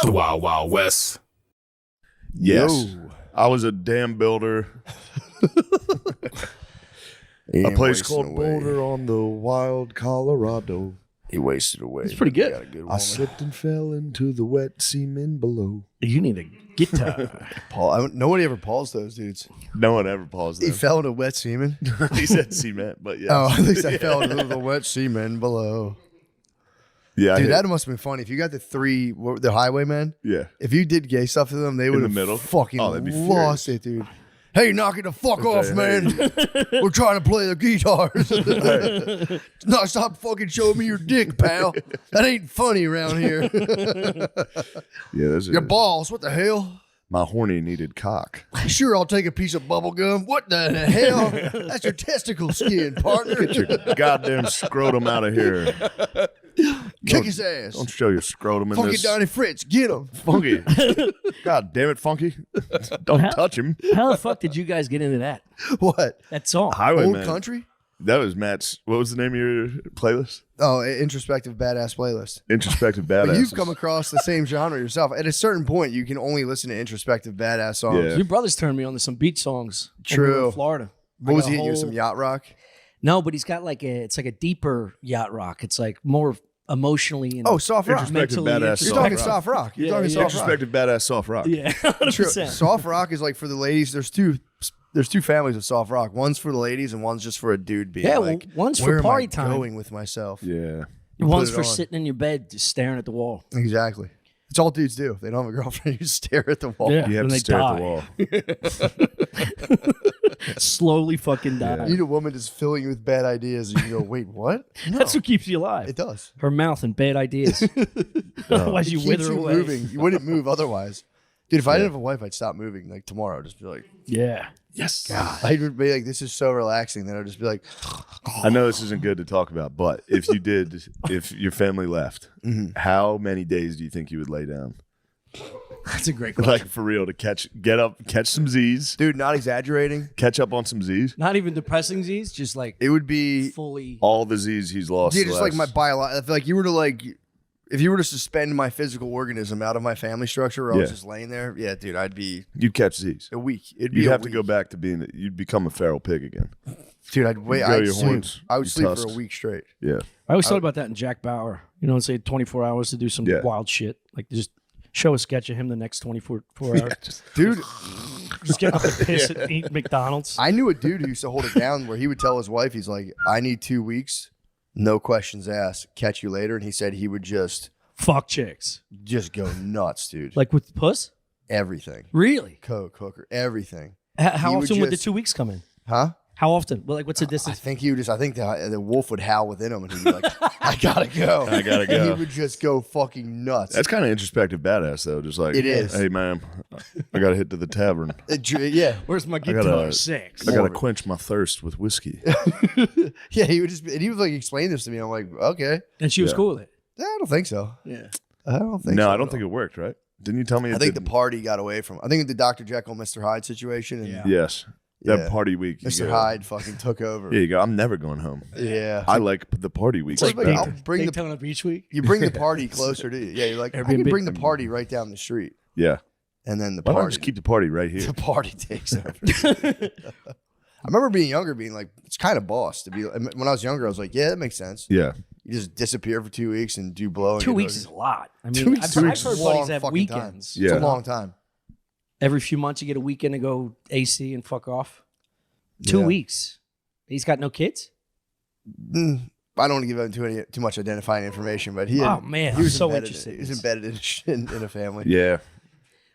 The Wild Wild West. Yes. Yo. I was a dam builder. A place called Boulder on the wild Colorado. He wasted away. It's pretty good. Got a good I woman. slipped and fell into the wet semen below. You need a guitar. Paul, nobody ever paused those dudes. No one ever paused He them. fell into wet semen. He said cement, but yeah. Oh, at least I fell into the wet semen below. Yeah, Dude, that must have been funny. If you got the highwaymen, yeah. if you did gay stuff to them, they would the have middle? fucking Oh, they'd be lost furious. it, dude. Hey, knock it the fuck off, Hey, man. We're trying to play the guitars. No, stop fucking showing me your dick, pal. That ain't funny around here. Yeah, those Your are, balls, what the hell? my horny needed cock. Sure, I'll take a piece of bubble gum. What the hell? That's your testicle skin, partner. Get your goddamn scrotum out of here. Kick his ass. Don't show your scrotum in Funky this. Donnie Fritz, get him. Funky. God damn it, Funky. Don't touch him. How the fuck did you guys get into that? What? That song. Highwayman. Old country? That was Matt's. What was the name of your playlist? Oh, Introspective Badass Playlist. Introspective But Badass. you've come across the same genre yourself. At a certain point, you can only listen to introspective badass songs. Yeah. Your brothers turned me on to some beach songs. when True. we were in Florida. What I was got he a hitting you? whole- Some yacht rock? No, but he's got like it's like a deeper yacht rock. It's like more emotionally and Oh, soft rock. Introspective mentally badass You're soft talking rock. soft rock. You're Yeah, talking yeah. soft rock. Introspective Badass Soft Rock. Yeah, True. 100%. Soft rock is like for the ladies. There's two families of soft rock. One's for the ladies and one's just for a dude being Yeah, like, well, one's for where am party I time. going with myself? Yeah. One's put it for on. sitting in your bed just staring at the wall. Exactly. It's all dudes do. They don't have a girlfriend. You just stare at the wall. Yeah. You have When to they stare die. at the wall. Slowly fucking die. You need a woman just filling you with bad ideas, and you go, "Wait, what?" No, That's what keeps you alive. it does. Her mouth and bad ideas. Otherwise, you It keeps wither you away. moving. You wouldn't move otherwise. Dude, if I didn't have a wife, I'd stop moving like tomorrow. Just be like, Yeah. Yes. I would be like, this is so relaxing. Then I'd just be like, I know this isn't good to talk about, but if your family left, how many days do you think you would lay down? That's a great question. Like for real to catch some Z's, dude, not exaggerating. catch up on some Z's. Not even depressing Z's, just like It would be, fully. All the Z's he's lost. dude, just like my last- biological. I feel like you were to like, if you were to suspend my physical organism out of my family structure, where I was Yeah. just laying there, yeah, dude, I'd be You'd catch Z's. a week. It'd be You'd a have to week. go back to being. You'd become a feral pig again. Dude, I'd wait. grow I'd your sleep. horns, I would your sleep for tusks. a week straight. Yeah. I always thought about that in Jack Bauer. You know, say 24 hours to do some Yeah. wild shit. Like just show a sketch of him the next 24 hours. Dude, Just get up and piss and eat McDonald's. I knew a dude who used to hold it down where he would tell his wife, he's like, I need 2 weeks, no questions asked, catch you later. And he said he would just Fuck chicks. go nuts, dude. Like with puss? Everything. Really? Coke, hooker, everything. How He would often would the just- 2 weeks come in? Huh? How often? Well, like what's the I distance? think the wolf would howl within him and he'd be like, I gotta go. I gotta And go. he would just go fucking nuts. That's kind of introspective badass though. Just like It is. Hey man, I gotta hit to the tavern. Yeah. Where's my gotta- guitar? 6. I gotta quench my thirst with whiskey. Yeah, he would just and he would like explain this to me. I'm like, okay. And she was Yeah. cool with it. I don't think so. Yeah. I don't think No, so. I don't think it worked. Right? Didn't you tell me? I It think the didn't? party got away from. I think the Dr. Jekyll, Mr. Hyde situation, and Yeah. Yes, that Yeah. party week. you Mr. go- Hyde fucking took over. Yeah, you go. I'm never going home. Yeah. I like the party week. It's like, better. I'll bring the Daytona Beach Week. you bring the party closer to you. Yeah, you're like, I can Airbnb. bring the party right down the street, Yeah. and then the Why not party just keep the party right here? the party takes over. I remember being younger, being like, it's kind of boss to be. When I was younger, I was like, yeah, that makes sense. Yeah. You just disappear for 2 weeks and do blow. and 2 get weeks those- is a lot. I mean, 2 weeks, I've, 2 I've weeks heard is a buddies long have fucking time. weekends. Yeah. It's a long time. Every few months you get a weekend to go AC and fuck off. 2 Yeah. weeks. He's got no kids? I don't want to give out too much identifying information, but he had, Oh, man, he was I'm so embedded, interested He in was this. embedded in a family. Yeah.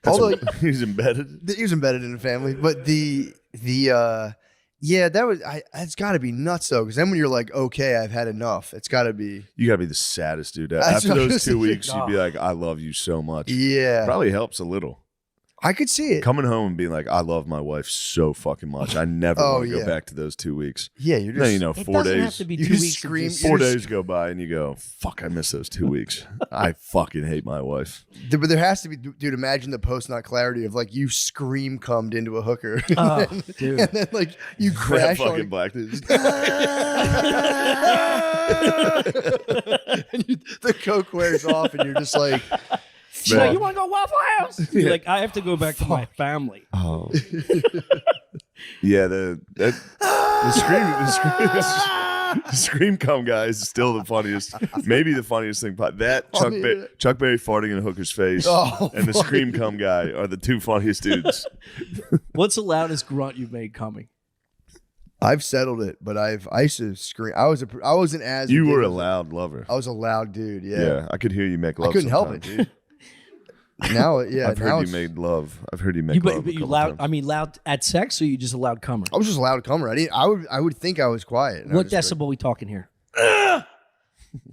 Although He's embedded. he was embedded in a family, but yeah, that was it's got to be nuts though, because then when you're like, okay, I've had enough, it's got to be You gotta be the saddest dude. That's After what I those was 2 weeks, you'd be thinking. like, I love you so much. yeah. Probably helps a little. I could see it. Coming home and being like, I love my wife so fucking much. I never Oh, want to yeah. go back to those 2 weeks. Yeah, you're Then, just you know, It 4 doesn't have days. to be You 2 just weeks. of scream- just- 4 You're days go by and you go, fuck, I miss those 2 weeks. I fucking hate my wife. but there has to be, dude. Imagine the post nut clarity of like you scream cummed into a hooker, Oh, dude. and then like you That crash fucking on, black dude. and the coke wears off, and you're just like, She's like, you want to go Waffle House? You're like, I have to go back to my family. Oh. Yeah, the scream come guy is still the funniest, maybe the funniest thing. That Chuck Berry farting in a hooker's face and the scream come guy are the two funniest dudes. What's the loudest grunt you've made coming? I've settled it, but I used to scream. I wasn't as You were a ridiculous. loud lover. I was a loud dude. Yeah, I could hear you make love. I couldn't help it, sometimes. dude. Now, yeah, I've heard you made love. I've heard you make love. But you loud? I mean, loud at sex, or you just a loud comer? I was just a loud comer. I would think I was quiet. What decibel we talking here?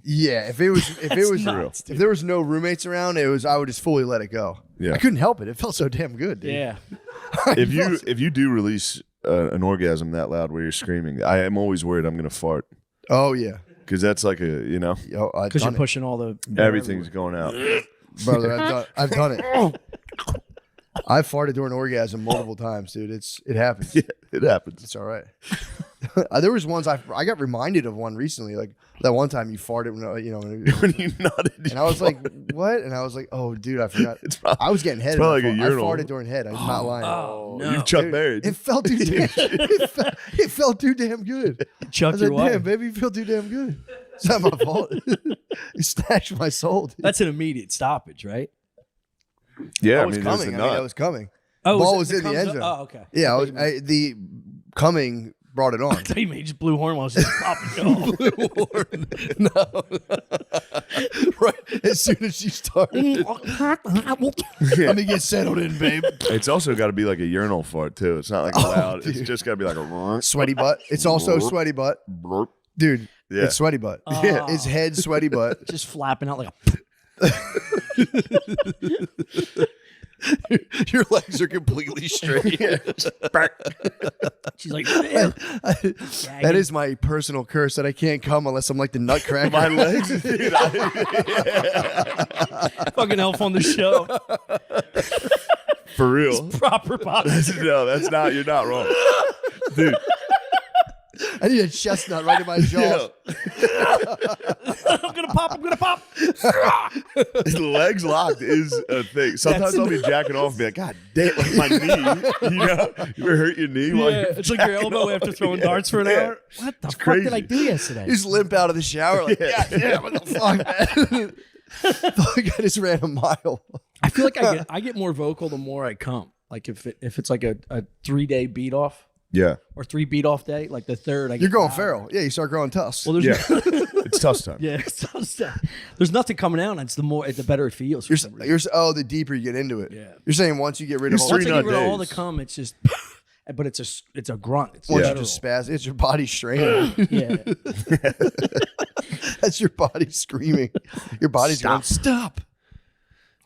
Yeah, if there was no roommates around, I would just fully let it go. Yeah. I couldn't help it. It felt so damn good, dude. Yeah. If you do release an orgasm that loud where you're screaming, I am always worried I'm gonna fart Oh yeah. because that's like Because Because you're pushing all the everything's going out. brother. I've done it. I've farted during orgasm multiple times, dude. It happens. Yeah, it happens. It's all right. There was ones I got reminded of one recently, like that one time you farted When you nodded, and I was like, "What?" And I was like, "Oh, dude, I forgot." I was getting head. probably I like a urinal. farted during head. I'm not lying. Oh, no. you Chuck Dude, Berry. It felt too damn. It felt too damn good. Chuck I was your like, wife. "Damn, baby, you feel too damn good." It's not my fault. You snatched my soul. Dude. That's an immediate stoppage, right? Yeah, I I was mean, there's coming. the I mean, nut. I was coming. Oh, Ball it was in the comes end up- zone. Oh, okay. Yeah, the coming brought it on. I thought you made just blue horn while I was just popping off. No. Right as soon as she started. Let me get settled in, babe. It's also got to be like a urinal fart too. It's not like loud. It's just got to be like a Sweaty butt. It's also sweaty butt. blurp. Dude, Yeah. it's sweaty butt. Yeah. It's head sweaty butt. Just flapping out like a. Your legs are completely straight. She's like, That is my personal curse that I can't come unless I'm like the nutcracker. My legs, dude. fucking elf on the show. For real. Proper pop. No, that's not. You're not wrong, dude. I need a chestnut right in my jaw. I'm gonna pop. Legs locked is a thing. Sometimes I'll be jacking off and be like, God damn, like my knee. You know, you ever hurt your knee while Yeah, you're it's like your elbow after throwing darts for an hour. What the fuck crazy. did I do yesterday? You just limp out of the shower like, yeah, what the fuck, man? Fuck, I just ran a mile. I feel like I get more vocal the more I come. Like if it's like a 3-day beat off Yeah. or 3 beat off day, like the third, I get You're going louder. feral. Yeah, you start growing tusks. Well, there's Yeah. It's tough time. yeah, there's nothing coming out. It's the better it feels. For some reason. The deeper you get into it. Yeah. You're saying once you get rid of You're all Once three I get nut rid of all the days. cum, it's just, but it's a grunt. It's once Yeah. you just spaz, it's your body straining. yeah. That's your body screaming. Your body's going, stop.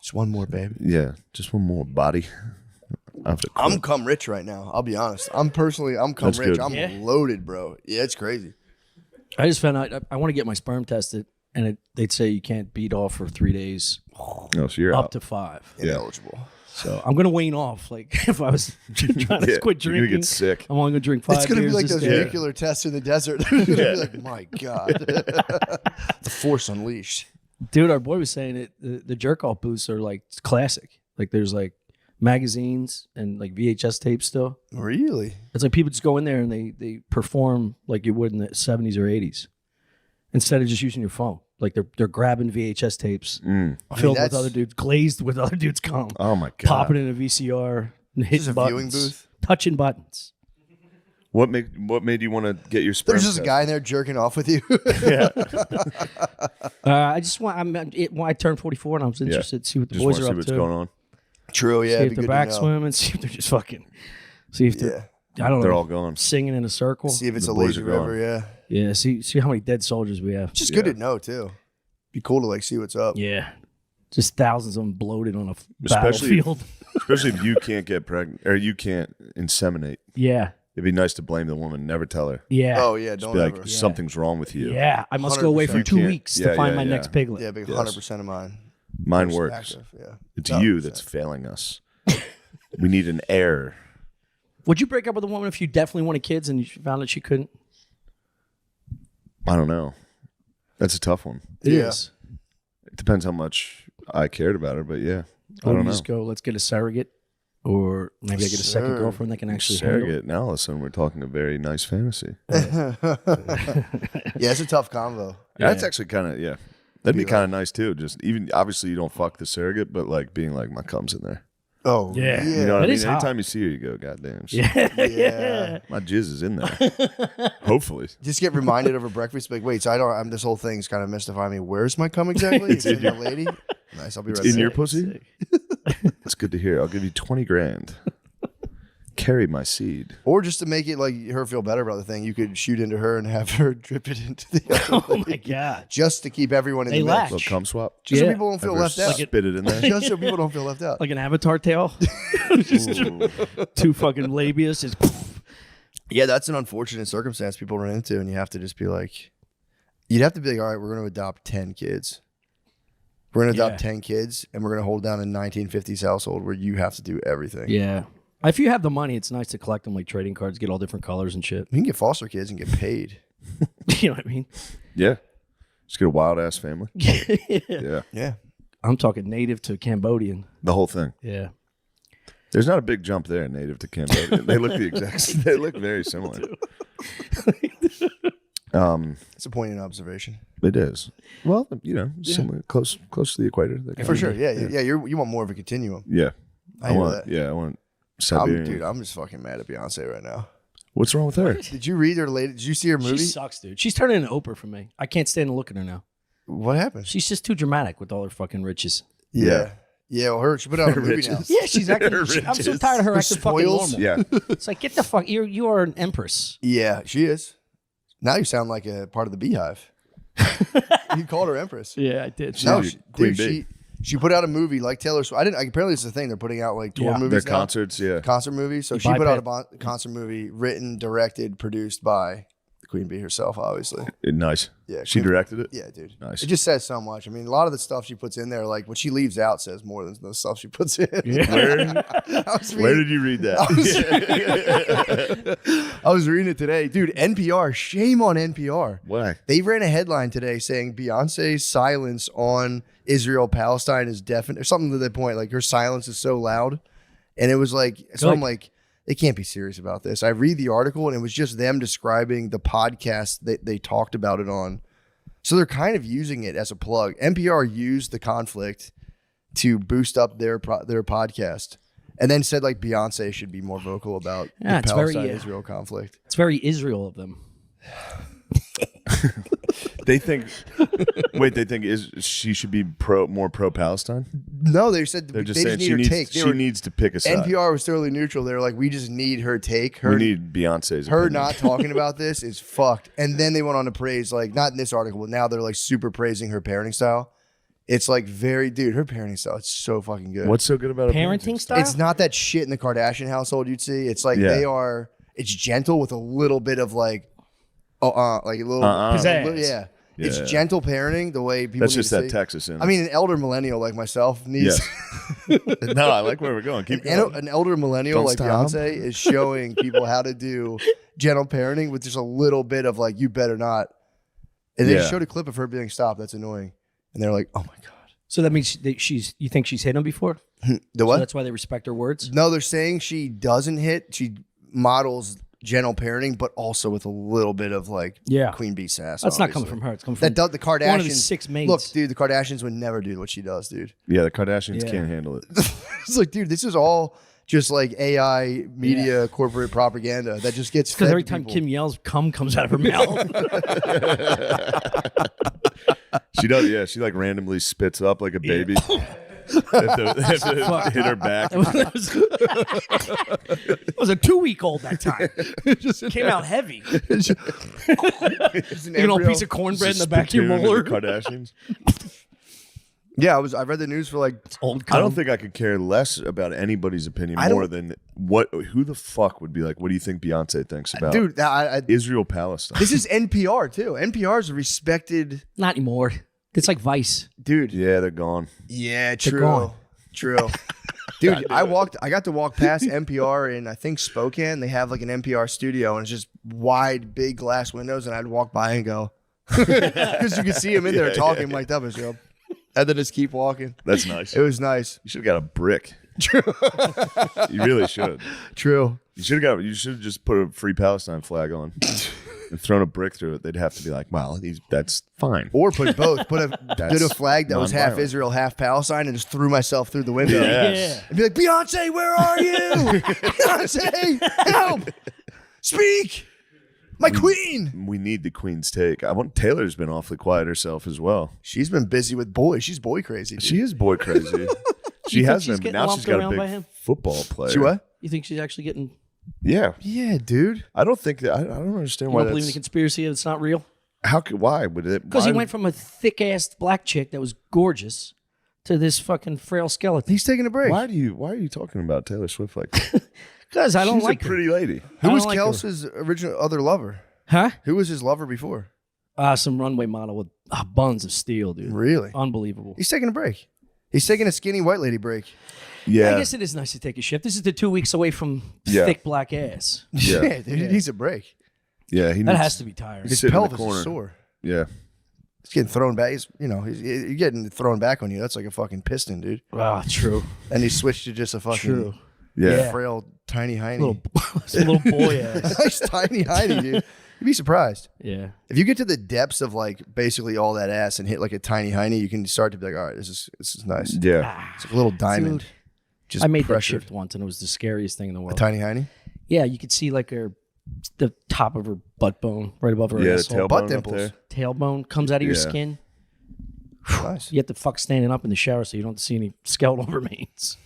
Just one more, babe. Yeah. Just one more body. I have to quit. I'm cum rich right now. I'll be honest. I'm cum That's rich. good. I'm Yeah? loaded, bro. Yeah, it's crazy. I just found out I want to get my sperm tested, and they'd say you can't beat off for 3 days, No, so you're up out. to 5. Yeah. Ineligible. So I'm gonna wane off. Like if I was trying to Yeah, quit you're gonna drinking, get sick. I'm only gonna drink 5 It's gonna be beers like this those day. nuclear tests in the desert. They're gonna be like, my God, the force unleashed. Dude, our boy was saying it. The jerk off booths are like classic. Like there's like magazines and like VHS tapes still. Really? It's like people just go in there and they perform like you would in the 70s or 80s instead of just using your phone. Like they're grabbing VHS tapes filled with that's- other dudes, glazed with other dudes cum, Oh my God. popping in a VCR, and This is hitting a buttons, viewing booth. touching buttons. What made you want to get your sperm There's just a test? guy in there jerking off with you. Yeah. I just want. I turned 44 and I was interested to see what the Just boys want to are see up what's to. going on. True. Yeah. See it'd if be they're good back to know. swimming. See if they're just fucking. See if they're. I don't know. They're all gone. Singing in a circle. See if it's The a boys lazy are gone. river. Yeah. Yeah. See how many dead soldiers we have. Just good to know too. Be cool to like see what's up. Yeah. Just thousands of them bloated on a Especially- battlefield. Especially if you can't get pregnant or you can't inseminate. Yeah. It'd be nice to blame the woman. Never tell her. Yeah. Oh yeah. Just Don't be ever. like, something's wrong with you. Yeah. I must go away for 100%. 2 You can't- weeks yeah, to find yeah, my yeah. next piglet. Yeah. Big Yes. 100% of mine. Mine Most works. active, Yeah. It's No, you 100%. that's failing us. We need an heir. Would you break up with a woman if you definitely wanted kids and you found that she couldn't? I don't know. That's a tough one. It Yeah. is. It depends how much I cared about her, but yeah, I Or don't you know. just go, let's get a surrogate, or maybe I get a second Sure. girlfriend that can actually handle it. Surrogate. Now all of a sudden we're talking a very nice fantasy. Yeah, it's a tough combo. That's actually kind of that'd be kind of nice too. Just even obviously you don't fuck the surrogate, but like being like my cum's in there. Oh, Yeah. yeah. You know what I That mean? is hot. Anytime you see her, you go, goddamn. Yeah. My jizz is in there. Hopefully. Just get reminded over breakfast, like, wait, so I'm this whole thing's kind of mystifying me. Where's my cum exactly? It's in the lady. Nice, I'll be right In back. your pussy? That's good to hear. I'll give you 20 grand. Carry my seed. Or just to make it like her feel better about the thing, you could shoot into her and have her drip it into the other Oh lady, my god. just to keep everyone in They the lack. mix. Little cum swap. Just so Yeah. people don't feel Have her left out. Spit it in there. Just so people don't feel left out. Like an avatar tail. Just two fucking labias. Just Yeah, that's an unfortunate circumstance people run into, and you have to just be like, you'd have to be like, all right, we're going to adopt 10 kids. We're going to adopt 10 kids, and we're going to hold down a 1950s household where you have to do everything. yeah. If you have the money, it's nice to collect them like trading cards, get all different colors and shit. You can get foster kids and get paid. You know what I mean? Yeah. Just get a wild ass family. Yeah. Yeah. I'm talking native to Cambodian. The whole thing. Yeah. There's not a big jump there, native to Cambodia. They look the exact. They look very similar. It's a poignant observation. It is. Well, similar, close to the equator. For sure. Yeah. You want more of a continuum. Yeah. I hear want. that. Yeah, I want Siberian. I'm just fucking mad at Beyonce right now. What's wrong with her? Did you read her latest? Did you see her movie? She sucks, dude. She's turning into Oprah for me. I can't stand to look at her now. What happened? She's just too dramatic with all her fucking riches. Yeah. Yeah, well, she put out a movie now. Yeah, she's acting. I'm so tired of her acting fucking spoils. normal. Yeah. It's like, get the fuck. You are an empress. Yeah, she is. Now you sound like a part of the Beehive. You called her Empress. Yeah, I did. No, Queen dude, Bee. she put out a movie like Taylor Swift. Apparently it's a thing. They're putting out like tour Yeah. movies Their now. concerts, yeah. Concert movies. So You she put out bypass- a concert movie written, directed, produced by the Queen Bee herself, obviously. Nice. Yeah, She Queen- directed it? Yeah, dude. Nice. It just says so much. I mean, a lot of the stuff she puts in there, like what she leaves out, says more than the stuff she puts in. Where did you read that? I was reading it today. Dude, NPR, shame on NPR. Why? They ran a headline today saying Beyonce's silence on Israel-Palestine is definite, or something to the point, like her silence is so loud. And it was like, so I'm like, they can't be serious about this. I read the article and it was just them describing the podcast that they talked about it on. So they're kind of using it as a plug. NPR used the conflict to boost up their podcast, and then said like Beyonce should be more vocal about the it's very, Palestine-Israel conflict. It's very Israel of them. They think she should be more pro Palestine? No, they said They're they just just saying need her take. she needs to pick a side. NPR was totally neutral. They were like, we just need her take. We need Beyonce's her opinion. not talking about this is fucked. And then they went on to praise, like, not in this article, but now they're like super praising her parenting style. It's like her parenting style, it's so fucking good. What's so good about her Parenting style? It's not that shit in the Kardashian household you'd see. It's like it's gentle with a little bit of like a little Pizzazz. yeah. It's gentle parenting the way people That's need just to that see. Texas in. I mean, an elder millennial like myself needs No, I like where we're going. Keep going. an elder millennial Don't like stop. Beyonce is showing people how to do gentle parenting with just a little bit of like, you better not. And they showed a clip of her being stopped. That's annoying. And they're like, oh my God. So that means you think she's hit him before? The So what? that's why they respect her words? No, they're saying she doesn't hit. She models gentle parenting, but also with a little bit of like Queen Bee sass. That's not coming obviously. from her. It's coming from The Kardashians. one of the 6 maids. Look, dude, the Kardashians would never do what she does, dude. Yeah, the Kardashians can't handle it. It's like, dude, this is all just like AI media corporate propaganda that just gets because fed every to time people. Kim yells, cum comes out of her mouth. She does, yeah. She like randomly spits up like a baby. Have to hit her back. It was a 2-week-old that time. Came out heavy. It's an You know, a embryo. piece of cornbread in the back of your Spittoon molar. the Kardashians. Yeah, I read the news for like Old I don't think I could care less about anybody's opinion I don't- more than who the fuck would be like, what do you think Beyonce thinks about dude. Israel Palestine? This is NPR too. NPR is a respected Not anymore. It's like Vice. dude. Yeah, they're gone. Yeah, gone. true. Dude, I got to walk past NPR in I think Spokane. They have like an NPR studio and it's just wide, big glass windows, and I'd walk by and go because you could see them in there talking mic'd up and go. And then just keep walking. That's nice. It was nice. You should have got a brick. You really should. True. You should have just put a Free Palestine flag on and thrown a brick through it. They'd have to be like, "Well, that's fine." Or put both. Did a flag that was half nonviolent. Israel, half Palestine, and just threw myself through the window. Yes. And be like, Beyonce, where are you? Beyonce, help! Speak, my queen. We need the Queen's take. Taylor's been awfully quiet herself as well. She's been busy with boys. She's boy crazy. Dude. She is boy crazy. She think has she's been, but getting now lumped she's got a around by big him? football player. She what? You think she's actually getting? Yeah. Yeah, dude. I don't think that. I don't understand You why don't believe in the that's. conspiracy that it's not real? Why would it? Because he why- went from a thick ass black chick that was gorgeous to this fucking frail skeleton. He's taking a break. Why are you talking about Taylor Swift like that? Because I don't She's like a her. pretty lady. Who I was don't like her. Kelce's original other lover? Huh? Who was his lover before? Some runway model with buns of steel, dude. Really? Unbelievable. He's taking a break. He's taking a skinny white lady break. Yeah. I guess it is nice to take a shift. This is the 2 weeks away from Yeah. thick black ass. Yeah. Dude, he needs a break. Yeah. He That needs, has to be tiring. His Sit in the pelvis corner. is sore. Yeah. He's getting thrown back. You're getting thrown back on you. That's like a fucking piston, dude. Ah, true. And he switched to just a fucking True. Yeah. frail, tiny hiney. Little boy ass. Nice tiny hiney, dude. You'd be surprised. Yeah. If you get to the depths of like basically all that ass and hit like a tiny hiney, you can start to be like, all right, this is nice. Yeah. It's like a little diamond. Dude, Just I made that pressured. shift once, and it was the scariest thing in the A world. tiny hiney? Yeah, you could see like the top of her butt bone right above her Yeah. The asshole. tailbone Butt up dimples. there. Tailbone comes out of your Yeah. skin. Nice. You have to fuck standing up in the shower so you don't have to see any skeletal remains.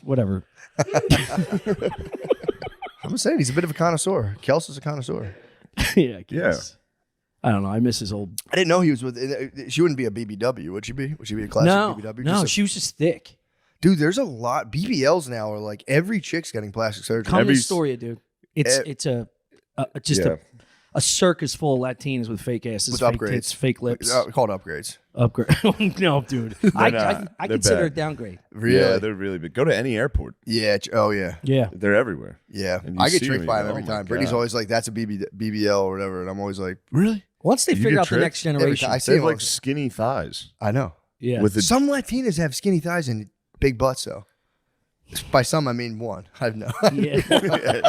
Whatever. I'm just saying, he's a bit of a connoisseur. Kelsey's a connoisseur. Yeah, I guess. I don't know. I miss his old. I didn't know he was with. She wouldn't be a BBW, would she be? Would she be a classic No, BBW? no, Just a- she was just thick. dude, there's a lot. BBLs now are like every chick's getting plastic surgery. Come Every- to Astoria, dude. It's just Yeah. a circus full of Latinas with fake asses, With fake upgrades. tits, fake lips. Called upgrades. Upgrade. No, dude. I They're consider bad. it downgrade. Really? Yeah. They're really big. Go to any airport. Yeah. Oh yeah. Yeah. They're everywhere. Yeah. And you I get see tricked them, by you him go, every "Oh my time. Brittany's God." always like, "That's a BBL or whatever," and I'm always like, "Really?" Once they You figure get out the tricked? next generation. I see They have him like all- skinny thighs. I know. yeah. With the Some Latinas have skinny thighs and big butts, though. By some, I mean one. I have no. yeah.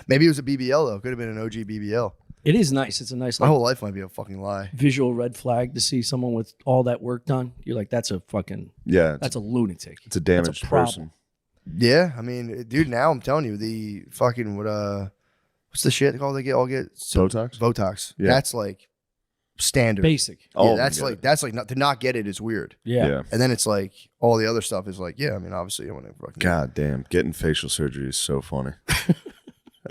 Maybe it was a BBL though. Could have been an OG BBL. It is nice. It's a nice My like, whole life might be a fucking lie. visual red flag to see someone with all that work done. You're like, that's a fucking, yeah. that's a lunatic. It's a damaged problem. person. Yeah, I mean, dude. Now I'm telling you, the fucking what's the shit called? They get Botox? Botox. Yeah. That's like standard. Basic. Oh, Yeah, that's my like God. that's like not to not get it is weird. Yeah. And then it's like all the other stuff is like, yeah. I mean, obviously, I want to fucking. God damn. Getting facial surgery is so funny.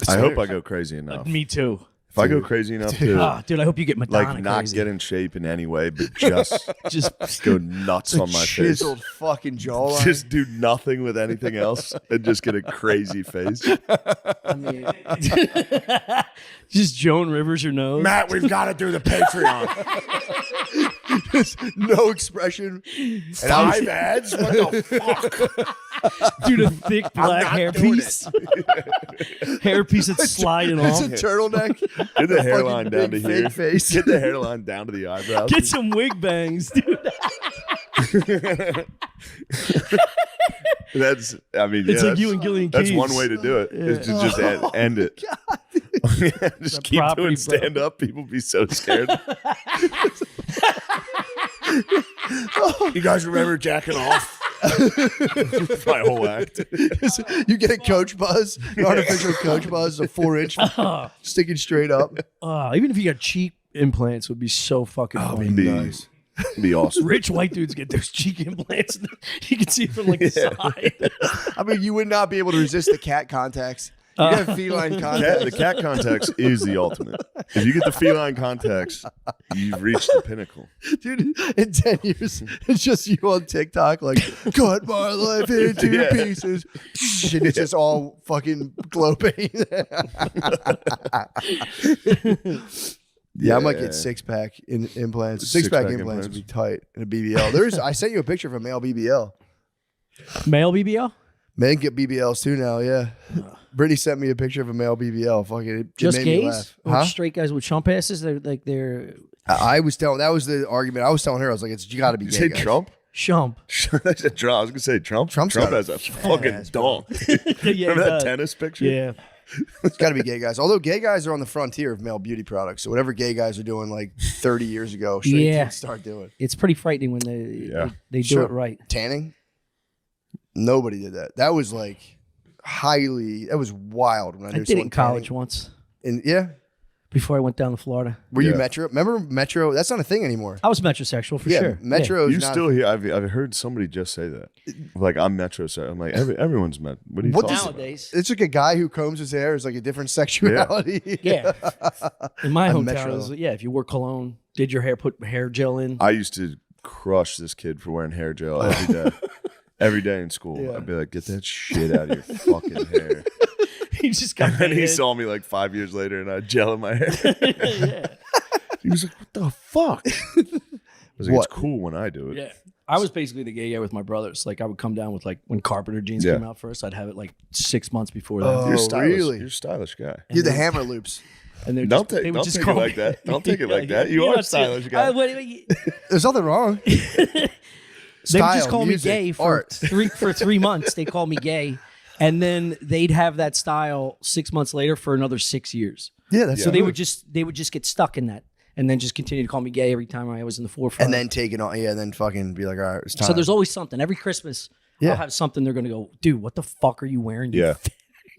I hope I go crazy enough. Me too. If I go crazy enough to Ah, dude, I hope you get Madonna like not crazy. get in shape in any way, but just Just go nuts on my face. Chiseled fucking jawline. Just do nothing with anything else and just get a crazy face. I mean, just Joan Rivers your nose. Matt, we've got to do the Patreon. no expression. And I was, ads? What the fuck? Dude, a thick black not doing hairpiece. Hairpiece that's sliding it's off. a turtleneck. Get the a hairline fucking down to big here. fake face. Get the hairline down to the eyebrows. Get some wig bangs, dude. That's, I mean, It's yeah, like you and Gillian that's Keys. one way to do it. Is to just end it. Just keep property, doing bro. stand up. People be so scared. You guys remember jacking off? My whole act. You get a coach buzz, an artificial coach buzz, a 4-inch sticking straight up. Even if you got cheek implants, would be so fucking funny. Be, Nice. be awesome. Rich white dudes get those cheek implants. You can see it from like the side. I mean, you would not be able to resist the cat contacts. You have feline contacts. The cat contacts is the ultimate. If you get the feline contacts, you've reached the pinnacle. Dude, in 10 years, it's just you on TikTok, like, cut my life into Yeah. pieces. And it's just all fucking glow paint. Yeah, I might get 6-pack implants. 6-pack implants would be tight in a BBL. I sent you a picture of a male BBL. Male BBL? Men get BBLs too now. Yeah. Brittany sent me a picture of a male BBL. Fucking, it Just made me gays? laugh. Or straight guys with chump asses? They're I was telling. That was the argument. I was telling her. I was like, "You got to be You gay." say guys. Trump? chump. I said Trump. I was gonna say Trump. Trump has a fucking ass, bro. donk. Yeah, Remember he that does. tennis picture? Yeah. It's got to be gay guys. Although gay guys are on the frontier of male beauty products, so whatever gay guys are doing like 30 years ago, straight Yeah. kids start doing. It's pretty frightening when they do Sure. it right. Tanning. Nobody did that. That was like that was wild when I I knew did it in someone college tanning. once And yeah, before I went down to Florida. were you Yeah. Metro? Remember Metro? That's not a thing anymore. I was metrosexual for yeah, sure. Metro You is not. still hear? I've heard somebody just say that. Like I'm metro. So I'm like everyone's met. What are you What talking does- about? Nowadays. It's like a guy who combs his hair is like a different sexuality. Yeah. In my I'm hometown, metro. it was, if you wore cologne, did your hair, put hair gel in. I used to crush this kid for wearing hair gel every day. Every day in school, Yeah. I'd be like, "Get that shit out of your fucking hair." He just got And then he painted. saw me like 5 years later, and I had gel in my hair. Yeah. He was like, "What the fuck?" I was like, What? "It's cool when I do it." Yeah. I was basically the gay guy with my brothers. Like I would come down with like when Carpenter jeans Yeah. came out first, I'd have it like 6 months before that. Oh, You're stylish. really? You're a stylish guy. You're the hammer loops. And they're Don't just, take would don't just take it call like me- that. Don't take it like that. You You're are a not serious. stylish guy. There's nothing wrong. They would just Style, call music, me gay for art. 3 months. They call me gay, and then they'd have that style 6 months later for another 6 years. Yeah, that's So they good. would just get stuck in that, and then just continue to call me gay every time I was in the forefront. and then take it on. Yeah, and then fucking be like, all right, it's time. so there's always something. Every Christmas, Yeah. I'll have something. They're gonna go, dude, what the fuck are you wearing? you Yeah.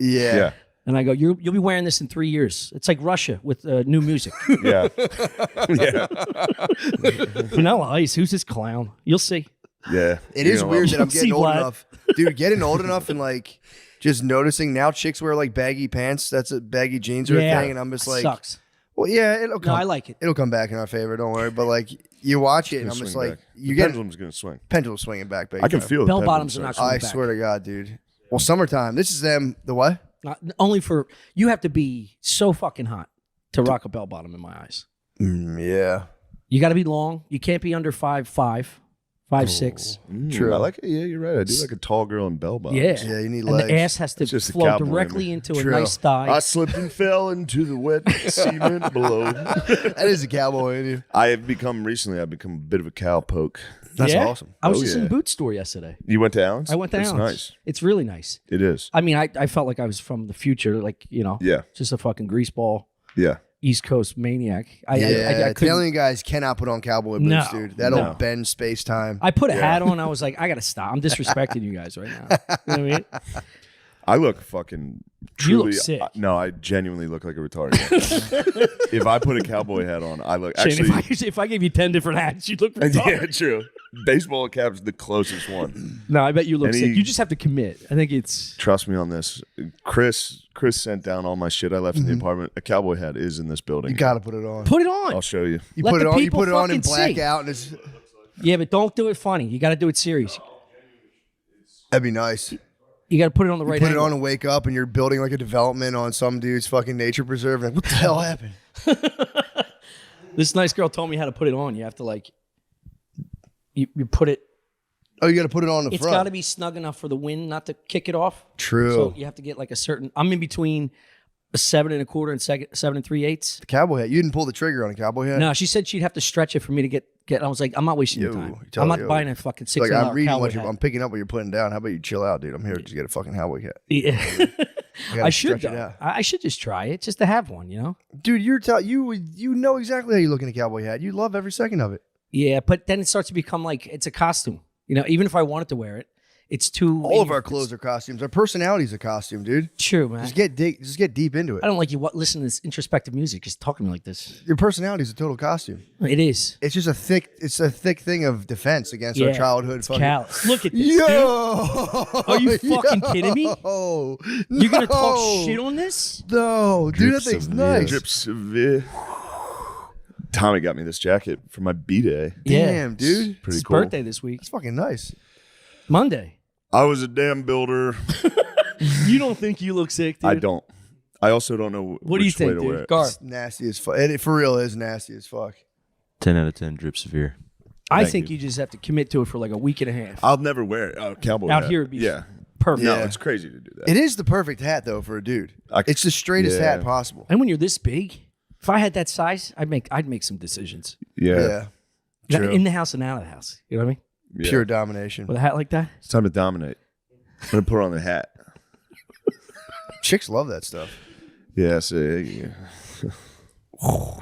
yeah. Yeah. And I go, you'll be wearing this in 3 years. It's like Russia with new music. Yeah. Yeah. Vanilla Ice. Who's this clown? You'll see. Yeah. It You is know weird what? that I'm See getting old Vlad? enough, dude. Getting old enough and like just noticing now chicks wear like baggy pants. That's a baggy jeans are a thing, and I'm just like, sucks. well, yeah, it'll No, come. I like it. It'll come back in our favor. Don't worry. But like you watch it, and I'm Swing just like, back. you The get pendulum's gonna swing. pendulum swinging back, baby. I can feel the Bell pendulum bottoms are not swing. coming I back. swear to God, dude. Well, summertime. This is them. The what? Not, only for you have to be so fucking hot to rock a bell bottom in my eyes. Yeah. You got to be long. You can't be under 5'5", 5'6". True. I like it. Yeah, you're right. I do like a tall girl in bell bottoms. Yeah, Yeah, you need and legs. the ass has to It's just a flow cowboy directly in me. into True. a nice thigh. I slipped and fell into the wet cement below. That is a cowboy in you. I've become a bit of a cowpoke. That's Yeah? awesome. I was Oh, just in yeah. the boot store yesterday. You went to Allen's? I went to It's Allen's. nice. It's really nice. It is. I mean, I felt like I was from the future, like Yeah. just a fucking greaseball Yeah. East Coast maniac. I couldn't- Italian guys cannot put on cowboy boots, No, dude. That'll no. bend space time. I put a hat on. I was like, I gotta stop. I'm disrespecting you guys right now. You know what I mean? I look fucking You truly. look sick. No, I genuinely look like a retarded. If I put a cowboy hat on, I look Shane, actually. if I gave you 10 different hats, you'd look retarded. Yeah, true. Baseball cap's the closest one. No, I bet you look Any- sick. You just have to commit. I think it's Trust me on this. Chris sent down all my shit I left in the apartment. A cowboy hat is in this building. You got to put it on. put it on. I'll show you. You Let put the it on. You people put it on in fucking see. blackout, and it's Yeah, but don't do it funny. You got to do it serious. that'd be nice. You got to put it on the right Put it angle. on and wake up, and you're building like a development on some dude's fucking nature preserve. Like, what the hell happened? This nice girl told me how to put it on. You have to like, you put it. Oh, you got to put it on the It's front. got to be snug enough for the wind not to kick it off. True. So you have to get like a certain. I'm in between a 7 1/4 and 7 3/8. The cowboy hat. You didn't pull the trigger on a cowboy hat. No, she said she'd have to stretch it for me to get. I was like, I'm not wasting your Yo, time. tell I'm not yo. buying a fucking $6 Like I'm reading cowboy what hat. I'm picking up what you're putting down. How about you chill out, dude? I'm here to get a fucking cowboy hat. Yeah. gotta I should. stretch it Though. out. I should just try it, just to have one. You know. Dude, you know exactly how you look in a cowboy hat. You love every second of it. Yeah, but then it starts to become like it's a costume. You know, even if I wanted to wear it, it's too. All of our clothes are costumes. Our personality's a costume, dude. True, man. Just get deep into it. I don't like you listen to this introspective music. Just talking to me like this. Your personality is a total costume. It is. It's just a thick thing of defense against our childhood. It's Fucking callous. Look at this, dude. Yo, Are you fucking kidding me? No, You're gonna talk shit on this? No, dude, that Drip thing's Severe. nice. Drip Severe. Tommy got me this jacket for my B-Day. Damn, dude, Pretty It's cool. birthday this week, it's fucking nice. Monday. I was a damn builder. You don't think you look sick, dude? I don't. I also don't know What do you which way think, to wear dude? it. Gar, It's nasty as fuck. It for real is nasty as fuck. 10 out of 10 drip severe. I Thank think you. you just have to commit to it for like a week and a half. I'll never wear it. Cowboy Out hat. here, it'd be yeah. perfect. No, Yeah. it's crazy to do that. It is the perfect hat though for a dude. It's the straightest hat possible. And when you're this big, if I had that size, I'd make some decisions. Yeah. True. In the house and out of the house. You know what I mean? Yeah. Pure domination. With a hat like that. It's time to dominate. I'm going to put on the hat. Chicks love that stuff. Yeah, so yeah.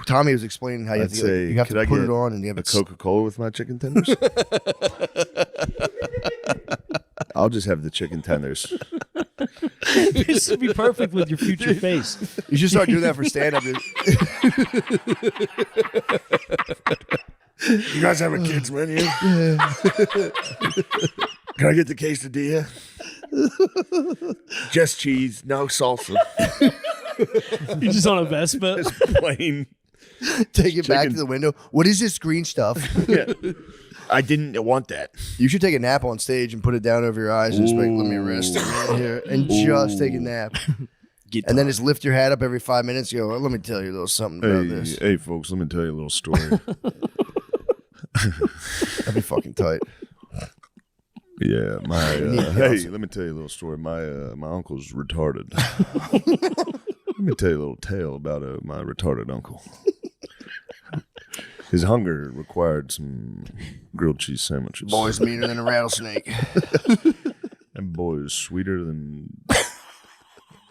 Tommy was explaining how you have I'd to, say, you have could to I put get it on and you have a it. Coca-Cola with my chicken tenders? I'll just have the chicken tenders. This would be perfect with your future face. You should start doing that for stand-up. Dude. You guys have a kids menu? Can I get the quesadilla? Just cheese, no salsa. You're just on a Vespa. Just plain. Take it back Chicken. to the window. What is this green stuff? Yeah. I didn't want that. You should take a nap on stage and put it down over your eyes and just like, let me rest here and just take a nap. And then just lift your hat up every 5 minutes. And go, well, let me tell you a little something about this. Hey, folks, let me tell you a little story. That'd be fucking tight. Yeah, my need hey, Beyonce. let me tell you a little story. My uncle's retarded. Let me tell you a little tale about my retarded uncle. His hunger required some grilled cheese sandwiches. Boy's meaner than a rattlesnake. And boy is sweeter than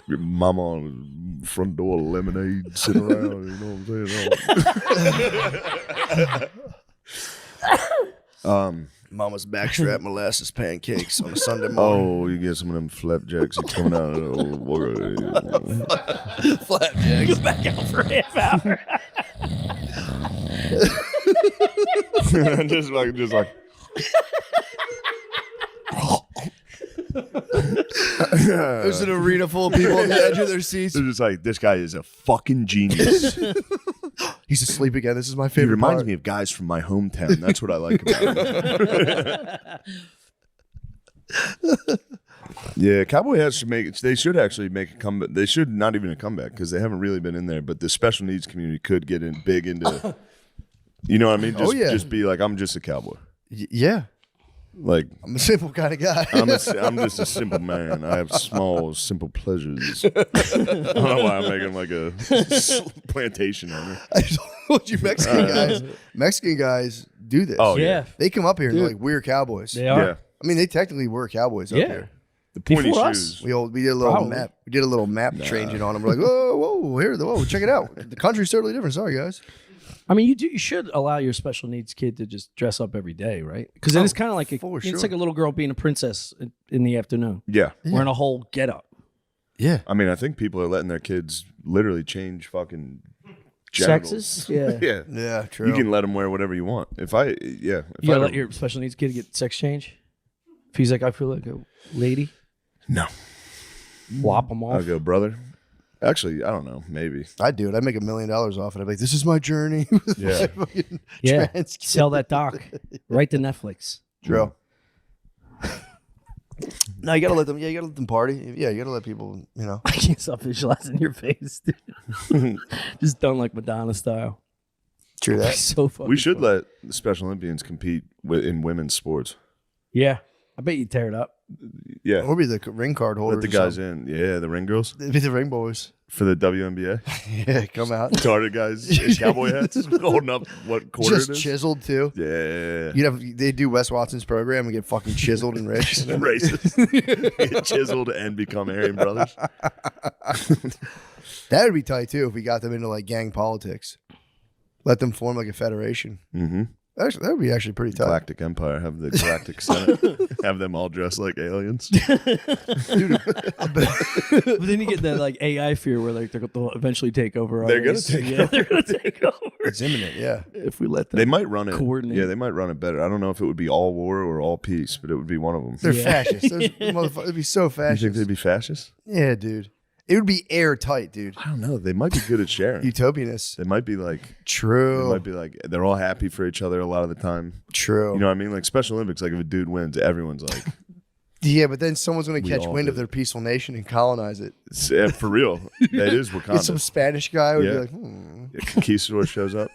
your mama on the front door of lemonade sitting around. You know what I'm saying? Mama's backstrap molasses pancakes on a Sunday morning. Oh, you get some of them flapjacks that's coming out of the old Flapjacks. Back out for a half hour. just like There's an arena full of people on the edge of their seats. they're just like, this guy is a fucking genius. He's asleep again. This is my He favorite reminds part. me of guys from my hometown. That's what I like about him. Yeah, Cowboy has to make it. They should actually make a comeback. They should not even a comeback because they haven't really been in there. But the special needs community could get in big into. You know what I mean? Just, just be like, I'm just a cowboy. Yeah. Like I'm a simple kind of guy. I'm just a simple man. I have small, simple pleasures. I don't know why I'm making like a plantation owner. I told you Mexican guys do this. Oh, Yeah. They come up here and Dude. they're like, we're cowboys. They are. Yeah, I mean, they technically were cowboys up Yeah. here. the pointy Before us. shoes. We did a little Probably. map. We did a little map changing on them. We're like, whoa, check it out. The country's totally different. Sorry, guys. I mean, you should allow your special needs kid to just dress up every day, right? Because it's kind of like for it's sure. like a little girl being a princess in the afternoon, Yeah, wearing a whole getup. Yeah. I mean, I think people are letting their kids literally change fucking genitals. Sexes, yeah. Yeah, Yeah, true. you can let them wear whatever you want. If I You gotta let your special needs kid get sex change. If he's like, I feel like a lady, no, whop him I'll off. go, brother. Actually, I don't know. Maybe. I'd do it. I'd make $1 million off it. I'd be like, this is my journey. Yeah. Yeah, Trans kid. sell that doc right to Netflix. True. No, you gotta let them. Yeah, you gotta let them party. Yeah, you gotta let people. You know. I can't stop visualizing your face, dude. Just done like Madonna style. True that. So fucking. We should funny. let the Special Olympians compete in women's sports. Yeah, I bet you tear it up. Yeah, Or be the ring card holders. let the guys in. Yeah, the ring girls They'd be the ring boys. for the WNBA. Yeah, come out. Retarded guys in cowboy hats holding up what quarter Just it is. chiseled too. Yeah. You'd have they do Wes Watson's program and get fucking chiseled and rich. Racist. Get chiseled and become Aryan brothers. That would be tight too if we got them into like gang politics. Let them form like a federation. Mm-hmm. Actually, that would be actually pretty tight. Galactic Empire. Have the Galactic Senate. Have them all dressed like aliens. But then you get that like AI fear where like they'll eventually take over. Our They're gonna race. take yeah, they're gonna take over It's imminent. Yeah. if we let them. They might run it. Coordinate. Yeah, they might run it better. I don't know if it would be all war or all peace, but it would be one of them. They're Yeah. fascists. Those motherfuckers would be so You think fascist. they'd be fascist? Yeah, dude. It would be airtight, dude. I don't know. They might be good at sharing. Utopianist. They might be like. True. They might be like. They're all happy for each other a lot of the time. True. You know what I mean? Like Special Olympics. Like if a dude wins, everyone's like, Yeah, but then someone's going to We catch all wind do. of their peaceful nation and colonize it. for real. That is Get some Wakanda. Spanish guy would Yeah. be like, A conquistador shows up,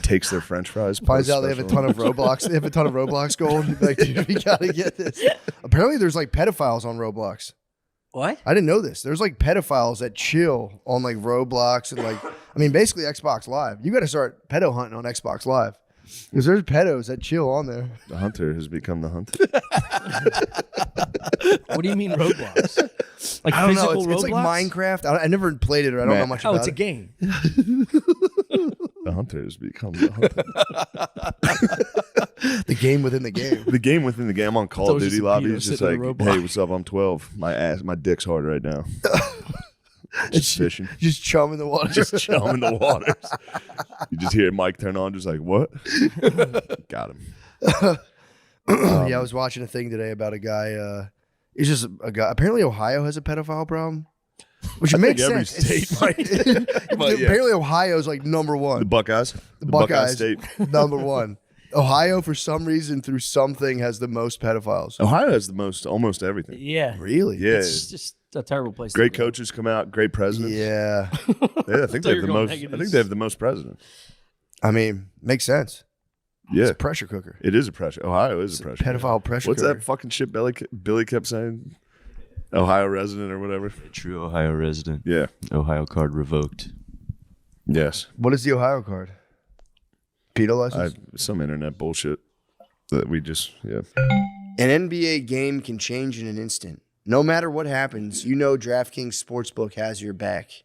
takes their French fries, finds out they have a post ton of Roblox. They have a ton of Roblox gold. He'd be like, dude, we got to get this. Apparently, there's like pedophiles on Roblox. What? I didn't know this. There's like pedophiles that chill on like Roblox and like, I mean, basically Xbox Live. You got to start pedo hunting on Xbox Live because there's pedos that chill on there. The hunter has become the hunter. What do you mean Roblox? Like I don't know. physical It's Roblox? like Minecraft. I never played it or I don't know much about it's a it. game. The hunter has become the hunter. The game within the game. The game within the game. I'm on Call of always Duty just a lobby. pedo It's just sitting like, in a robot. hey, what's up? I'm 12. My dick's hard right now. Just fishing. Just chum in the water. Just chum in the waters. You just hear Mike turn on, just like, what? Got him. Yeah, I was watching a thing today about a guy. He's just a guy. Apparently, Ohio has a pedophile problem, which makes every sense. state might. But yeah. Apparently, Ohio's like number one. The Buckeyes. The Buckeyes, State. number one. Ohio, for some reason, through something, has the most pedophiles. Ohio has the most, almost everything. Yeah. Really? Yeah. It's just a terrible place. Great to live. coaches come out, great presidents. Yeah. Yeah, I think they you're have the going most. negative. I think they have the most presidents. I mean, makes sense. Yeah, It's a pressure cooker. it is a pressure. Ohio is a pressure. Pedophile pressure What's cooker. that fucking shit Billy kept saying? Ohio resident or whatever. A true Ohio resident. Yeah. Ohio card revoked. Yes. What is the Ohio card? Pedo license? Some internet bullshit that we just An NBA game can change in an instant. No matter what happens, you know DraftKings Sportsbook has your back.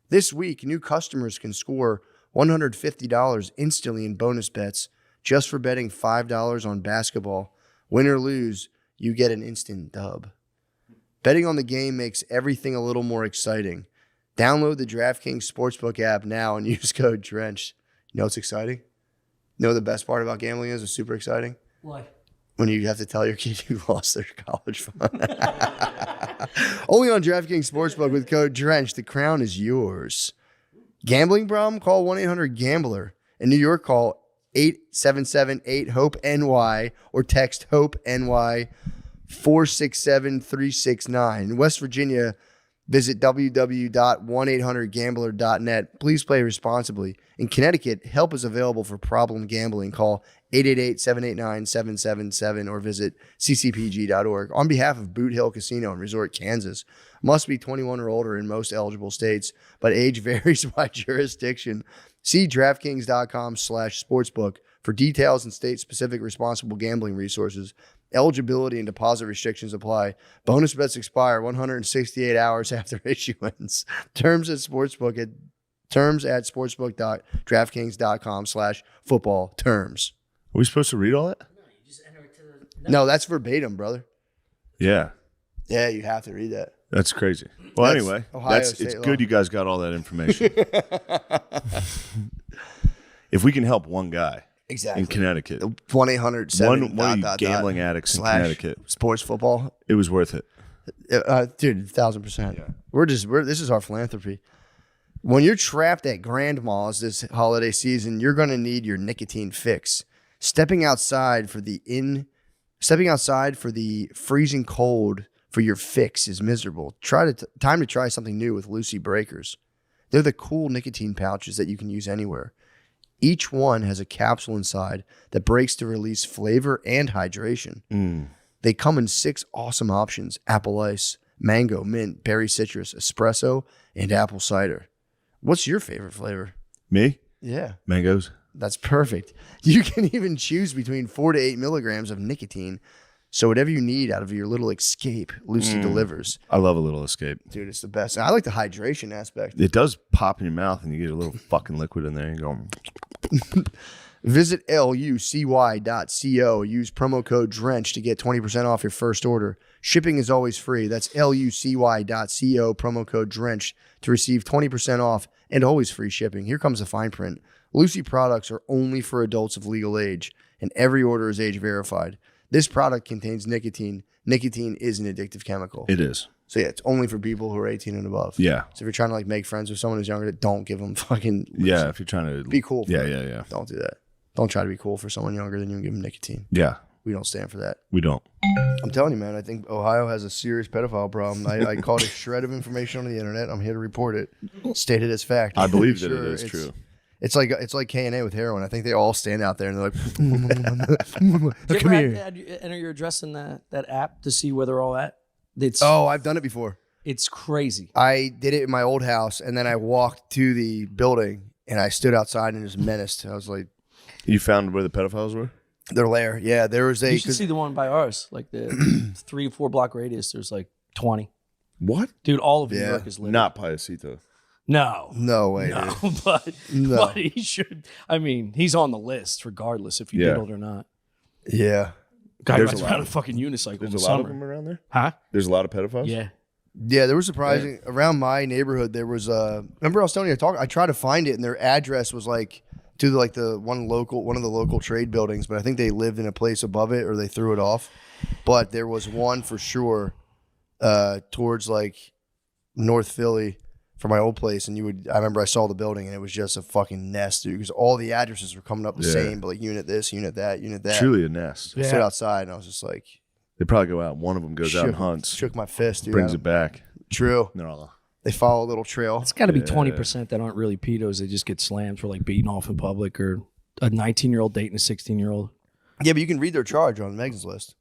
This week, new customers can score $150 instantly in bonus bets just for betting $5 on basketball. Win or lose, you get an instant dub. Betting on the game makes everything a little more exciting. Download the DraftKings Sportsbook app now and use code DRENCHED. You know what's exciting? You know what the best part about gambling is? It's super exciting? Why? When you have to tell your kid you lost their college fund. Only on DraftKings Sportsbook with code DRENCH. The crown is yours. Gambling problem? Call 1-800-GAMBLER. In New York, call 877-8-HOPE-NY or text HOPE-NY 467-369. In West Virginia, visit www.1800gambler.net. Please play responsibly. In Connecticut, help is available for problem gambling. Call 888-789-777 or visit ccpg.org. On behalf of Boot Hill Casino and Resort, Kansas, must be 21 or older in most eligible states, but age varies by jurisdiction. See DraftKings.com/sportsbook for details and state-specific responsible gambling resources. Eligibility and deposit restrictions apply. Bonus bets expire 168 hours after issuance. Terms at sportsbook.draftkings.com/football terms. Are we supposed to read all that? No, that's verbatim, brother. Yeah. Yeah, you have to read that. That's crazy. Well, That's anyway, Ohio it's state law. good you guys got all that information. If we can help one guy Exactly. in Connecticut, 1-800-7 one of you gambling addicts in Connecticut, sports football. it was worth it. Dude, 1,000%. This is our philanthropy. When you're trapped at grandma's this holiday season, you're going to need your nicotine fix. Stepping outside for the freezing cold for your fix is miserable. Time to try something new with Lucy Breakers. They're the cool nicotine pouches that you can use anywhere. Each one has a capsule inside that breaks to release flavor and hydration. They come in 6 awesome options: apple ice, mango, mint, berry citrus, espresso, and apple cider. What's your favorite flavor? Me? Yeah, Mangoes? that's perfect. You can even choose between 4 to 8 milligrams of nicotine. So whatever you need out of your little escape, Lucy delivers. I love a little escape. Dude, it's the best. And I like the hydration aspect. It does pop in your mouth and you get a little fucking liquid in there and you go, Visit lucy.co. Use promo code DRENCH to get 20% off your first order. Shipping is always free. That's lucy.co, promo code DRENCH to receive 20% off and always free shipping. Here comes the fine print. Lucy products are only for adults of legal age, and every order is age verified. This product contains nicotine. Nicotine is an addictive chemical. it is. So yeah, it's only for people who are 18 and above. Yeah. So if you're trying to like make friends with someone who's younger, don't give them fucking Yeah. If you're trying to be cool. Yeah. Don't do that. Don't try to be cool for someone younger than you and give them nicotine. Yeah. We don't stand for that. We don't. I'm telling you, man, I think Ohio has a serious pedophile problem. I caught a shred of information on the internet. I'm here to report it. Stated as fact. I believe I'm that it pretty is sure true. It's like K&A with heroin. I think they all stand out there and they're like, Do you come ever here. enter your address in that app to see where they're all at? It's Oh, I've done it before. it's crazy. I did it in my old house, and then I walked to the building, and I stood outside and just menaced. I was like, You found where the pedophiles were? their lair. Yeah, there was a. You should see the one by ours, like the 3 or 4 block radius. There's like 20. What? Dude, all of New Yeah. York is lit. Not Piacito. No. No way, No, dude. but No. he should. I mean, he's on the list regardless if you Yeah. diddled or not. Yeah. Guy There's rides a lot around a of- fucking unicycle in There's the a lot summer. of them around there? Huh? There's a lot of pedophiles? Yeah. Yeah, there was surprising. Around my neighborhood, there was remember I was telling you I tried to find it, and their address was like to like one of the local trade buildings, but I think they lived in a place above it or they threw it off. But there was one for sure towards like North Philly from my old place, and I remember I saw the building and it was just a fucking nest, dude, because all the addresses were coming up the Yeah. same, but like unit this, unit that, unit that. Truly a nest. I stood outside and I was just like, They probably go out. One of them goes out and hunts, shook my fist, dude. brings it back. True. And they're all, They follow a little trail. It's got to be 20% that aren't really pedos. They just get slammed for like beating off in public or a 19-year-old dating a 16-year-old. Yeah, but you can read their charge on Megan's list.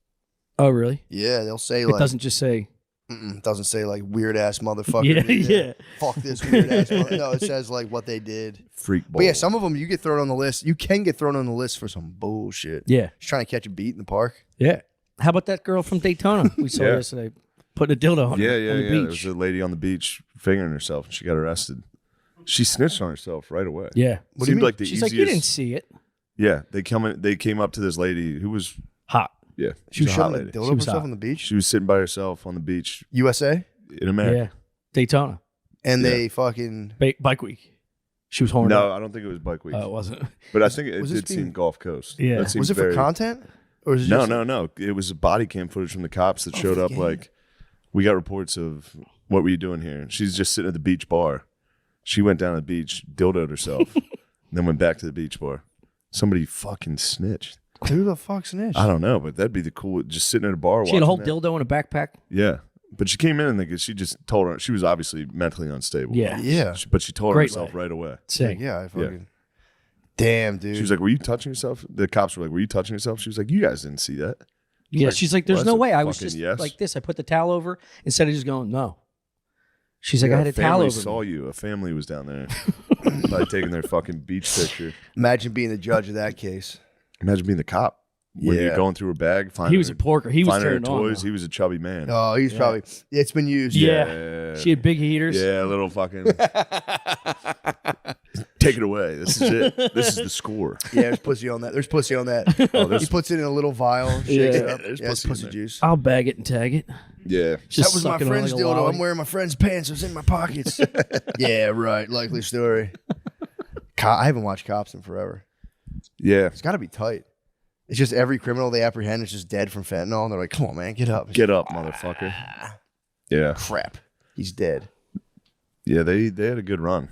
Oh, really? Yeah, they'll say It like doesn't just say. it doesn't say like weird ass motherfucker. Yeah, dude. yeah. Fuck this weird ass. No, it says like what they did. freak ball. But yeah, some of them you get thrown on the list. You can get thrown on the list for some bullshit. Yeah. Just trying to catch a beat in the park. Yeah. How about that girl from Daytona we saw Yeah. yesterday? Putting a dildo on, Yeah, her yeah, on the yeah. There beach. was a lady on the beach fingering herself and she got arrested. She snitched on herself right away. Yeah. What do you Seemed mean? like the She's easiest. like, you didn't see it. Yeah, they came up to this lady who was Hot. yeah. She was she's a hot showing a lady. dildo She of was herself hot. on the beach. She was sitting by herself on the beach USA, in America. Yeah. Daytona. and Yeah. they fucking. Bike week. She was horned No, up. I don't think it was bike week, Oh, it wasn't. but I think it Was this did seem being- Gulf Coast. Yeah. That seems Was it for very- content, or was it No, just no. It was a body cam footage from the cops that showed for up. game. Like, we got reports of what were you doing here? And she's just sitting at the beach bar. She went down to the beach, dildoed herself, and then went back to the beach bar. Somebody fucking snitched. Who the fuck snitched? I don't know, but that'd be the cool. Just sitting at a bar. She had a whole watching that. dildo in a backpack. Yeah, but she came in and she just told her she was obviously mentally unstable. Yeah. Yeah. But she told Great herself way. right away. Sick. Yeah, I fucking. Damn, dude. She was like, "Were you touching yourself?" The cops were like, "Were you touching yourself?" She was like, "You guys didn't see that." Yeah. like, She's like, there's well, no that's a way. I was fucking just yes. like this. I put the towel over instead of just going, no. She's like, Yeah, I had a towel family over. saw me. you. A family was down there, by taking their fucking beach picture. Imagine being the judge of that case. Imagine being the cop when Yeah. you're going through her bag. Finding He was a porker. He was finding her turned on. toys. though. He was a chubby man. Oh, he's probably. It's been used. Yeah. She had big heaters. Yeah, a little fucking. Take it away. This is it. This is the score. Yeah, there's pussy on that. There's pussy on that. Oh, He there's puts it in a little vial, shakes it Yeah, up. there's Yeah, it's pussy in pussy there. juice. I'll bag it and tag it. yeah. Just That was my sucking on friend's like a dildo. lolly. I'm wearing my friend's pants. It was in my pockets. Yeah, right. Likely story. I haven't watched Cops in forever. Yeah. It's got to be tight. It's just every criminal they apprehend is just dead from fentanyl. And they're like, come on, man, get up. Get up, motherfucker. Yeah. Crap. He's dead. Yeah, they had a good run.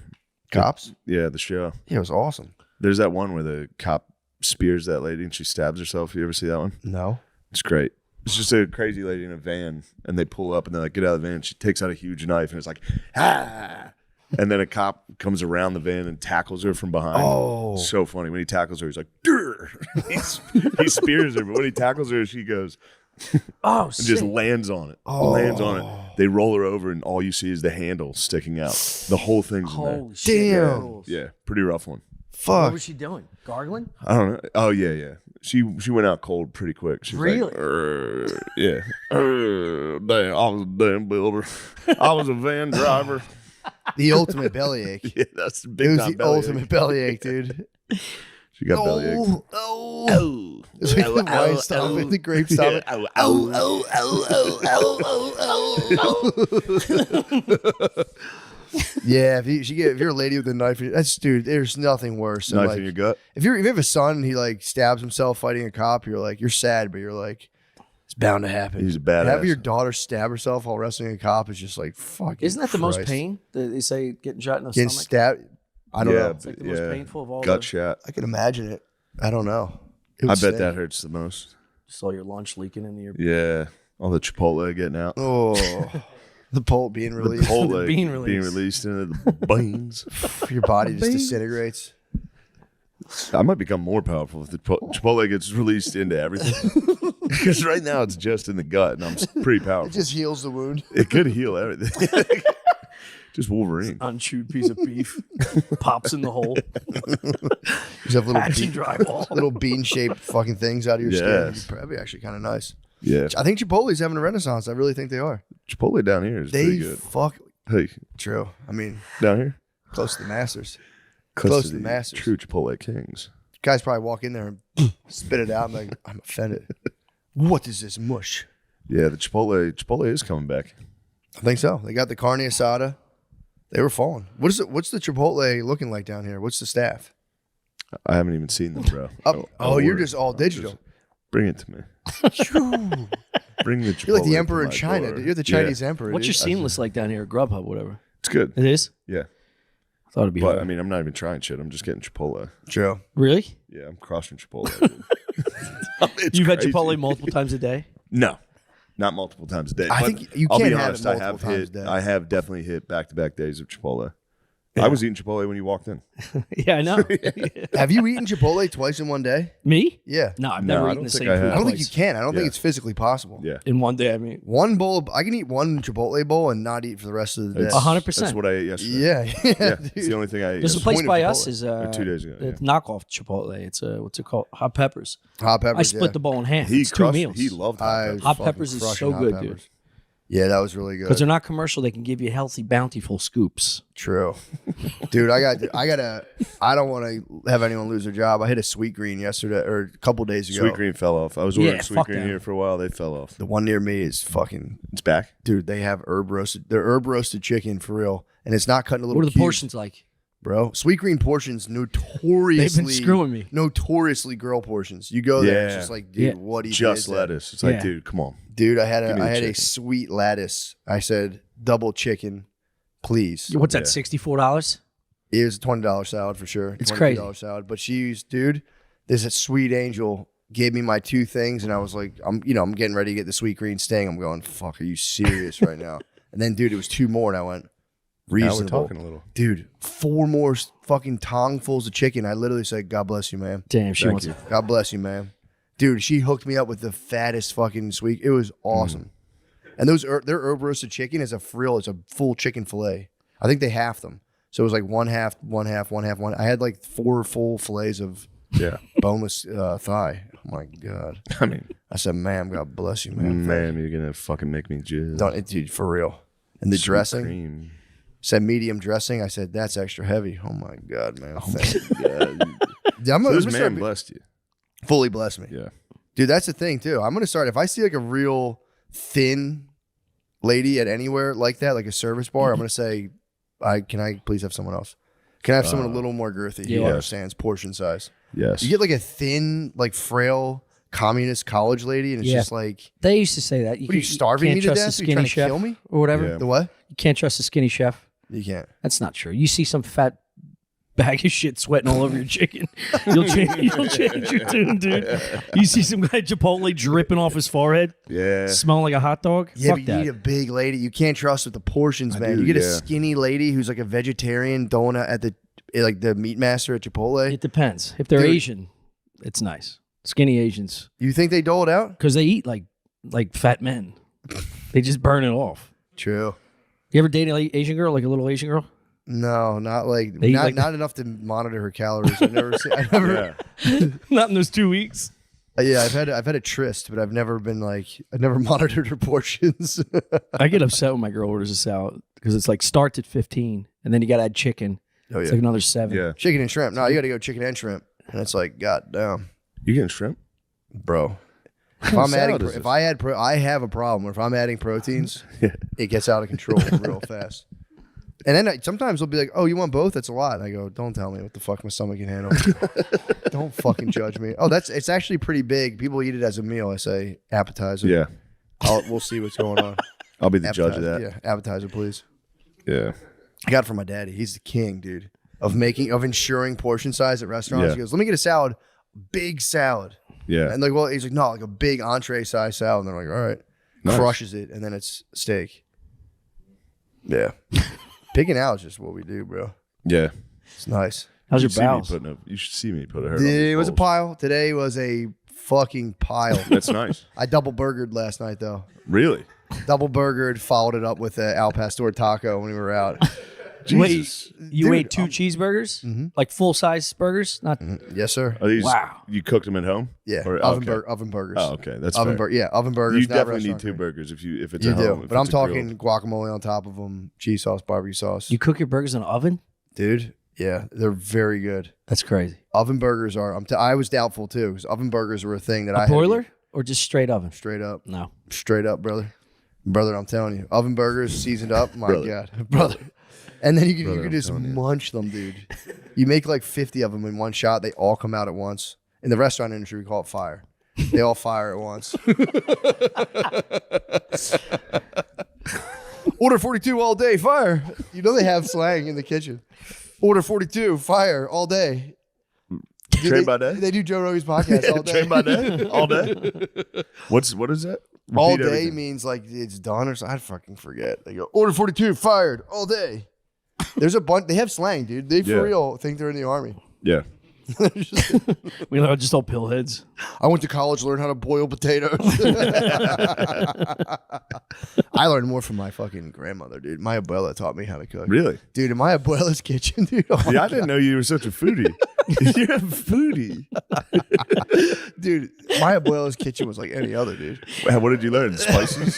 Cops? Yeah, the show. Yeah, it was awesome. There's that one where the cop spears that lady and she stabs herself. You ever see that one? No. It's great. It's just a crazy lady in a van, and they pull up and they're like, "Get out of the van." She takes out a huge knife and it's like, "Ah!" And then a cop comes around the van and tackles her from behind. Oh. So funny. When he tackles her, he's like, "Durr!" He spears her, but when he tackles her, she goes Oh, and just lands on it. Lands on it. They roll her over, and all you see is the handle sticking out. The whole thing's in there. Holy shit. Damn. Rules. Yeah, pretty rough one. What Fuck. was she doing? Gargling? I don't know. Oh yeah. She went out cold pretty quick. She was Really? like, yeah. Damn, I was a damn builder. I was a van driver. The ultimate bellyache. Yeah, that's the It big was time the bellyache. ultimate bellyache, dude. She got bellyache. Oh. It's like the wine stomach, the grape stomach. Yeah, if you're a lady with a knife, that's dude. There's nothing worse than Knife like in your gut. if you have a son and he like stabs himself fighting a cop, you're like you're sad, but you're like it's bound to happen. He's a badass. Having your daughter stab herself while wrestling a cop is just like fucking. Isn't that the most Christ. pain? They say getting shot in the Getting stomach. stabbed. I don't know. It's like the most painful of all. Gut the, shot. I can imagine it. I don't know. It I would bet sting. that hurts the most. Just all your lunch leaking into your. Yeah. All the Chipotle getting out. Oh, the pole being The released. Chipotle being being released. released into the beans. Your body just disintegrates. I might become more powerful if the Chipotle gets released into everything. Because right now it's just in the gut, and I'm pretty powerful. It just heals the wound. It could heal everything. Just Wolverine. Unchewed piece of beef pops in the hole. Just have little Patchy drywall. little bean-shaped fucking things out of your Yes. skin. That'd be actually kind of nice. Yeah. I think Chipotle's having a renaissance. I really think they are. Chipotle down here is pretty They good. fuck. Hey, True. I mean, down here? close to the Masters. Close to the the Masters. true Chipotle kings. Guys probably walk in there and spit it out. I'm like, I'm offended. What is this mush? Yeah, the Chipotle is coming back. I think so. They got the carne asada. They were falling. What's the Chipotle looking like down here? What's the staff? I haven't even seen them, bro. You're word. just all digital. Just bring it to me. Bring the Chipotle. You're like the emperor to in my China. door. Dude. You're the Yeah, Chinese emperor. What's your dude. seamless like down here at Grubhub, whatever? it's good. It is? Yeah. I thought it'd be But hard. I mean, I'm not even trying shit. I'm just getting Chipotle. True. Really? Yeah, I'm crossing Chipotle. dude. It's You've had crazy. Chipotle multiple times a day? No, not multiple times a day. I But think you I'll can't be have honest, it I multiple have times hit. a day. I have definitely hit back-to-back days of Chipotle. I was eating Chipotle when you walked in. Yeah, I know. Have you eaten Chipotle twice in one day? Me? Yeah. No, I've No, never I eaten don't the think same I food have. I don't think you twice. can. I don't think Yeah. it's physically possible. Yeah, In one day, I mean. One bowl, I can eat one Chipotle bowl and not eat for the rest of the day. It's- 100%. That's what I ate yesterday. Yeah, Yeah, dude. it's the only thing I ate. There's a yesterday. place point of by Chipotle. us is 2 days ago, it's knockoff Chipotle. It's what's it called? Hot peppers. Hot peppers. I split the bowl in half. He It's two crushed. meals. He loved hot I peppers. Hot fucking peppers is crushing so hot good, peppers. dude. Yeah, that was really good. Because they're not commercial. They can give you healthy, bountiful scoops. True, dude. I don't want to have anyone lose their job. I hit a Sweet Green yesterday or a couple days ago. Sweet Green fell off. I was ordering Yeah, Sweet fuck Green them. here for a while. They fell off. The one near me is fucking It's back. dude. They have herb roasted. They're herb roasted chicken for real, and it's not cut into little What are the cubes, portions like? bro. Sweet Green portions notoriously They've been screwing me. Notoriously girl portions. You go there, it's Yeah. just like, dude, Yeah. what even Just is that? lettuce. It's like, Yeah. dude, come on. Dude, I had Give me the a chicken. sweet lettuce. I said double chicken, please. What's that? Yeah. $64? It was a $20 salad for sure. It's $22 crazy. salad. But she used, dude, this sweet angel gave me my two things, and I was like, I'm getting ready to get the Sweet Green sting. I'm going, fuck, are you serious right now? And then, dude, it was two more, and I went, reasonable. Now we're talking a little. Dude, 4 more fucking tongfuls of chicken. I literally said, God bless you, ma'am. Damn, she Thank wants you. it. God bless you, ma'am. Dude, she hooked me up with the fattest fucking sweet. It was awesome. And their herb roasted chicken is a full chicken fillet. I think they half them. So it was like one half, one half, one half, one. I had like 4 full fillets of Yeah. boneless thigh. Oh my God. I mean, I said, ma'am, God bless you, man. man, you're going to fucking make me jizz. Dude, for real. And the Sweet dressing cream. said medium dressing. I said, that's extra heavy. Oh my God, man. Thank you. Yeah. Yeah, I'm So gonna this start man blessed you. fully bless me. Yeah. Dude, that's the thing too. I'm gonna start if I see like a real thin lady at anywhere like that, like a service bar. I'm gonna say, can I please have someone else? Can I have someone a little more girthy who yeah. understands portion size? Yes. You get like a thin, like frail communist college lady, and it's Yeah. just like, They used to say that. what are you starving me to trust death? a Are you skinny trying to chef kill me? or whatever. Yeah. The what? You can't trust a skinny chef. You can't. That's not true. You see some fat bag of shit sweating all over your chicken, you'll change your tune, dude. You see some guy Chipotle dripping off his forehead, Yeah. smelling like a hot dog. Yeah, Fuck but you that. need a big lady. You can't trust with the portions, man. do, You get a yeah. skinny lady who's like a vegetarian donut at the meat master at Chipotle. It depends. If they're Dude. Asian, it's nice. Skinny Asians, You think they dole it out? because they eat like fat men. They just burn it off. True. You ever date an Asian girl, like a little Asian girl? No, not like They eat not, like not enough to monitor her calories. I've never seen. I never. Yeah. Not in those 2 weeks. Yeah, I've had a tryst, but I've never monitored her portions. I get upset when my girl orders a salad because it's like starts at 15 and then you got to add chicken. Oh It's yeah, like another 7. Yeah. chicken and shrimp. No, you got to go chicken and shrimp, and it's like, god damn, You getting shrimp? bro. If kind of I'm adding, salad is if this? I add, I have a problem. If I'm adding proteins, Yeah. it gets out of control real fast. And then sometimes they'll be like, "Oh, you want both? That's a lot." And I go, "Don't tell me what the fuck my stomach can handle. Don't fucking judge me." Oh, it's actually pretty big. People eat it as a meal. I say appetizer. Yeah. We'll see what's going on. I'll be the judge of that. Yeah, appetizer, please. Yeah. I got it from my daddy. He's the king, dude, of ensuring portion size at restaurants. Yeah. He goes, "Let me get a salad, big salad," Yeah. and he's like, "No, like a big entree size salad." And they're like, "All right," Nice. crushes it, and then it's steak. Yeah, picking out is just what we do, bro. Yeah. It's nice. How's your You should see me bowels? you should see me put a hurt on these It was a balls. pile. Today was a fucking pile. That's nice. I double burgered last night though. Really? Double burgered, followed it up with a Al Pastor taco when we were out. Jesus. Wait, you ate 2 cheeseburgers? Like full-size burgers? Not Yes, sir. Are these, Wow. You cooked them at home? Yeah, Or- oven, okay. oven burgers. Oh, okay. That's oven fair. oven burgers. You not definitely need restaurant 2 grade. burgers if it's You at do, home. if but I'm it's a grilled. talking guacamole on top of them, cheese sauce, barbecue sauce. you cook your burgers in an oven? Dude, yeah, they're very good. That's crazy. Oven burgers are. I was doubtful too because oven burgers were a thing that I A had to broiler eat. or just straight oven? Straight up, No. straight up, brother. I'm telling you, oven burgers seasoned up. My Brother. God, brother. And then you Brother, could I'm just telling you. munch them, dude. You make like 50 of them in one shot. They all come out at once. In the restaurant industry, we call it fire. They all fire at once. Order 42 all day, fire. You know they have slang in the kitchen. Order 42, fire all day. Dude, Train by day? They do Joe Rogan's podcast all day. Train by day? All day? What is that? All Repeat day everything. means like it's done or something. I fucking forget. They go, order 42, fired all day. There's a bunch. They have slang, dude. They Yeah. for real think they're in the army. Yeah. We are just all pillheads. I went to college, learned how to boil potatoes. I learned more from my fucking grandmother, dude. My abuela taught me how to cook. Really? Dude, in my abuela's kitchen, dude. Oh my Yeah, I didn't know you were such a foodie. You're a foodie. dude, my abuela's kitchen was like any other, dude. What did you learn? The spices?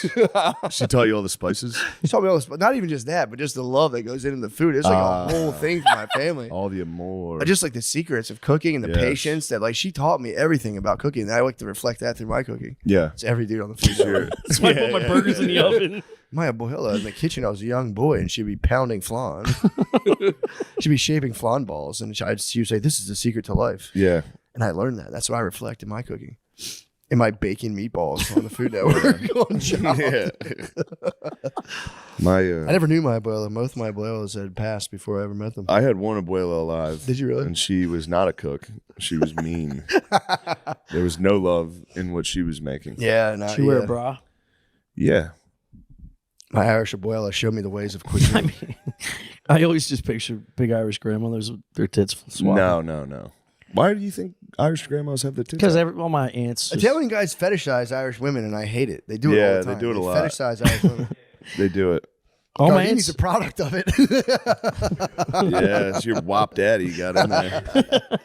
She taught you all the spices? She taught me all this, but not even just that, but just the love that goes into the food. It's like a whole thing for my family. All the amor. I just like the secrets of cooking and the Yes. patience that like she taught me everything about cooking. And I like to reflect that through my cooking. Yeah. It's every dude on the food. Sure. That's why I put my burgers in the oven. My abuela in the kitchen, I was a young boy, and she'd be pounding flan. She'd be shaping flan balls, and she would say, "This is the secret to life." Yeah. And I learned that. That's what I reflect in my cooking, in my bacon meatballs on the Food Network. on Chow. Yeah. My I never knew my abuela. Both my abuelas had passed before I ever met them. I had one abuela alive. Did you really? And she was not a cook. She was mean. There was no love in what she was making. Yeah, no, She wear yeah. a bra. Yeah. My Irish abuela showed me the ways of cuisine. I always just picture big Irish grandmothers with their tits swapping. No. Why do you think Irish grandmas have the tits? Because out? all my aunts. just- Italian guys fetishize Irish women, and I hate it. They do it Yeah, all the they time. do it a lot. Fetishize Irish women. They do it. all my Gardini's aunts. a product of it. Yeah, it's your wop daddy you got in there.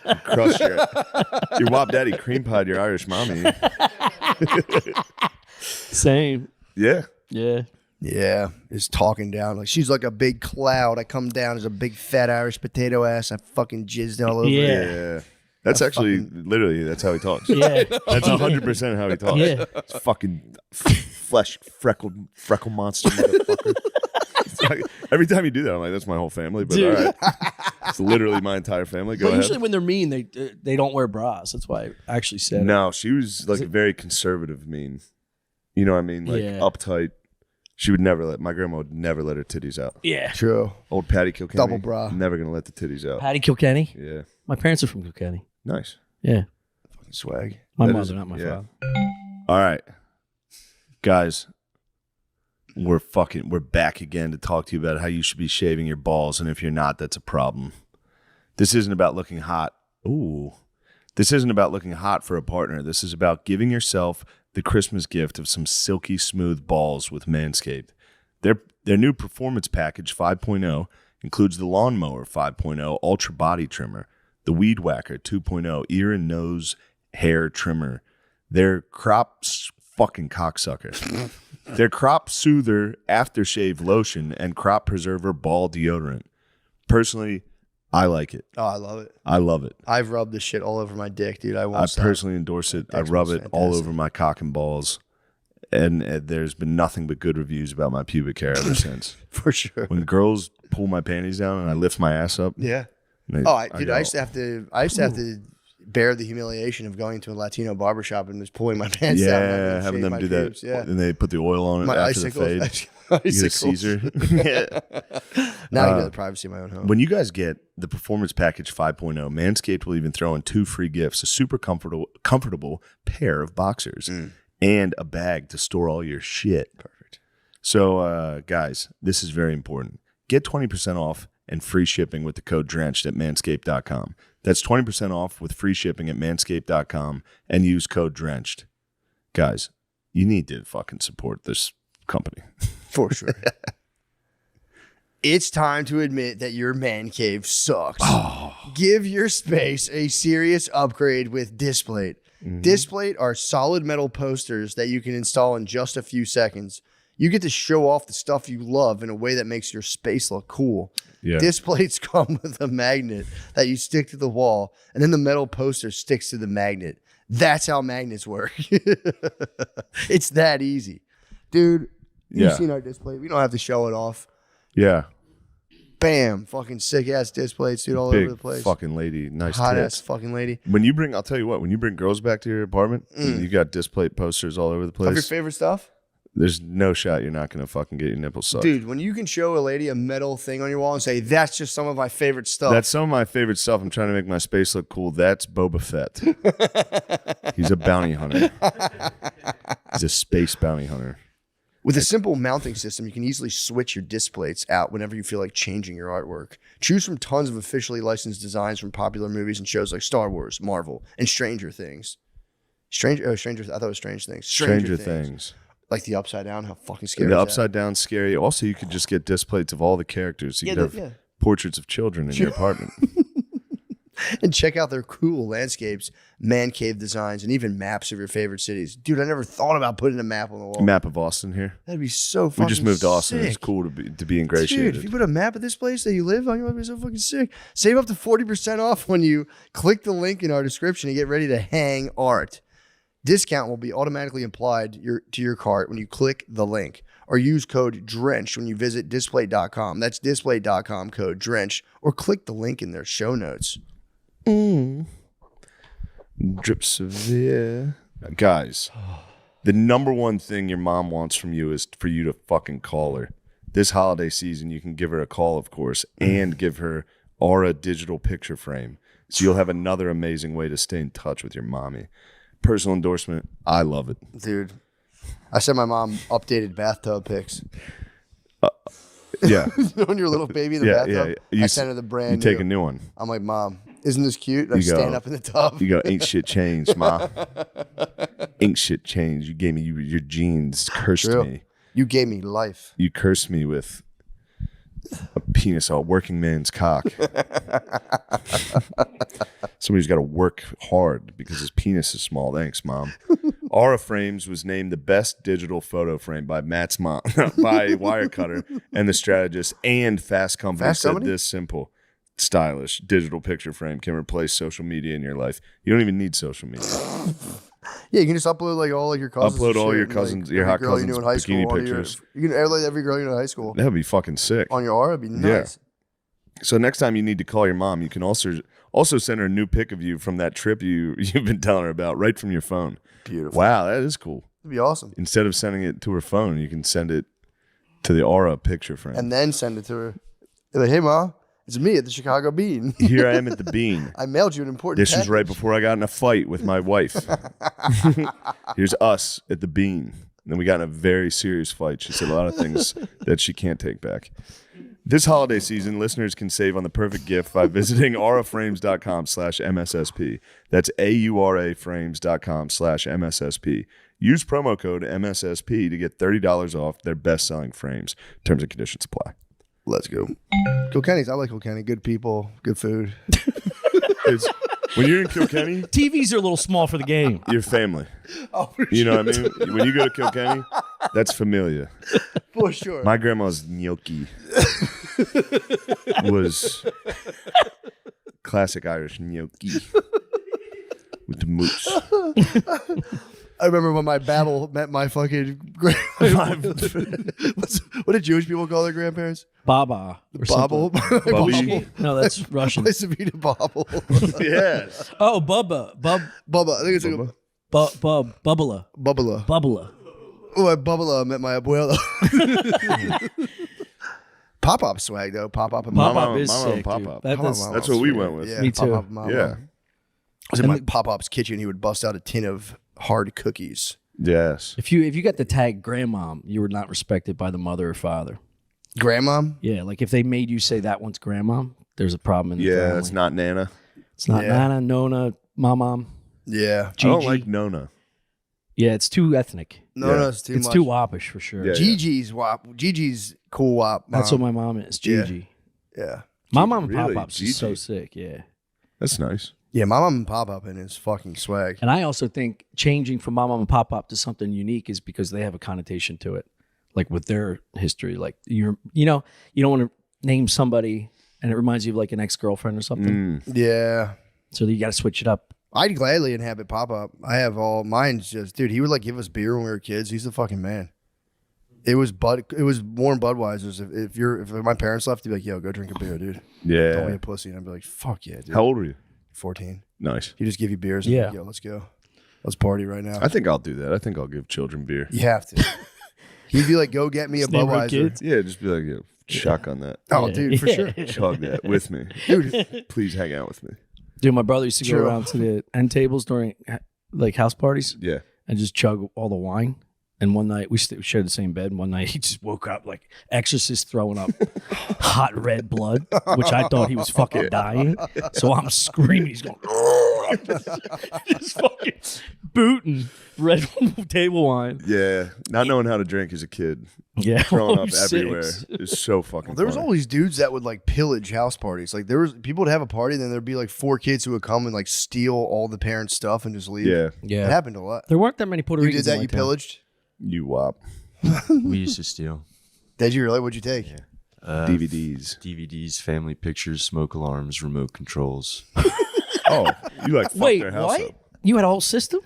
You crushed your wop daddy cream pied your Irish mommy. Same. Yeah. Yeah. Yeah, is talking down like she's like a big cloud. I come down as a big fat Irish potato ass. I fucking jizzed all over. Yeah. it. Yeah. That's actually literally that's how he talks. Yeah. That's 100% how he talks. Yeah. It's fucking flesh freckle monster motherfucker. It's like, every time you do that, I'm like, that's my whole family. But Dude. all right, it's literally my entire family. Go But ahead. usually when they're mean, they don't wear bras. That's why I actually said it. No, she was like very conservative mean. You know what I mean? Like Yeah. uptight. She would never my grandma would never let her titties out. Yeah. True. Old Patty Kilkenny. Double bra. Never gonna let the titties out. Patty Kilkenny. Yeah. My parents are from Kilkenny. Nice. Yeah. Swag. My That mother, is- not my yeah. father. All right. Guys, we're back again to talk to you about how you should be shaving your balls, and if you're not, that's a problem. This isn't about looking hot. Ooh. This isn't about looking hot for a partner. This is about giving yourself the Christmas gift of some silky smooth balls with Manscaped. Their new Performance Package 5.0 includes the Lawnmower 5.0 Ultra Body Trimmer, the Weed Whacker 2.0 Ear and Nose Hair Trimmer, their fucking cocksucker, their Crop Soother Aftershave Lotion, and Crop Preserver Ball Deodorant. Personally, I like it. Oh, I love it. I love it. I've rubbed this shit all over my dick, dude. I I won't stop. personally endorse it. I Dick's rub was it all fantastic. over my cock and balls. And there's been nothing but good reviews about my pubic hair ever since. For sure. When girls pull my panties down and I lift my ass up. Yeah. they- Oh, I go, used to have to bear the humiliation of going to a Latino barbershop and just pulling my pants down. and yeah, having shave them my do pubes. that. Yeah. And they put the oil on it My after the fade. icicles. You get a Icicles. Caesar. Yeah. Now I get the privacy of my own home. When you guys get the Performance Package 5.0, Manscaped will even throw in 2 free gifts, a super comfortable pair of boxers and a bag to store all your shit. Perfect. So, guys, this is very important. Get 20% off and free shipping with the code DRENCHED at manscaped.com. That's 20% off with free shipping at manscaped.com and use code DRENCHED. Guys, you need to fucking support this company. For sure. It's time to admit that your man cave sucks. Give your space a serious upgrade with Displate. Displate are solid metal posters that you can install in just a few seconds. You get to show off the stuff you love in a way that makes your space look cool. Yeah. Displates come with a magnet that you stick to the wall, and then the metal poster sticks to the magnet. That's how magnets work. It's that easy. Dude, you've seen our Displate. We don't have to show it off. Yeah. Bam. Fucking sick-ass Displates, dude, all Big over the place. fucking lady. Nice Hot-ass tits. fucking lady. I'll tell you what, when you bring girls back to your apartment, and you got Displate posters all over the Of your place, favorite stuff? there's no shot you're not going to fucking get your nipples sucked. Dude, when you can show a lady a metal thing on your wall and say, that's just some of my favorite stuff. That's some of my favorite stuff. I'm trying to make my space look cool. That's Boba Fett. He's a bounty hunter. He's a space bounty hunter. With a simple mounting system, you can easily switch your Displates out whenever you feel like changing your artwork. Choose from tons of officially licensed designs from popular movies and shows like Star Wars, Marvel, and Stranger Things. I thought it was Strange Things. Stranger Things. Like the Upside Down, how fucking scary The is that? upside down scary. Also, you could just get Displates of all the characters. You could have portraits of children in your apartment. And check out their cool landscapes, man cave designs, and even maps of your favorite cities. Dude, I never thought about putting a map on the wall. Map of Austin here. That'd be so fucking We just moved to Austin. sick. It's cool to be ingratiated. Dude, if you put a map of this place that you live on, you'll be so fucking sick. Save up to 40% off when you click the link in our description and get ready to hang art. Discount will be automatically applied to your cart when you click the link, or use code DRENCH when you visit display.com. That's display.com code DRENCH, or click the link in their show notes. Drip severe. Guys, the number one thing your mom wants from you is for you to fucking call her. This holiday season, you can give her a call, of course, and give her Aura digital picture frame. So you'll have another amazing way to stay in touch with your mommy. Personal endorsement. I love it. Dude, I sent my mom updated bathtub pics. Yeah. When your little baby in the bathtub, I sent her the brand You take a new one. I'm like, Mom, isn't this cute? And I You go- stand up in the tub. You go, ain't shit changed, ma. Ain't shit changed. You gave me your genes, cursed True. me. You gave me life. You cursed me with a penis, a working man's cock. Somebody's got to work hard because his penis is small. Thanks, Mom. Aura Frames was named the best digital photo frame by Matt's mom, by Wirecutter and The Strategist, and Fast Company. Fast said Company? this simple, stylish digital picture frame can replace social media in your life. You don't even need social media. Yeah, you can just upload like all like your cousins. Upload and all shit, your and, cousins, like, your every hot girl you cousins' knew in high bikini school onto your- pictures. You can add like every girl you know in high school That would be fucking sick. on your aura. It'd be nice. So next time you need to call your mom, you can also send her a new pic of you from that trip you've been telling her about right from your phone. Beautiful. Wow, that is cool. It'd be awesome. Instead of sending it to her phone, you can send it to the Aura picture frame. And then send it to her. Be like, hey, Ma, it's me at the Chicago Bean. Here I am at the Bean. I mailed you an important This was package. right before I got in a fight with my wife. Here's us at the Bean. And then we got in a very serious fight. She said a lot of things that she can't take back. This holiday season, listeners can save on the perfect gift by visiting auraframes.com/MSSP. That's AURAFrames.com/MSSP. Use promo code MSSP to get $30 off their best-selling frames. Terms and conditions apply. Let's go. Kilkenny's. I like Kilkenny. Good people, good food. When you're in Kilkenny, TVs are a little small for the game. you're family. Oh, for You know what I mean? When you go to Kilkenny, that's familiar. For sure. My grandma's gnocchi was classic Irish gnocchi with the moose. I remember when my Babel met my fucking grandparents. What did Jewish people call their grandparents? Baba. Or Bobble. something. Bubby. No, that's Russian. Place to be to Bobble. Yes. Oh, Bubba. Bubba. I think it's like a Bubbla. Bubbla. Bubbla. Oh, at Bubbla met my abuela. Pop-up swag, though. Pop-up and Pop-up Mama- is Mama and sick, Pop-up. dude. That's what we went with. Yeah, Me too. Pop-up Mama. Yeah. I was in my Pop-Up's kitchen. He would bust out a tin of hard cookies. Yes. If you got the tag grandmom, you were not respected by the mother or father. Grandmom? Yeah, like if they made you say that one's grandma, there's a problem in the Yeah, family. it's not Nana. It's not Yeah. Nana, Nona, Mom. Yeah. I don't Gigi. like Nona. Yeah, it's too ethnic. No, Yeah. no, it's too It's much. too woppish for sure. Yeah. Gigi's wop. Gigi's cool wop. That's mom. what my mom is, Yeah. Gigi. Yeah. My mom and Really? Pop-Pop's is so Gigi? sick, yeah. That's nice. Yeah, my mom and pop up in his fucking swag. And I also think changing from Mom and Pop-Pop to something unique is because they have a connotation to it. Like with their history. Like you don't want to name somebody and it reminds you of like an ex-girlfriend or something. Yeah. So you got to switch it up. I'd gladly inhabit pop up. I have all mine's just dude, he would like give us beer when we were kids. He's the fucking man. It was warm Budweiser's. If my parents left, he'd be like, yo, go drink a beer, dude. Don't be Yeah. a pussy. And I'd be like, fuck yeah, dude. How old were you? 14. Nice. He'd just give you beers and be Yeah. like, yo, let's go. Let's party right now. I think I'll do that. I think I'll give children beer. You have to. He'd be like, go get me a Neighborhood Budweiser. kids. Yeah, just be like, yeah, shotgun that. Oh, Yeah. dude, for sure. Chug that with me. Dude, Please hang out with me. Dude, my brother used to True. go around to the end tables during like house parties Yeah. and just chug all the wine. And one night we shared the same bed. And one night he just woke up like exorcist throwing up hot red blood, which I thought he was fucking dying. So I'm screaming. He's going, just fucking booting red table wine. Yeah. Not knowing how to drink as a kid. Yeah, Throwing up 06. everywhere is so fucking there was funny. all these dudes that would like pillage house parties. Like there was people would have a party, then there'd be like 4 kids who would come and like steal all the parents' stuff and just leave. Yeah. It Yeah, happened a lot. there weren't that many Puerto You Ricans. did that? in my You town. pillaged? You wop. We used to steal Did you really? What'd you take? DVDs. DVDs, family pictures, smoke alarms, remote controls. Oh, you like fucked Wait, their house what? up. You had a whole system?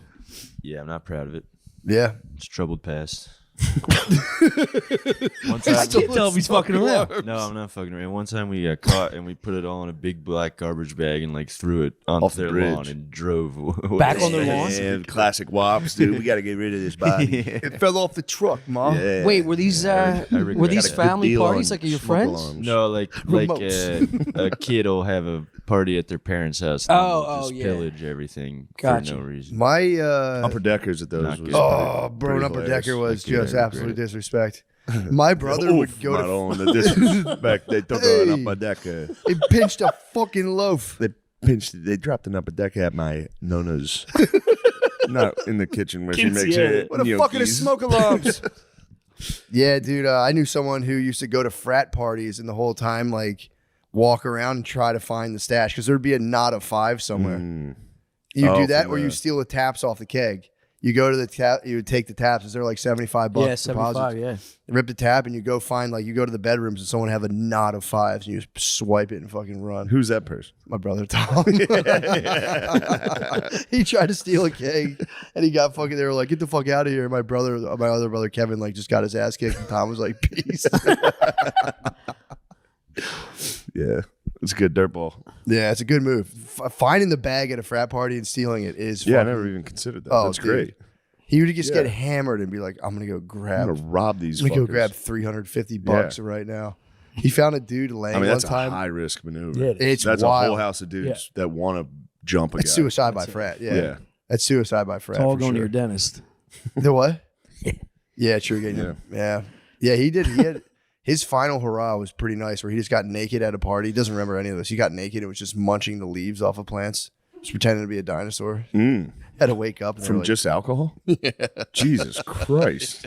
Yeah, I'm not proud of it. Yeah. It's troubled past. I One time, can't tell if he's fucking around. no, I'm not fucking around. One time we got caught and we put it all in a big black garbage bag and like threw it onto Off the their bridge. lawn and drove away. Back on their lawn? And classic wops, dude. We got to get rid of this body. It fell off the truck, Mom. Yeah. Wait, were these regret were these it. family Deal parties on like your smoke friends? alarms. No, like Remotes. a kid will have a party at their parents' house. And Oh, just yeah. pillage everything Gotcha. for no reason. My Upper deckers at those Not was good. oh, pretty- bro, an pretty upper hilarious. decker was Like, yeah, just great. absolute disrespect. My brother would go not to on the disrespect. They took Hey. an upper decker. he pinched a fucking loaf. They dropped an upper decker at my nona's. Not in the kitchen where she makes Quinceañera. it. What the fuck are the gnocchis. smoke alarms? Yeah, dude. I knew someone who used to go to frat parties and the whole time like walk around and try to find the stash because there'd be a knot of 5 somewhere. You Oh, do that, from or you the- steal the taps off the keg. You go to the tap, you would take the taps. Is there like $75 Yeah, 75, deposits? yeah. Rip the tap, and you go find like you go to the bedrooms and someone have a knot of 5s, and you just swipe it and fucking run. Who's that person? My brother Tom. He tried to steal a keg, and he got fucking. They were like, "Get the fuck out of here!" My other brother Kevin, like just got his ass kicked, and Tom was like, "Peace." Yeah, it's a good dirt ball. Yeah, it's a good move. Finding the bag at a frat party and stealing it is. Yeah, I fucking- never even considered that. Oh, That's dude. great. He would just Yeah. get hammered and be like, "I'm gonna go I'm grab. gonna rob these. I'm gonna go fuckers. grab $350 right now." He found a dude laying I mean, that's one time. a high risk maneuver. Yeah, it It's That's wild. a whole house of dudes that want to jump a It's guy. suicide by frat. Yeah. Yeah. That's suicide by frat. It's all for going to sure. your dentist. The what? Yeah, true. Getting Yeah. yeah. He did. He had his final hurrah was pretty nice, where he just got naked at a party. He doesn't remember any of this. He got naked and was just munching the leaves off of plants, just pretending to be a dinosaur. Had to wake up and they From were like, just alcohol? Yeah. Jesus Christ.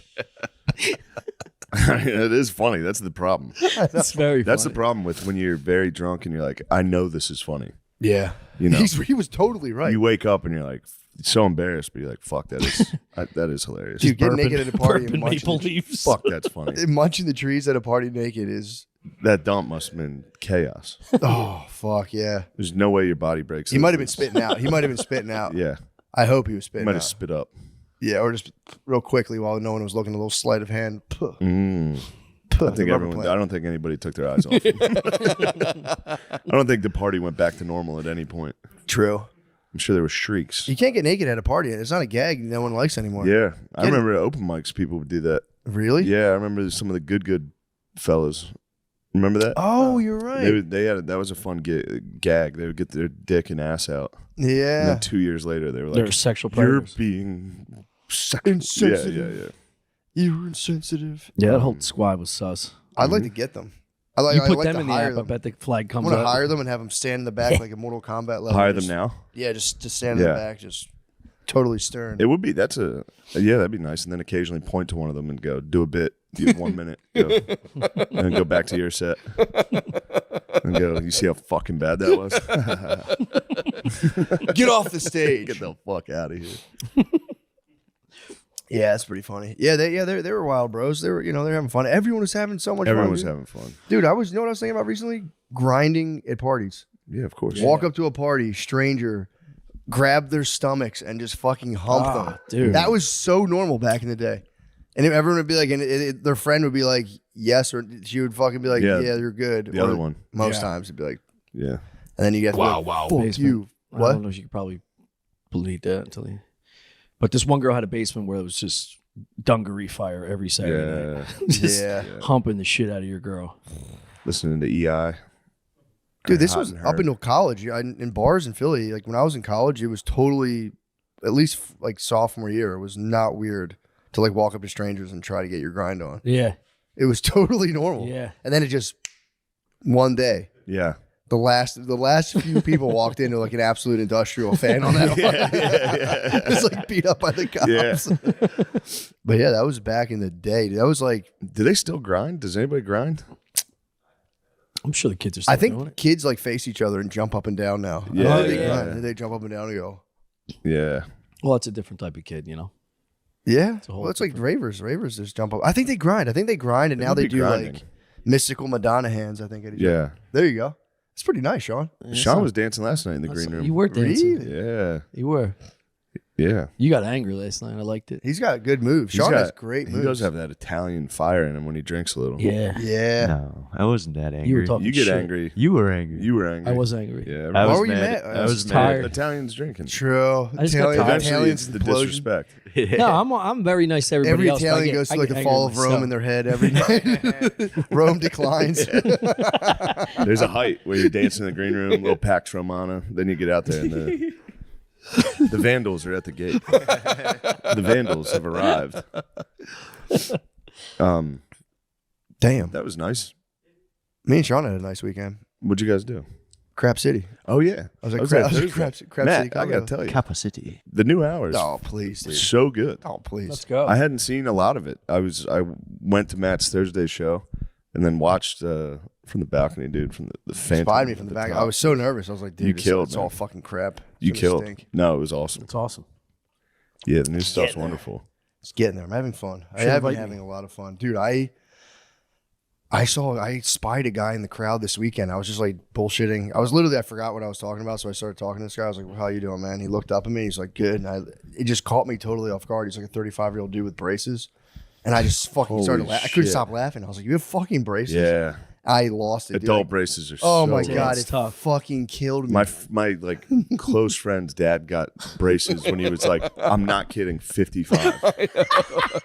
It is funny. That's the problem. It's very That's the funny. problem with when you're very drunk and you're like, I know this is funny. yeah. You know. He was totally right. You wake up and you're like so embarrassed, but you're like, fuck, that is that is hilarious. Dude, getting Burping- naked at a party burping and munching maple the, leaves. Fuck, that's funny. munching the trees at a party naked is That dump must have been chaos. oh fuck yeah. There's no way your body breaks. He those might have been loose. spitting out. He might have been spitting out. Yeah. I hope he was He spitting might out. have spit up. Yeah, or just real quickly while no one was looking, a little sleight of hand. Puh. I think everyone. I don't think anybody took their eyes off him. I don't think the party went back to normal at any point. True. I'm sure there were shrieks. You can't get naked at a party. It's not a gag no one likes anymore. Yeah, I Get it. remember at open mics people would do that. Really? Yeah, I remember some of the good fellas. Remember that? Oh, you're right. They had that was a fun gag. They would get their dick and ass out, and Yeah. then 2 years later they were They're like, sexual "You're predators. being Insensitive. Yeah. You're insensitive. Yeah, that whole squad was sus. I'd like to get them. I You put like them to in the hire app. I them. bet the flag I'm comes gonna up. hire them and have them stand in the back like a Mortal Kombat level. Hire them Just- now. Yeah, just stand in the Yeah. back, just totally stern. It would be. That'd be nice. And then occasionally point to one of them and go, do a bit. You have 1 minute. Go. And then go back to your set. And go, you see how fucking bad that was? Get off the stage. Get the fuck out of here. Yeah, that's pretty funny. Yeah, they were wild bros. They were they're having fun. Everyone was having so much Everyone fun. was dude. having fun. Dude, you know what I was thinking about recently? Grinding at parties. Yeah, of course. Walk up to a party, stranger, grab their stomachs and just fucking hump them. dude. That was so normal back in the day. And everyone would be like, and their friend would be like, yes, or she would fucking be like, yeah, you're good. The Or other one. Most times it'd be like, Yeah. and then you get fuck Basement. you. I What? don't know if you could probably believe that until you. But this one girl had a basement where it was just dungaree fire every Saturday night. Yeah. Just Yeah. humping the shit out of your girl. Listening to EI. Dude, this Hot was and up hurt. until college. In bars in Philly, like when I was in college, it was totally, at least like sophomore year, it was not weird to like walk up to strangers and try to get your grind on. Yeah. It was totally normal. Yeah. And then it just, one day, Yeah. the last few people walked into like an absolute industrial fan on that one. Just like beat up by the cops. But yeah, that was back in the day. Dude. That was like, Do they still grind? Does anybody grind? I'm sure the kids are still I doing think it. kids like face each other and jump up and down now. I Yeah, don't think they yeah. grind. They jump up and down and go, Yeah. Well, it's a different type of kid, you know? yeah. a whole Well, it's like ravers. Ravers just jump up. I think they grind. And now would they be do grinding. like mystical Madonna hands, I think. At each other. Yeah. There you go. It's pretty nice, Sean. Sean was dancing last night in the green room. You were dancing. Really? Yeah. You were. Yeah. You got angry last night. I liked it. He's got good moves. Sean has great moves. He does have that Italian fire in him when he drinks a little. Yeah. Yeah. No, I wasn't that angry. You were talking You get shit. angry. You were angry. You were angry. I was angry. Yeah. I Why was were you mad. mad? I was tired. mad. Italians drinking. True. I just got tired. Eventually, Italians it's the implosion. disrespect. No, I'm very nice to everybody Every else. but I Italian get- goes I through like get the angry fall with of Rome myself. in their head every night. Rome declines. There's a height where you're dancing in the green room, little Pax Romana. Then you get out there and the Vandals are at the gate. The Vandals have arrived. Damn. That was nice. Me and Sean had a nice weekend. What'd you guys do? Crap City. Oh yeah, I was like, there Crap Thursday. Crap Matt, City. I gotta Colorado. tell you, Kappa City. the new hours, Oh, please, dude. so good. Oh, please. Let's go. I hadn't seen a lot of it. I went to Matt's Thursday show, and then watched from the balcony, dude. From the Phantom. Spied me from the at back. top. I was so nervous. I was like, dude, You it's, killed, it's man. all fucking crap. You It's gonna killed. stink. No, it was awesome. It's awesome. Yeah, the new stuff's wonderful. It's getting there. I'm having fun. I Should have been invite having a lot of fun. Dude, I spied a guy in the crowd this weekend. I was just like bullshitting. I forgot what I was talking about. So I started talking to this guy. I was like, well, how you doing, man? He looked up at me. He's like, good. And it just caught me totally off guard. He's like a 35-year-old dude with braces. And I just fucking Holy started laughing. I couldn't shit. stop laughing. I was like, you have fucking braces? Yeah, I lost it, dude. adult braces are. Oh so my rough. God. It's It tough. fucking killed me. My like close friend's dad got braces when he was like, I'm not kidding, 55,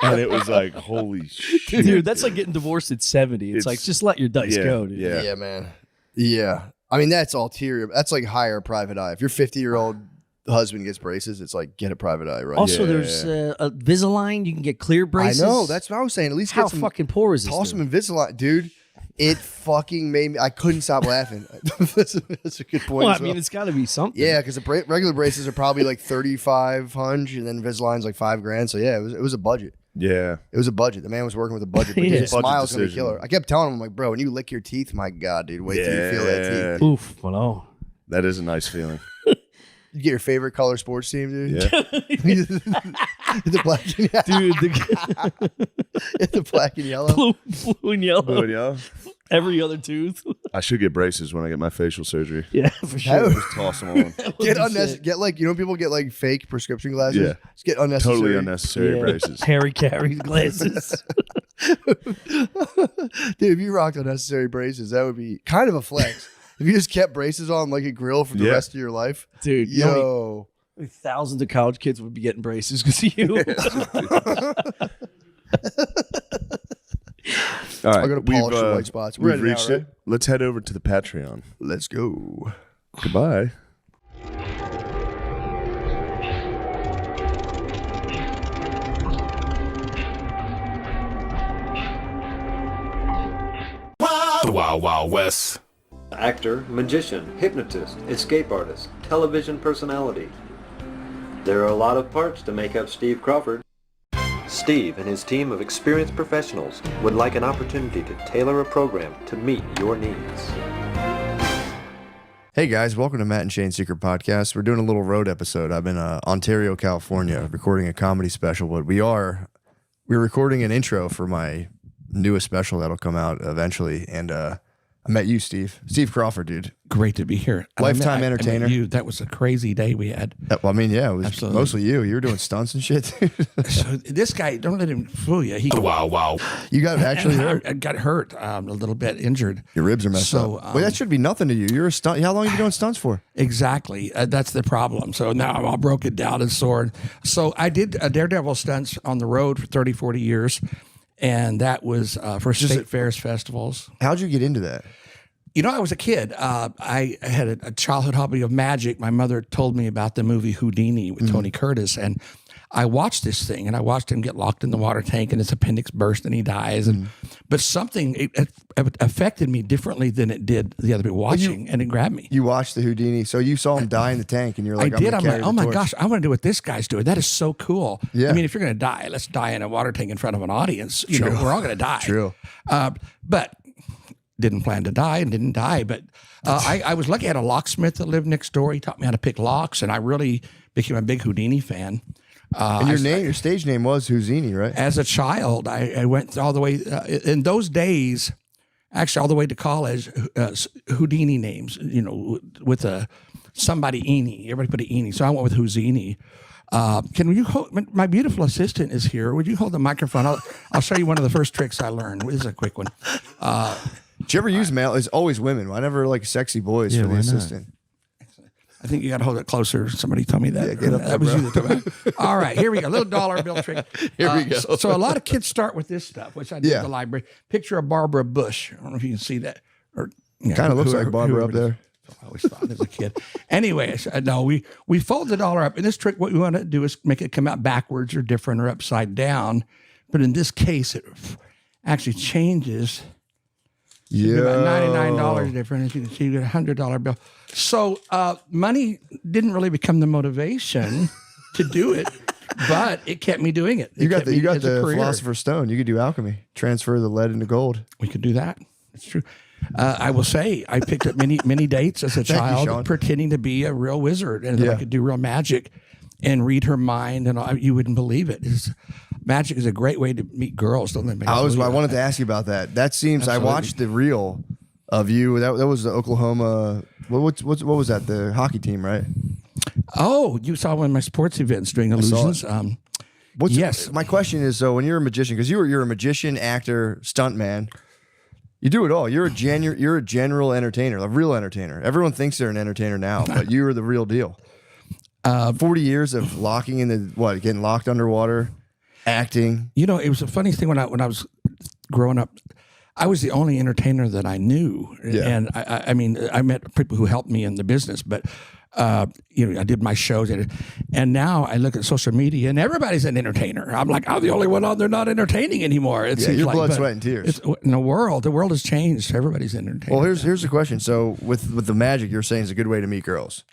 and it was like, holy shit, Dude, that's like getting divorced at 70. It's like, just let your dice yeah, go, dude. yeah. Yeah, man. Yeah. I mean, that's ulterior. That's like higher private eye. If your 50-year-old husband gets braces, it's like get a private eye, right? Also, Yeah. there's a Visalign. You can get clear braces. I know. That's what I was saying. At least How get some, fucking poor is this? toss dude? some Invisalign. Dude, it fucking made me, I couldn't stop laughing. that's a good point. Well, I as well. mean, it's got to be something. Yeah, because the regular braces are probably like $3,500 and then Invisalign's like $5,000. So yeah, it was a budget. Yeah. It was a budget. The man was working with a budget. But Yeah. his Budget smile's gonna be decision. killer. I kept telling him, I'm like, bro, when you lick your teeth, my God, dude, wait till you feel that teeth. Oof. Well, no. That is a nice feeling. You get your favorite color sports team, dude. Yeah. the black and Dude, the the black and yellow. blue and yellow. But yeah, Every other tooth. I should get braces when I get my facial surgery. Yeah, for sure. Just toss them on. Get unnecessary. Get like people get like fake prescription glasses. Yeah. Just get unnecessary. Totally unnecessary Yeah. braces. Harry Carey glasses. Dude, if you rocked unnecessary braces, that would be kind of a flex. If you just kept braces on like a grill for the Yeah. rest of your life, Dude, you know, yo, thousands of college kids would be getting braces because of you. All right, I'm gonna polish the white spots. We're We've ready now, reached right? it. Let's head over to the Patreon. let's go. Goodbye. The Wild Wild West. Actor, magician, hypnotist, escape artist, television personality. There are a lot of parts to make up Steve Crawford. Steve and his team of experienced professionals would like an opportunity to tailor a program to meet your needs. Hey guys, welcome to Matt and Shane's Secret Podcast. We're doing a little road episode. I'm in Ontario, California, recording a comedy special, but we're recording an intro for my newest special that'll come out eventually. And I met you, Steve Crawford, dude. Great to be here. Lifetime entertainer. I met you. That was a crazy day we had. Well, I mean, yeah, it was Absolutely. mostly you. You were doing stunts and shit. So this guy, don't let him fool you. He The Wild Wild. You got actually hurt. I got hurt, a little bit injured. Your ribs are messed So, up. Well, that should be nothing to you. You're a stunt. How long have you been doing stunts for? Exactly. That's the problem. So now I'm all broken down and sore. So I did Daredevil stunts on the road for 30, 40 years. And that was for state fairs, festivals. How'd you get into that? You know, I was a kid. I had a childhood hobby of magic. My mother told me about the movie Houdini with Tony Curtis. And I watched this thing, and I watched him get locked in the water tank, and his appendix burst, and he dies. But something it affected me differently than it did the other people watching, and it grabbed me. You watched the Houdini, so you saw him die in the tank, and you're like, I did. I'm I'm like, oh my torch. gosh, I want to do what this guy's doing. That is so cool. Yeah. I mean, if you're going to die, let's die in a water tank in front of an audience. You know, we're all going to die. True. But didn't plan to die and didn't die. But I was lucky. I had a locksmith that lived next door. He taught me how to pick locks, and I really became a big Houdini fan. And your stage name was Houdini, right? As a child, I went all the way, in those days, actually all the way to college, Houdini names, you know, with somebody Eni. Everybody put an Eni. So I went with Houdini. Can you hold, my beautiful assistant is here. Would you hold the microphone? I'll show you one of the first tricks I learned. This is a quick one. Did you ever use male? It's always women. I never like sexy boys for the why not? assistant. I think you got to hold it closer. Somebody told me that. Yeah, get up that there, was bro. you that told me. All right, here we go. Little dollar bill trick. Here we go. So a lot of kids start with this stuff, which I did Yeah. at the library. Picture of Barbara Bush. I don't know if you can see that. Or Kind of looks like Barbara up there. I always thought as a kid. Anyway, no, we fold the dollar up. In this trick, what we want to do is make it come out backwards or different or upside down. But in this case, it actually changes. Yeah. About $99 different. As you can see, you get a $100 bill. So money didn't really become the motivation to do it, but it kept me doing it. You got kept me as a the career. Philosopher's Stone. You could do alchemy, transfer the lead into gold. We could do that. It's true. I will say I picked up many dates as a Thank you, child, Sean. pretending to be a real wizard, and that I Yeah. could do real magic and read her mind, and you wouldn't believe it. Magic is a great way to meet girls. Don't let me. I wanted to ask you about that. That seems. Absolutely. I watched the reel of you. That was the Oklahoma. What was that? The hockey team, right? Oh, you saw one of my sports events doing saw illusions. Yes. My question is, so when you're a magician, because you're a magician, actor, stuntman, you do it all. You're a general entertainer, a real entertainer. Everyone thinks they're an entertainer now, but you're the real deal. 40 years of locking in getting locked underwater, acting. You know, it was the funniest thing when I was growing up. I was the only entertainer that I knew, Yeah. and I mean, I met people who helped me in the business, but you know, I did my shows, and now I look at social media, and everybody's an entertainer. I'm like, I'm the only one on there not entertaining anymore. It seems your like, blood, but sweat, and tears. In the world has changed. Everybody's entertaining. Well, here's the question. So with the magic, you're saying is a good way to meet girls.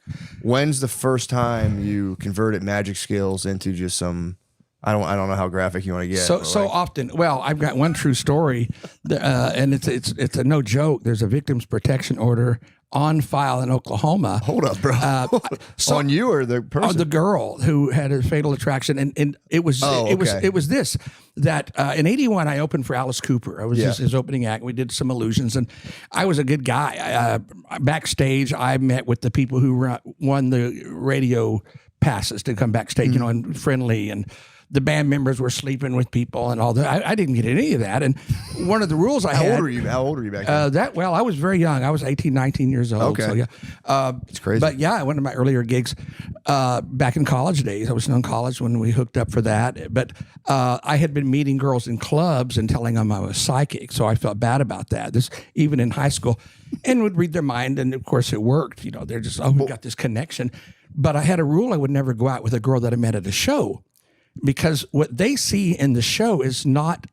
When's the first time you converted magic skills into just some? I don't know how graphic you want to get. So often. Well, I've got one true story, and it's a no joke. There's a victims protection order on file in Oklahoma. Hold up, bro. On you or the person? The girl who had a fatal attraction, and it was it was this that in '81 I opened for Alice Cooper. I was just his opening act. We did some illusions, and I was a good guy. Backstage, I met with the people who won the radio passes to come backstage, you know, and friendly and. The band members were sleeping with people and all that. I didn't get any of that. And one of the rules I had. How old were you back then? I was very young. I was 18, 19 years old. Okay. So yeah. It's crazy. But yeah, I went to my earlier gigs back in college days. I was in college when we hooked up for that. But I had been meeting girls in clubs and telling them I was psychic. So I felt bad about that. This even in high school, and would read their mind. And of course it worked. You know, they're just, we've got this connection. But I had a rule I would never go out with a girl that I met at a show. Because what they see in the show is not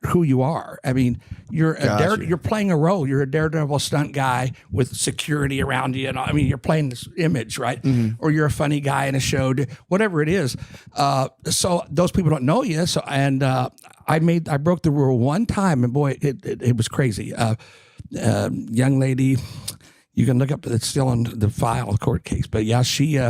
who you are. I mean, you're you're playing a role. You're a daredevil stunt guy with security around you, and I mean, you're playing this image, right? Or you're a funny guy in a show, whatever it is. So those people don't know you. So I broke the rule one time, and boy, it was crazy. Young lady, you can look up, it's still in the file, court case, but yeah, she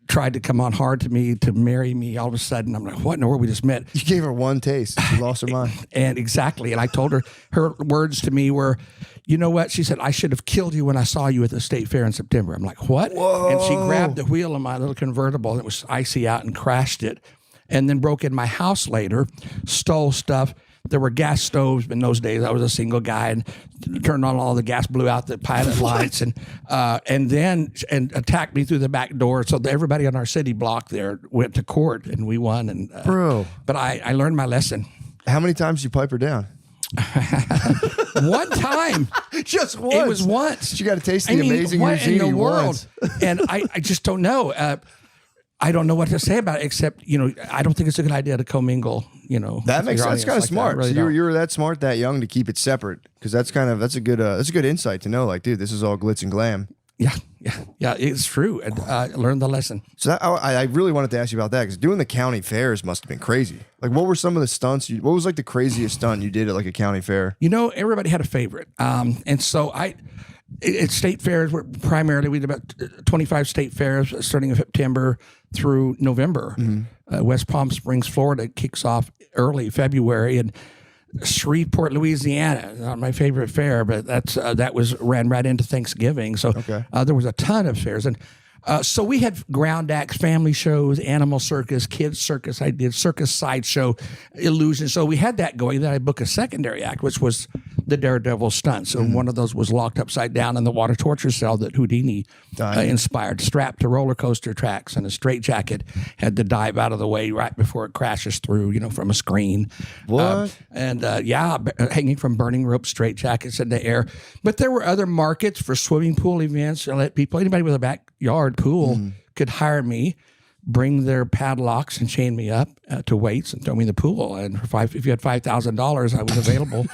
tried to come on hard to me to marry me. All of a sudden, I'm like, what in the world? We just met. You gave her one taste. She lost her mind. And exactly. And I told her words to me were, you know what? She said, I should have killed you when I saw you at the state fair in September. I'm like, what? Whoa. And she grabbed the wheel of my little convertible, and it was icy out, and crashed it. And then broke in my house later, stole stuff. There were gas stoves in those days. I was a single guy, and turned on all the gas, blew out the pilot lights, and then attacked me through the back door. So everybody on our city block there went to court, and we won. And bro, but I learned my lesson. How many times did you pipe her down? One time. Just once. It was once. She got to taste the amazing what in the Eugenie world? once. And I just don't know. I don't know what to say about it, except, I don't think it's a good idea to commingle, That makes sense. That's kind of like smart. Really So you were that smart, that young, to keep it separate, because that's a good insight to know. Like, dude, this is all glitz and glam. Yeah, it's true. And I learned the lesson. So I really wanted to ask you about that, because doing the county fairs must have been crazy. Like, what were some of the stunts? What was like the craziest stunt you did at like a county fair? Everybody had a favorite, and so at state fairs, we did about 25 state fairs starting in September through November. West Palm Springs, Florida kicks off early February, and Shreveport, Louisiana, not my favorite fair, but that ran right into Thanksgiving. So there was a ton of fairs, and so we had ground acts, family shows, animal circus, kids circus. I did circus sideshow, illusion. So we had that going. Then I booked a secondary act, which was the Daredevil stunt. So one of those was locked upside down in the water torture cell that Houdini inspired, strapped to roller coaster tracks and a straitjacket, had to dive out of the way right before it crashes through, from a screen. What? Hanging from burning rope straitjackets in the air. But there were other markets for swimming pool events. I let people, anybody with a backyard pool could hire me, bring their padlocks and chain me up to weights and throw me in the pool. And if you had $5,000, I was available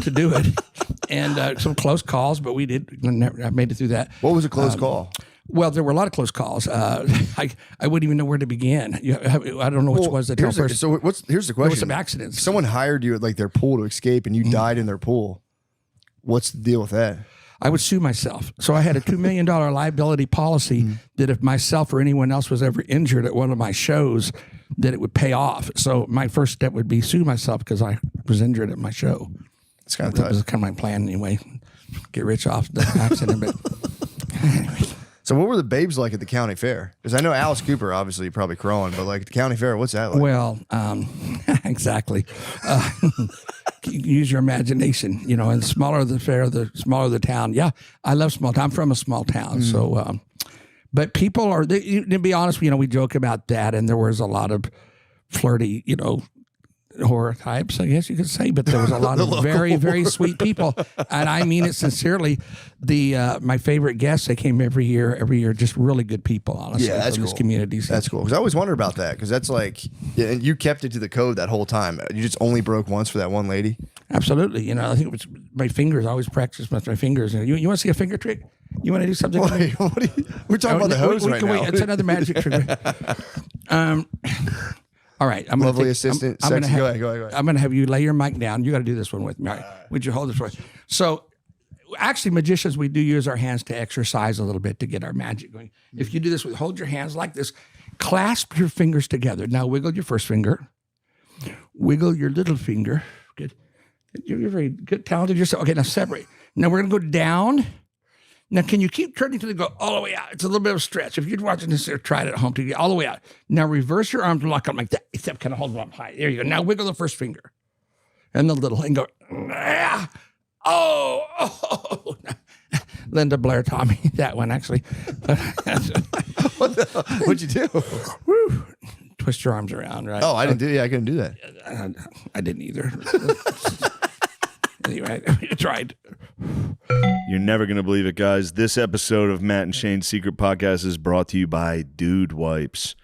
to do it. And some close calls, but I made it through that. What was a close call? Well, there were a lot of close calls. I wouldn't even know where to begin. I don't know which was the tell first. So here's the question. There were some accidents. If someone hired you at like their pool to escape, and you died in their pool, what's the deal with that? I would sue myself. So I had a $2 million liability policy that if myself or anyone else was ever injured at one of my shows, that it would pay off. So my first step would be sue myself because I was injured at my show. It's kind of That was kind of my plan anyway. Get rich off the accident. But anyway. So what were the babes like at the county fair? Because I know Alice Cooper, obviously, probably crawling, but like the county fair, what's that like? Well, exactly. Use your imagination, and the smaller the fair, the smaller the town. Yeah, I love small town. I'm from a small town. So, but people are, to be honest, we joke about that. And there was a lot of flirty, horror types, I guess you could say, but there was a lot of very, very sweet people, and I mean it sincerely. My favorite guests, they came every year, just really good people, honestly. Yeah, that's cool. cool. This community. That's cool, because I always wondered about that, because that's like, and you kept it to the code that whole time. You just only broke once for that one lady. Absolutely. I think it was my fingers. I always practice with my fingers. You want to see a finger trick? You want to do something? We're talking about the hose right now. It's another magic trick. All right, Lovely assistant. Go ahead. I'm going to have you lay your mic down. You got to do this one with me. All right. Would you hold this for? So, actually, magicians, we do use our hands to exercise a little bit to get our magic going. If you do this, hold your hands like this, clasp your fingers together. Now, wiggle your first finger, wiggle your little finger. Good. You're very good, talented yourself. Okay, now separate. Now we're going to go down. Now, can you keep turning till they go all the way out? It's a little bit of a stretch. If you're watching this or try it at home, to get all the way out. Now, reverse your arms and lock them like that, except kind of hold them up high. There you go. Now, wiggle the first finger and the little and go, ah, oh. Linda Blair taught me that one, actually. What'd you do? Woo. Twist your arms around, right? Oh, I couldn't do that. I didn't either. Anyway, I tried. You're never going to believe it, guys. This episode of Matt and Shane's Secret Podcast is brought to you by Dude Wipes.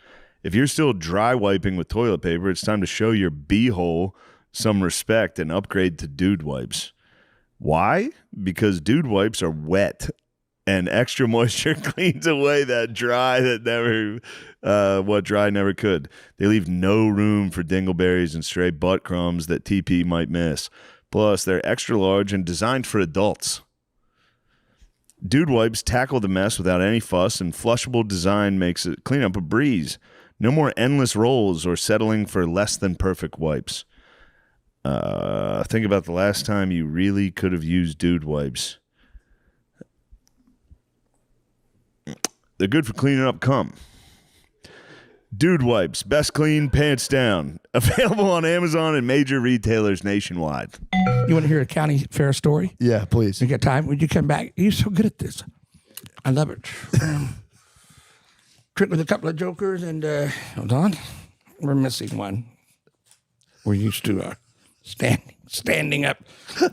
If you're still dry wiping with toilet paper, it's time to show your beehole some respect and upgrade to dude wipes. Why? Because dude wipes are wet, and extra moisture cleans away that dry what dry never could. They leave no room for dingleberries and stray butt crumbs that TP might miss. Plus, they're extra large and designed for adults. Dude wipes tackle the mess without any fuss, and flushable design makes it clean up a breeze. No more endless rolls or settling for less than perfect wipes. Think about the last time you really could have used dude wipes. They're good for cleaning up cum. Dude wipes, best clean, pants down. Available on Amazon and major retailers nationwide. You want to hear a county fair story? Yeah, please. You got time? Would you come back? You're so good at this. I love it. Trick with a couple of jokers and hold on. We're missing one. We're used to standing up.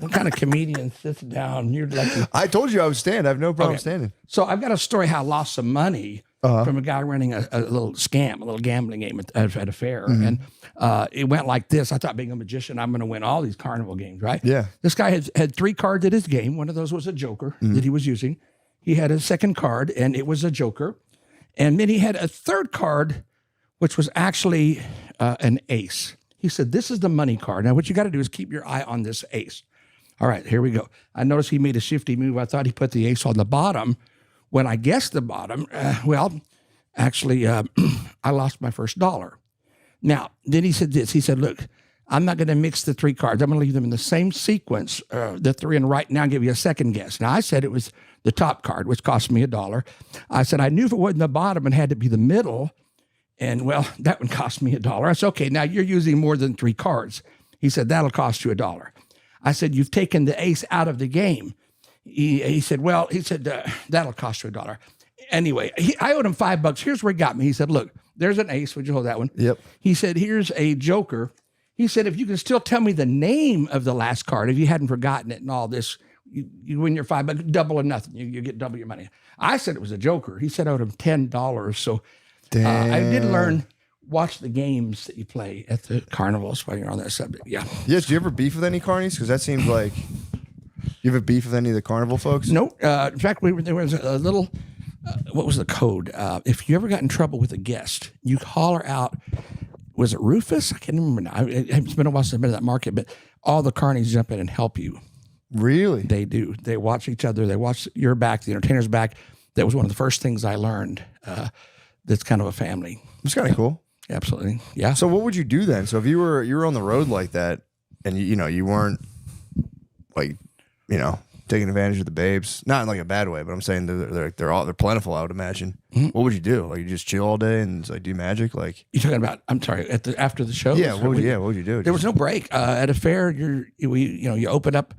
What kind of comedian sits down? You're lucky. I told you I would stand. I have no problem standing. So I've got a story how I lost some money from a guy running a little scam, a little gambling game at a fair. And it went like this. I thought, being a magician, I'm going to win all these carnival games, right? Yeah. This guy had 3 cards at his game. One of those was a joker that he was using. He had a second card, and it was a joker. And then he had a third card, which was actually an ace. He said, this is the money card. Now, what you got to do is keep your eye on this ace. All right, here we go. I noticed he made a shifty move. I thought he put the ace on the bottom. When I guessed the bottom, actually, I lost my first $1. Now, then he said this. He said, look, I'm not going to mix the 3 cards. I'm going to leave them in the same sequence, the 3, and right now give you a second guess. Now, I said it was the top card, which cost me $1. I said, I knew if it wasn't the bottom, it had to be the middle. And, well, that one cost me $1. I said, okay, now you're using more than 3 cards. He said, that'll cost you $1. I said, you've taken the ace out of the game. He said, that'll cost you $1. Anyway, I owed him $5. Here's where he got me. He said, look, there's an ace. Would you hold that one? Yep. He said, here's a joker. He said, if you can still tell me the name of the last card, if you hadn't forgotten it and all this, you win your $5, double or nothing. You get double your money. I said it was a joker. He said I owed him $10. So I did learn, watch the games that you play at the carnivals while you're on that subject. Yeah. Yes. Do you ever beef with any carnies? Because that seems like you ever beef with any of the carnival folks? No. In fact, there was a little, what was the code? If you ever got in trouble with a guest, you holler out, was it Rufus? I can't remember now. It's been a while since I've been to that market, but all the carnies jump in and help you. Really? They do. They watch each other. They watch your back, the entertainer's back. That was one of the first things I learned. That's kind of a family. It's kind of cool. Absolutely. Yeah. So what would you do then? So if you were on the road like that and you weren't like, taking advantage of the babes, not in like a bad way, but I'm saying they're plentiful, I would imagine. Mm-hmm. What would you do? Like you just chill all day and like do magic? Like you're talking about? I'm sorry. After the show? Yeah. What would you do? There was no break at a fair. You open up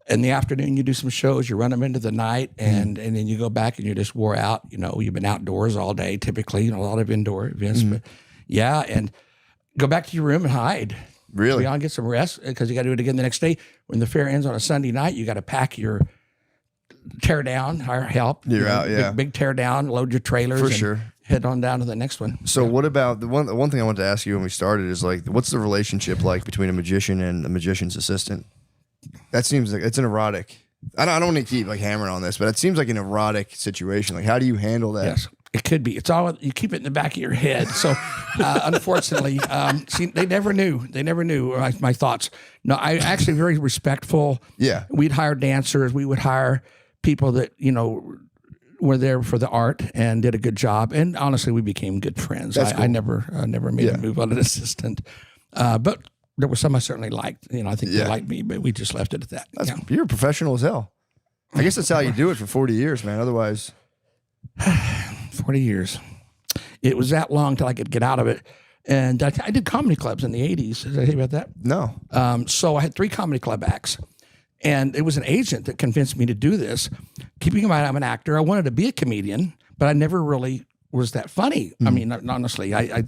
in the afternoon. You do some shows. You run them into the night, and then you go back and you're just wore out. You've been outdoors all day. Typically, a lot of indoor events. Mm-hmm. But yeah, and go back to your room and hide. Really? Get some rest because you got to do it again the next day. When the fair ends on a Sunday night, you got to pack your tear down, hire help. You're out, yeah. Big tear down, load your trailers. For sure. Head on down to the next one. So what about the one thing I wanted to ask you when we started is like, what's the relationship like between a magician and a magician's assistant? That seems like it's an erotic. I don't want to keep like hammering on this, but it seems like an erotic situation. Like, how do you handle that? Yes. It could be. It's all, you keep it in the back of your head. So, unfortunately, they never knew. They never knew my thoughts. No, I actually very respectful. Yeah. We'd hire dancers. We would hire people that, were there for the art and did a good job. And honestly, we became good friends. That's cool. I never made a move on an assistant. But there were some I certainly liked. I think they liked me, but we just left it at that. You're a professional as hell. I guess that's how you do it for 40 years, man. Otherwise... 40 years. It was that long till I could get out of it. And I did comedy clubs in the 80s. Did I tell you about that? No. So I had 3 comedy club acts. And it was an agent that convinced me to do this. Keeping in mind I'm an actor, I wanted to be a comedian, but I never really was that funny. I mean, honestly, I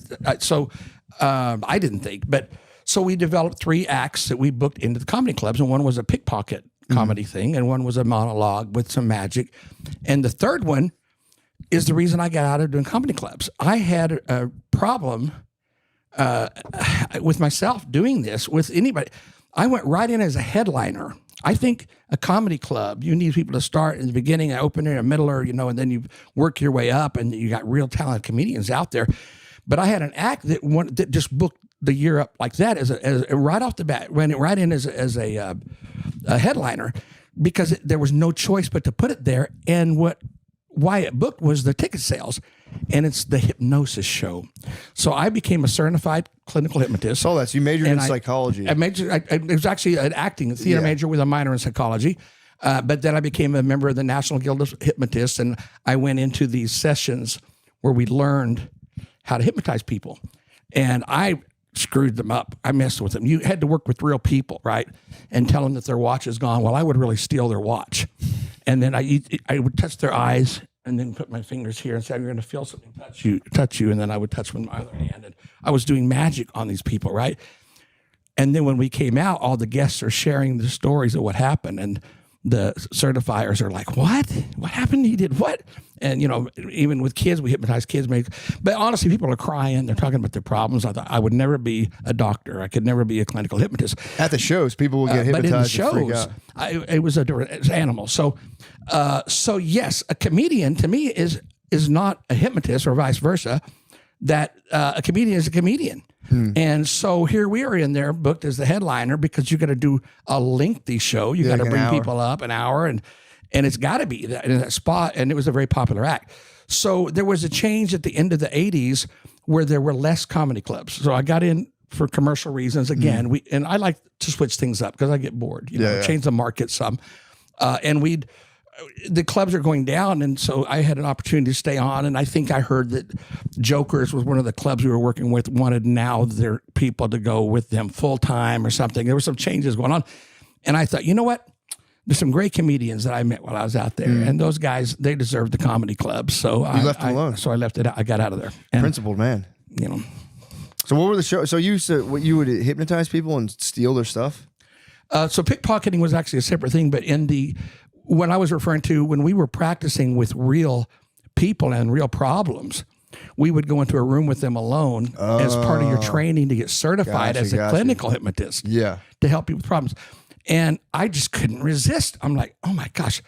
didn't think. But so we developed 3 acts that we booked into the comedy clubs, and one was a pickpocket comedy thing, and one was a monologue with some magic. And the third one is the reason I got out of doing comedy clubs. I had a problem with myself doing this with anybody. I went right in as a headliner. I think a comedy club, you need people to start in the beginning, an opener, a middler, and then you work your way up, and you got real talented comedians out there. But I had an act that just booked the year up like that as right off the bat, went right in as a headliner, because there was no choice but to put it there. And why it booked was the ticket sales, and it's the hypnosis show. So I became a certified clinical hypnotist. Oh, you majored in psychology. I was actually an acting theater major with a minor in psychology. But then I became a member of the National Guild of Hypnotists, and I went into these sessions where we learned how to hypnotize people. And I screwed them up. I messed with them. You had to work with real people, right? And tell them that their watch is gone. Well, I would really steal their watch. And then I would touch their eyes and then put my fingers here and say, you're going to feel something touch you. And then I would touch with my other hand. And I was doing magic on these people, right? And then when we came out, all the guests are sharing the stories of what happened. And the certifiers are like, what? What happened? He did what? And, even with kids, we hypnotize kids. But honestly, people are crying. They're talking about their problems. I thought I would never be a doctor. I could never be a clinical hypnotist. At the shows, people will get hypnotized. But in the shows, it was it's animal. So yes, a comedian to me is not a hypnotist or vice versa. That a comedian is a comedian. And so here we are in there booked as the headliner, because you got to do a lengthy show. You got to bring people up an hour, and it's got to be in that spot. And it was a very popular act. So there was a change at the end of the 80s where there were less comedy clubs. So I got in for commercial reasons again. And I like to switch things up because I get bored, change the market some. And the clubs are going down, and so I had an opportunity to stay on. And I think I heard that Jokers was one of the clubs we were working with, wanted now their people to go with them full time or something. There were some changes going on, and I thought, you know what? There's some great comedians that I met while I was out there, and those guys, they deserve the comedy club. So I left them alone. So I left it. I got out of there. And, principled man. So what were the shows? So you you would hypnotize people and steal their stuff? So pickpocketing was actually a separate thing, but when I was referring to when we were practicing with real people and real problems, we would go into a room with them alone as part of your training to get certified as a clinical hypnotist. Yeah. To help you with problems. And I just couldn't resist. I'm like, oh my gosh.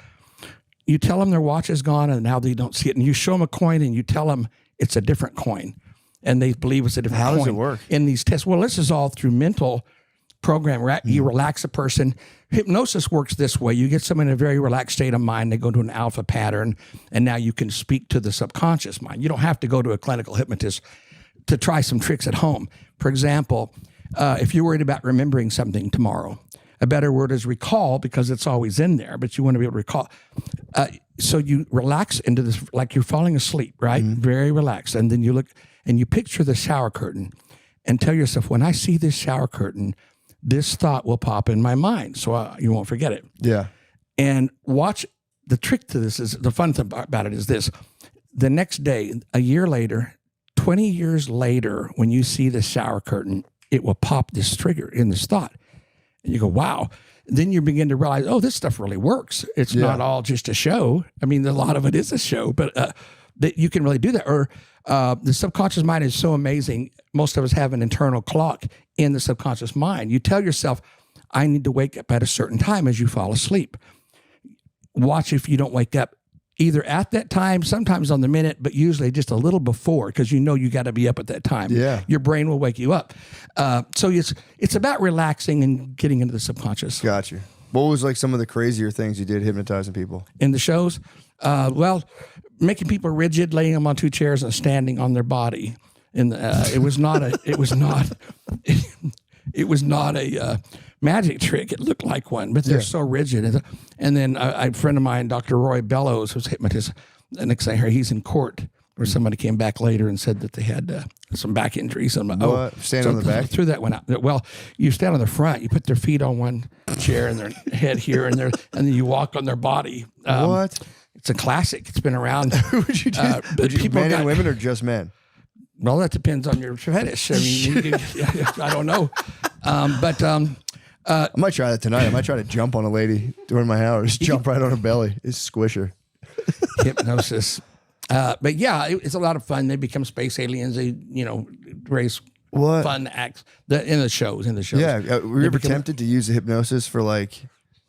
You tell them their watch is gone and now they don't see it. And you show them a coin and you tell them it's a different coin. And they believe it's a different coin. How does it work? In these tests. Well, this is all through mental program, right? You relax a person. Hypnosis works this way. You get someone in a very relaxed state of mind. They go to an alpha pattern, and now you can speak to the subconscious mind. You don't have to go to a clinical hypnotist to try some tricks at home. For example, if you're worried about remembering something tomorrow, a better word is recall, because it's always in there, but you want to be able to recall. So you relax into this, like you're falling asleep, right? Very relaxed. And then you look and you picture the shower curtain and tell yourself, when I see this shower curtain, this thought will pop in my mind, so you won't forget it. Yeah. And watch, the trick to this is, the fun thing about it is this. The next day, a year later, 20 years later, when you see the shower curtain, it will pop this trigger in this thought. And you go, wow. Then you begin to realize, oh, this stuff really works. It's not all just a show. I mean, a lot of it is a show, but that you can really do that. Or the subconscious mind is so amazing. Most of us have an internal clock in the subconscious mind. You tell yourself, I need to wake up at a certain time as you fall asleep. Watch if you don't wake up either at that time, sometimes on the minute, but usually just a little before, because you got to be up at that time. Yeah. Your brain will wake you up. So it's about relaxing and getting into the subconscious. Got you. What was like some of the crazier things you did hypnotizing people? In the shows? Well, making people rigid, laying them on two chairs and standing on their body. And it was not a magic trick. It looked like one, but they're so rigid. And then a friend of mine, Dr. Roy Bellows, who's a hypnotist, the next thing I heard, he's in court where somebody came back later and said that they had some back injuries. And I'm like, stand on the back? Threw that one out. Well, you stand on the front, you put their feet on one chair and their head here, and then you walk on their body. What? It's a classic. It's been around. Would you do men and women or just men? Well, that depends on your fetish. I mean, I don't know. I might try that tonight. I might try to jump on a lady during my hours. Jump right on her belly. It's squish her. Hypnosis. But yeah, it's a lot of fun. They become space aliens. They, raise fun acts in the shows. Yeah, were you ever tempted to use the hypnosis for like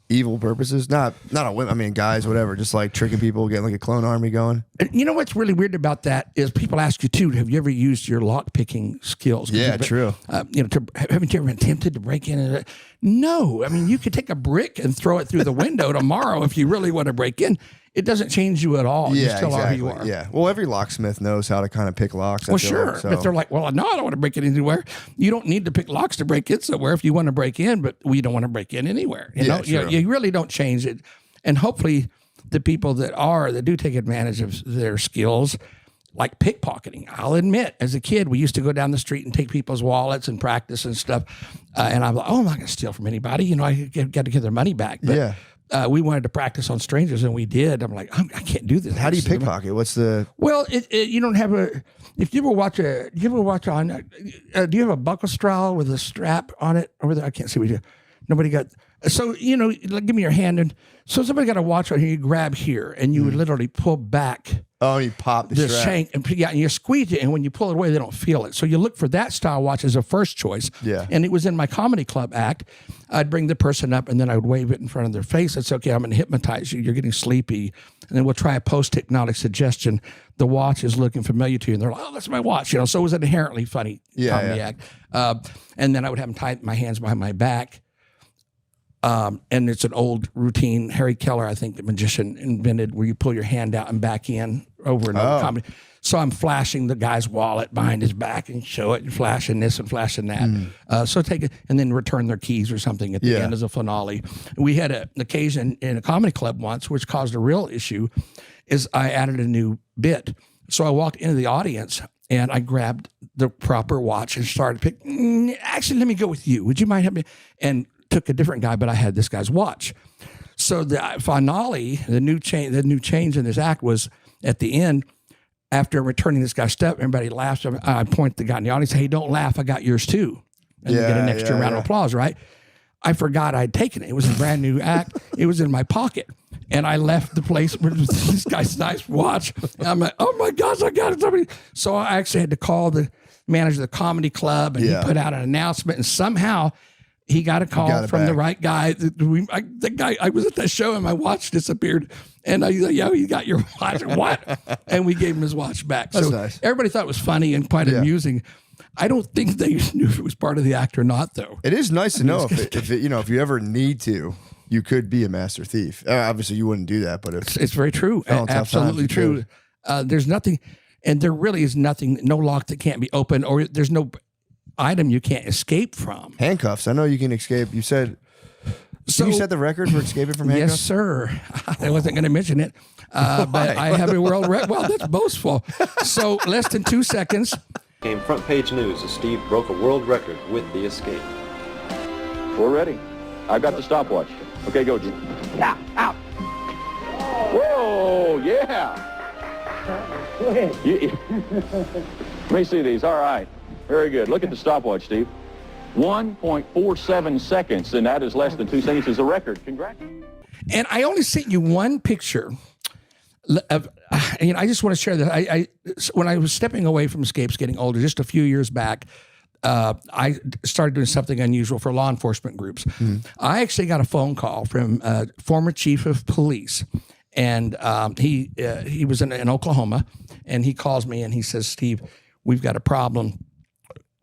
evil purposes? Not on women. I mean, guys, whatever. Just like tricking people, getting like a clone army going. And you know what's really weird about that is people ask you too. Have you ever used your lock picking skills? Yeah, true. Haven't you ever been tempted to break in? No, I mean you could take a brick and throw it through the window tomorrow if you really want to break in. It doesn't change you at all. Yeah, you still exactly. are who you are. Yeah. Well, every locksmith knows how to kind of pick locks. Well, sure. But they're like, well, no, I don't want to break it anywhere. You don't need to pick locks to break in somewhere if you want to break in, but we don't want to break in anywhere. You know, you really don't change it. And hopefully the people that do take advantage of their skills, like pickpocketing. I'll admit, as a kid, we used to go down the street and take people's wallets and practice and stuff. And I'm like, oh, I'm not going to steal from anybody. You know, I got to get their money back. But, we wanted to practice on strangers, and we did. I'm like, I can't do this. How do you pickpocket? What's the? Well, you don't have a. If you ever watch on, do you have a buckle straw with a strap on it over there? I can't see what you. Nobody got. So like, give me your hand, and so somebody got a watch on here. You grab here, and you would literally pull back. Oh, you pop the strap. Shank, and you squeeze it, and when you pull it away, they don't feel it. So you look for that style watch as a first choice. Yeah. And it was in my comedy club act. I'd bring the person up, and then I would wave it in front of their face. It's okay. I'm going to hypnotize you. You're getting sleepy, and then we'll try a post-hypnotic suggestion. The watch is looking familiar to you, and they're like, "Oh, that's my watch." So it was an inherently funny comedy act. And then I would have them tie my hands behind my back. And it's an old routine. Harry Keller, I think, the magician, invented where you pull your hand out and back in over and over comedy. So I'm flashing the guy's wallet behind his back and show it and flashing this and flashing that. So take it and then return their keys or something at the end as a finale. We had an occasion in a comedy club once, which caused a real issue, is I added a new bit. So I walked into the audience and I grabbed the proper watch and started picking. Actually, let me go with you. Would you mind helping me? And took a different guy, but I had this guy's watch. So the finale, the new change in this act was at the end. After returning this guy's step, everybody laughs. I point to the guy in the audience, "Hey, don't laugh. I got yours too." And you get an extra round of applause, right? I forgot I'd taken it. It was a brand new act. It was in my pocket. And I left the place with this guy's nice watch. And I'm like, oh my gosh, I got it. So I actually had to call the manager of the comedy club, and he put out an announcement, and somehow he got a call from the right guy. The guy, I was at that show and my watch disappeared. And I was like, "Yo, you got your watch." What? And we gave him his watch back. That's so nice. Everybody thought it was funny and quite amusing. I don't think they knew if it was part of the act or not, though. It is nice to know if you ever need to, you could be a master thief. Obviously, you wouldn't do that, but it's very true. Absolutely true. There's nothing, and there really is nothing, no lock that can't be opened, or there's no item you can't escape from. Handcuffs. I know you can escape. You said. So you set the record for escaping from handcuffs? Yes, sir. I wasn't going to mention it, but I have a world record. Well, that's boastful. So less than 2 seconds. Came front page news as Steve broke a world record with the escape. We're ready. I've got the stopwatch. Okay, go, Jim. Out, out. Whoa, yeah. Go ahead. Let me see these. All right. Very good. Look at the stopwatch, Steve. 1.47 seconds, and that is less than 2 seconds. Is a record. Congrats. And I only sent you one picture of, I just want to share that. I when I was stepping away from escapes, getting older, just a few years back, I started doing something unusual for law enforcement groups. I actually got a phone call from a former chief of police, and he was in Oklahoma, and he calls me and he says, "Steve, we've got a problem.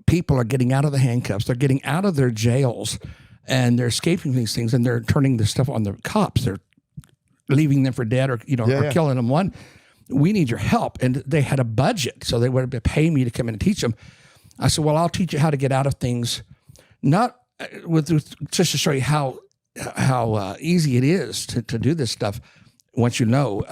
People are getting out of the handcuffs. They're getting out of their jails, and they're escaping these things, and they're turning this stuff on the cops. They're leaving them for dead, or or killing them. One, we need your help." And they had a budget, so they would pay me to come in and teach them. I said, "Well, I'll teach you how to get out of things, not just to show you how easy it is to do this stuff. Once you know,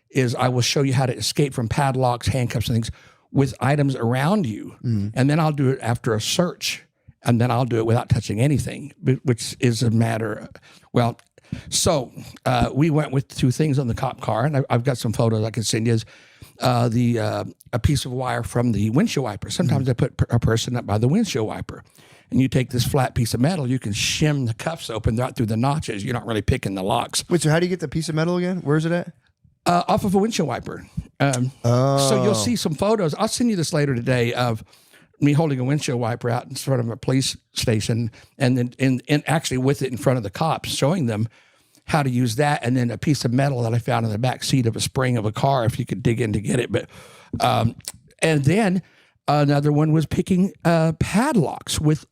is I will show you how to escape from padlocks, handcuffs, and things with items around you, and then I'll do it after a search, and then I'll do it without touching anything, which is a matter. Well, so we went with 2 things on the cop car, and I've got some photos I can send you. A piece of wire from the windshield wiper. Sometimes I put a person up by the windshield wiper, and you take this flat piece of metal, you can shim the cuffs open right through the notches. You're not really picking the locks. Wait, so how do you get the piece of metal again? Where is it at? Off of a windshield wiper. So you'll see some photos. I'll send you this later today of me holding a windshield wiper out in front of a police station, and then and actually with it in front of the cops, showing them how to use that, and then a piece of metal that I found in the back seat of a spring of a car, if you could dig in to get it. But and then another one was picking padlocks with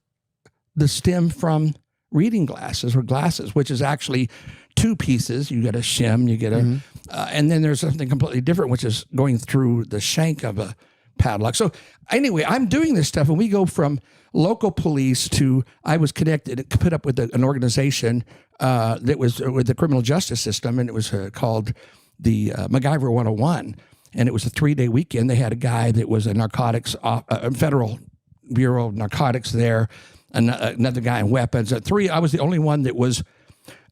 the stem from reading glasses or glasses, which is actually two pieces. You get a shim, you get a, and then there's something completely different, which is going through the shank of a padlock. So anyway, I'm doing this stuff, and we go from local police to, I was connected, put up with an organization that was with the criminal justice system, and it was called the MacGyver 101, and it was a 3-day weekend. They had a guy that was a narcotics, Federal Bureau of Narcotics there, another guy in weapons. I was the only one that was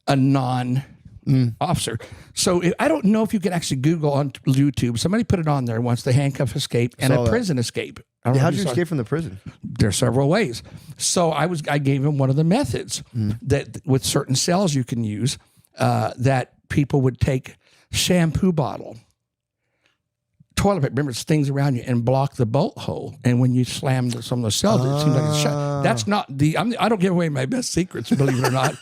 a non-officer. So I don't know if you can actually Google on YouTube. Somebody put it on there once, the handcuff escape and a prison escape. How did you escape from the prison? There are several ways. So I gave him one of the methods that with certain cells you can use, that people would take shampoo bottle, toilet paper, remember, stings around you, and block the bolt hole. And when you slam some of the cells, it seems like it's shut. That's not I don't give away my best secrets, believe it or not.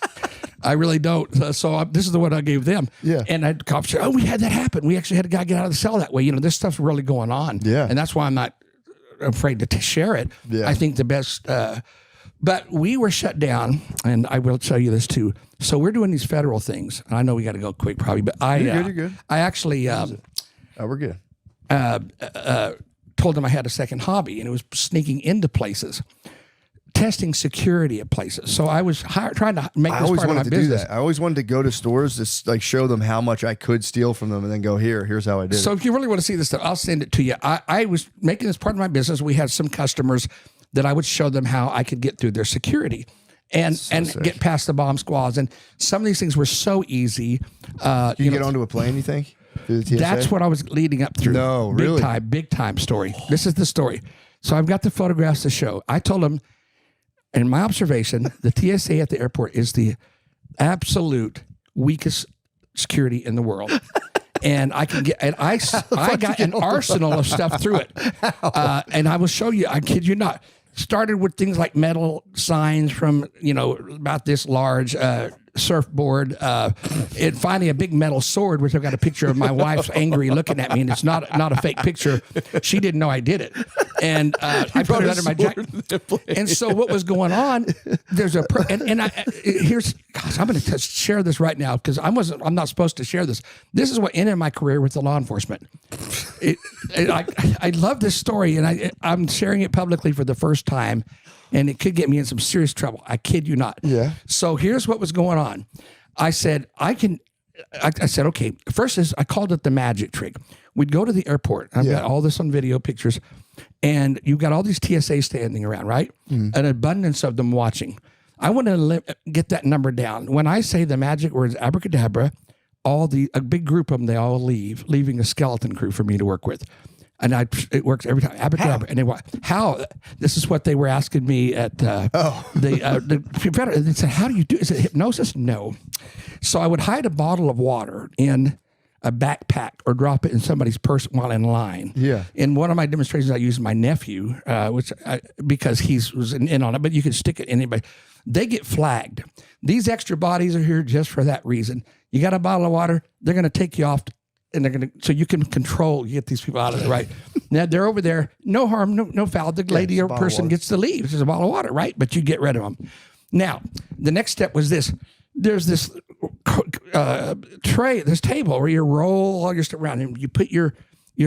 I really don't. So this is the one I gave them. Yeah. And I cops said, we had that happen. We actually had a guy get out of the cell that way. This stuff's really going on. Yeah. And that's why I'm not afraid to share it. Yeah. I think the best, but we were shut down, and I will tell you this too. So we're doing these federal things, and I know we got to go quick probably, but You're good. I actually, we're good. told them I had a second hobby, and it was sneaking into places, testing security at places. So I was trying to make this part of my business. I always wanted to go to stores to show them how much I could steal from them, and then go, here's how I did it. So if you really want to see this stuff, I'll send it to you. I was making this part of my business. We had some customers that I would show them how I could get through their security and get past the bomb squads. And some of these things were so easy. Did you get onto a plane, you think? Through the TSA? That's what I was leading up through. No, really? Big time story. This is the story. So I've got the photographs to show. I told them, in my observation, the TSA at the airport is the absolute weakest security in the world. And I can get, and I got an arsenal of stuff through it. And I will show you, I kid you not. Started with things like metal signs from, about this large, surfboard, and finally a big metal sword, which I've got a picture of my wife angry looking at me, and it's not a fake picture. She didn't know I did it, and I put it under my jacket. And so what was going on? There's I'm going to share this right now because I'm not supposed to share this. This is what ended my career with the law enforcement. I love this story, and I'm sharing it publicly for the first time. And it could get me in some serious trouble. I kid you not. Yeah. So here's what was going on. I said, I said, okay, first is I called it the magic trick. We'd go to the airport. I've got all this on video pictures. And you've got all these TSA standing around, right? An abundance of them watching. I want to get that number down. When I say the magic words abracadabra, a big group of them, they all leave, leaving a skeleton crew for me to work with. And it works every time. Abracadabra. And how? This is what they were asking me at the they said, how do you do? Is it hypnosis? No. So I would hide a bottle of water in a backpack or drop it in somebody's purse while in line. Yeah. In one of my demonstrations, I used my nephew, because he was in on it, but you can stick it in anybody. They get flagged. These extra bodies are here just for that reason. You got a bottle of water, they're going to take you off. And they're going to, so you can get these people out of there, right? Now they're over there, no harm, no foul. The lady or person gets to leave. It's just a bottle of water, right? But you get rid of them. Now, the next step was this. There's this tray, this table where you roll all your stuff around and you put your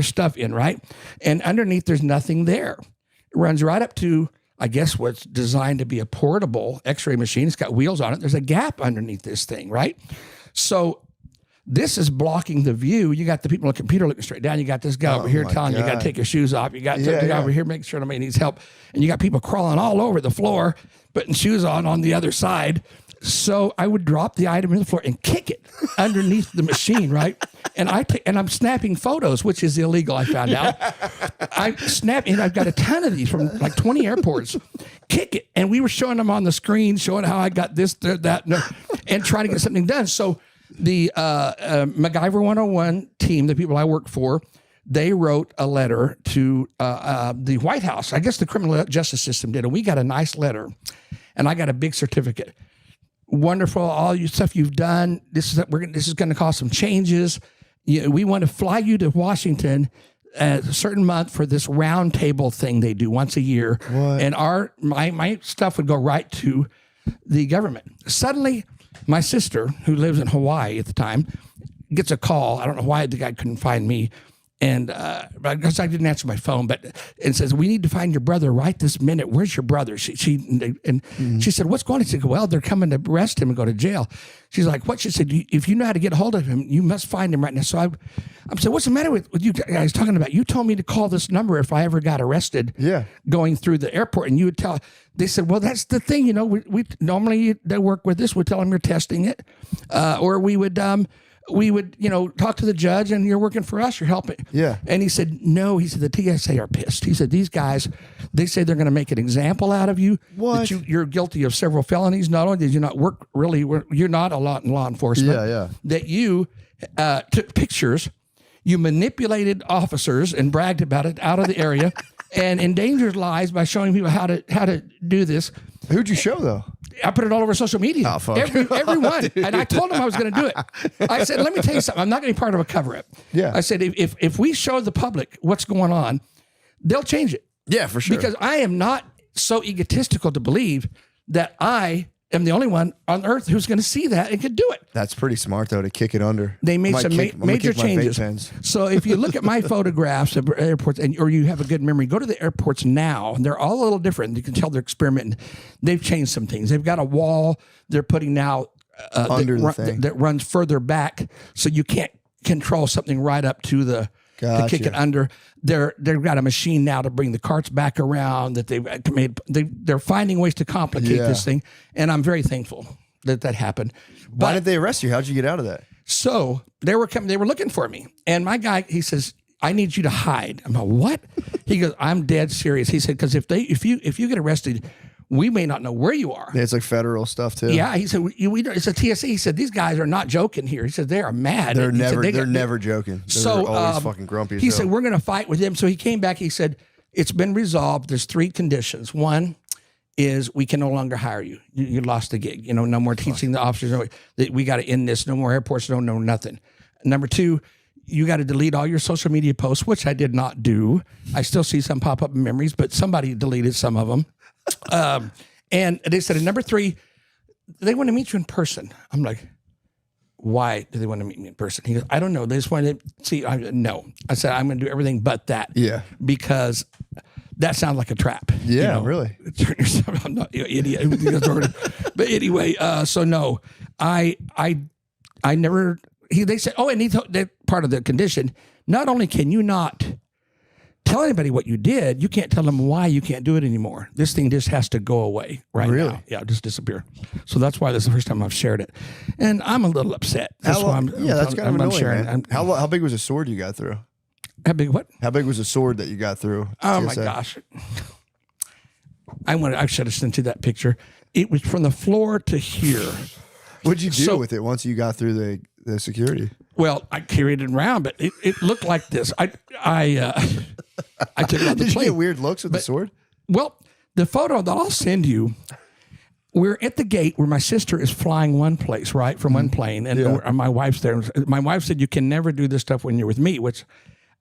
stuff in, right? And underneath, there's nothing there. It runs right up to, I guess, what's designed to be a portable x-ray machine. It's got wheels on it. There's a gap underneath this thing, right? So this is blocking the view. You got the people on the computer looking straight down. You got this guy over here telling you got to take your shoes off. You got the guy over here making sure nobody needs help. And you got people crawling all over the floor, putting shoes on the other side. So I would drop the item on the floor and kick it underneath the machine, right? And I'm snapping photos, which is illegal, I found out. I snap, and I've got a ton of these from like 20 airports. Kick it. And we were showing them on the screen, showing how I got this, that, and trying to get something done. So the MacGyver 101 team, the people I work for, they wrote a letter to the White House. I guess the criminal justice system did, and we got a nice letter, and I got a big certificate. Wonderful, all you stuff you've done. This is going to cause some changes. We want to fly you to Washington a certain month for this round table thing they do once a year. What? And my stuff would go right to the government. Suddenly, my sister, who lives in Hawaii at the time, gets a call. I don't know why the guy couldn't find me. And because I didn't answer my phone, and says, we need to find your brother right this minute. Where's your brother? She said, what's going on? She said, well, they're coming to arrest him and go to jail. She's like, what? She said, if you know how to get a hold of him, you must find him right now. So I'm saying, what's the matter with you guys talking about? You told me to call this number if I ever got arrested going through the airport. And you would tell, they said, well, that's the thing. We normally they work with this. We'd tell them you're testing it. Or we would talk to the judge and you're working for us, you're helping. Yeah. And he said, no, he said, the TSA are pissed. He said, these guys, they say they're going to make an example out of you. What? That you're guilty of several felonies. Not only did you not work you're not a lot in law enforcement. Yeah. That you took pictures, you manipulated officers and bragged about it out of the area and endangered lives by showing people how to do this. Who'd you show though? I put it all over social media. Oh, fuck. Everyone. And I told him I was going to do it. I said, let me tell you something. I'm not going to be part of a cover-up. Yeah. I said, if we show the public what's going on, they'll change it. Yeah, for sure. Because I am not so egotistical to believe that I am the only one on earth who's going to see that and could do it. That's pretty smart though to kick it under. They made some major changes. Pens. So if you look at my photographs of airports, or you have a good memory, go to the airports now. And they're all a little different. You can tell they're experimenting. They've changed some things. They've got a wall they're putting now under the thing that runs further back, so you can't control something right up to the to kick it under. They've got a machine now to bring the carts back around that they've made. They're finding ways to complicate this thing, and I'm very thankful that happened. Why did they arrest you? How'd you get out of that? So they were coming. They were looking for me, and my guy, he says, I need you to hide. I'm like, what? He goes, I'm dead serious. He said, because if you get arrested, we may not know where you are. Yeah, it's like federal stuff too. Yeah, he said, it's a TSA. He said, these guys are not joking here. He said, they are mad. They're They're never joking. They're always fucking grumpy as He hell. said, we're going to fight with them. So he came back. He said, it's been resolved. There's 3 conditions. One is we can no longer hire you. You lost the gig. No more teaching the officers. We got to end this. No more airports. No nothing. Number 2, you got to delete all your social media posts, which I did not do. I still see some pop up in memories, but somebody deleted some of them. And they said, number 3, they want to meet you in person. I'm like, why do they want to meet me in person? He goes, I don't know. They just want to see. No. I said, I'm going to do everything but that. Yeah. Because that sounds like a trap. Yeah, really. Turn yourself. I'm not an idiot. But anyway, so no, I never. They said, and that part of the condition. Not only can you not tell anybody what you did, you can't tell them why you can't do it anymore. This thing just has to go away right now. Yeah, just disappear. So that's why this is the first time I've shared it, and I'm a little upset. That's kind of annoying, man. How big was the sword you got through? How big? What? How big was the sword that you got through? Oh my gosh! I should have sent you that picture. It was from the floor to here. What'd you do with it once you got through the security? Well, I carried it around, but it looked like this. I took it out the Did plane. you get weird looks with the sword? Well, the photo that I'll send you, we're at the gate where my sister is flying one place, right, from one plane, and my wife's there. My wife said, you can never do this stuff when you're with me, which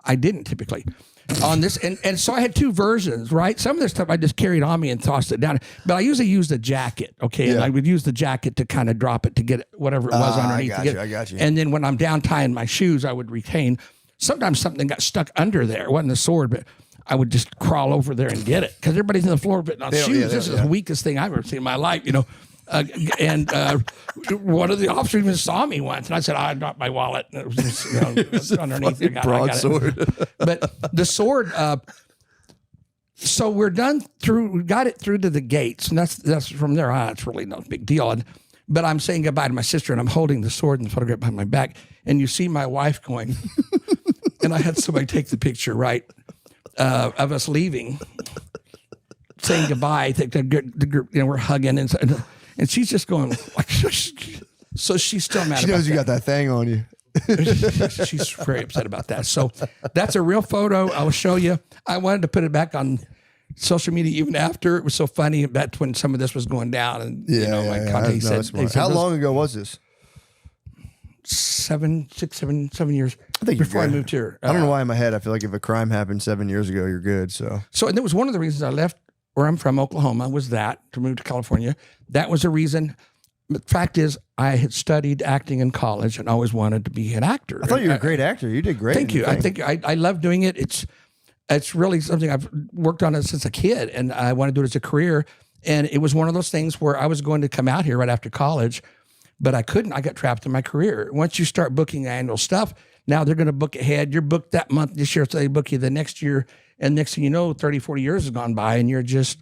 I didn't typically. On this, and so I had 2 versions, right? Some of this stuff I just carried on me and tossed it down, but I usually used a jacket, okay? And I would use the jacket to kind of drop it to get whatever it was underneath. I got you. And then when I'm down tying my shoes, I would retain. Sometimes something got stuck under there. It wasn't the sword, but I would just crawl over there and get it because everybody's in the floor putting on shoes. This is the weakest thing I've ever seen in my life, and one of the officers even saw me once, and I said, I dropped my wallet. And it was just, underneath. I got sword. But the sword. So we're done through. We got it through to the gates, and that's from there on. It's really no big deal. But I'm saying goodbye to my sister, and I'm holding the sword and the photograph behind my back, and you see my wife going, and I had somebody take the picture, right, of us leaving, saying goodbye. We're hugging and she's just going, like, so she's still mad. She knows you got that thing on you. She's very upset about that. So that's a real photo. I will show you. I wanted to put it back on social media even after. It was so funny. That's when some of this was going down. And my contact said, how long ago was this? 7 years I think before I moved here. I don't know why in my head I feel like if a crime happened 7 years ago, you're good. So and that was one of the reasons I left where I'm from, Oklahoma, was that to move to California. That was a reason. The fact is, I had studied acting in college and always wanted to be an actor. I thought you were a great actor. You did great. Thank you. I think I love doing it. It's really something I've worked on it since a kid, and I want to do it as a career. And it was one of those things where I was going to come out here right after college, but I couldn't. I got trapped in my career. Once you start booking annual stuff, now they're going to book ahead. You're booked that month this year, so they book you the next year. And next thing you know, 30, 40 years has gone by, and you're just...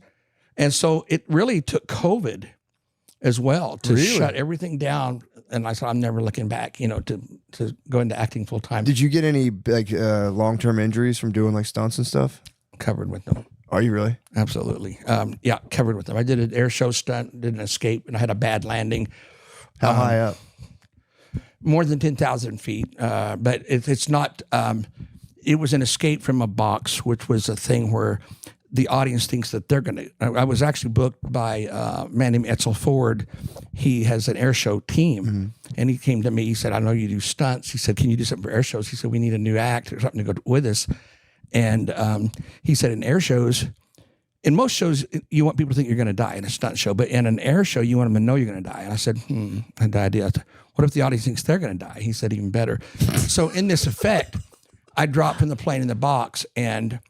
And so it really took COVID as well to shut everything down. And I said, I'm never looking back, to go into acting full time. Did you get any long-term injuries from doing like stunts and stuff? Covered with them. Are you really? Absolutely. Yeah, covered with them. I did an air show stunt, did an escape, and I had a bad landing. How high up? More than 10,000 feet. But it's not, it was an escape from a box, which was a thing where the audience thinks that they're going to. I was actually booked by a man named Etzel Ford. He has an air show team, and he came to me. He said, I know you do stunts. He said, can you do something for air shows? He said, we need a new act or something to go with us. And he said, in air shows, in most shows, you want people to think you're going to die in a stunt show, but in an air show, you want them to know you're going to die. And I said, I had the idea. What if the audience thinks they're going to die? He said, even better. So in this effect, I drop from the plane in the box, and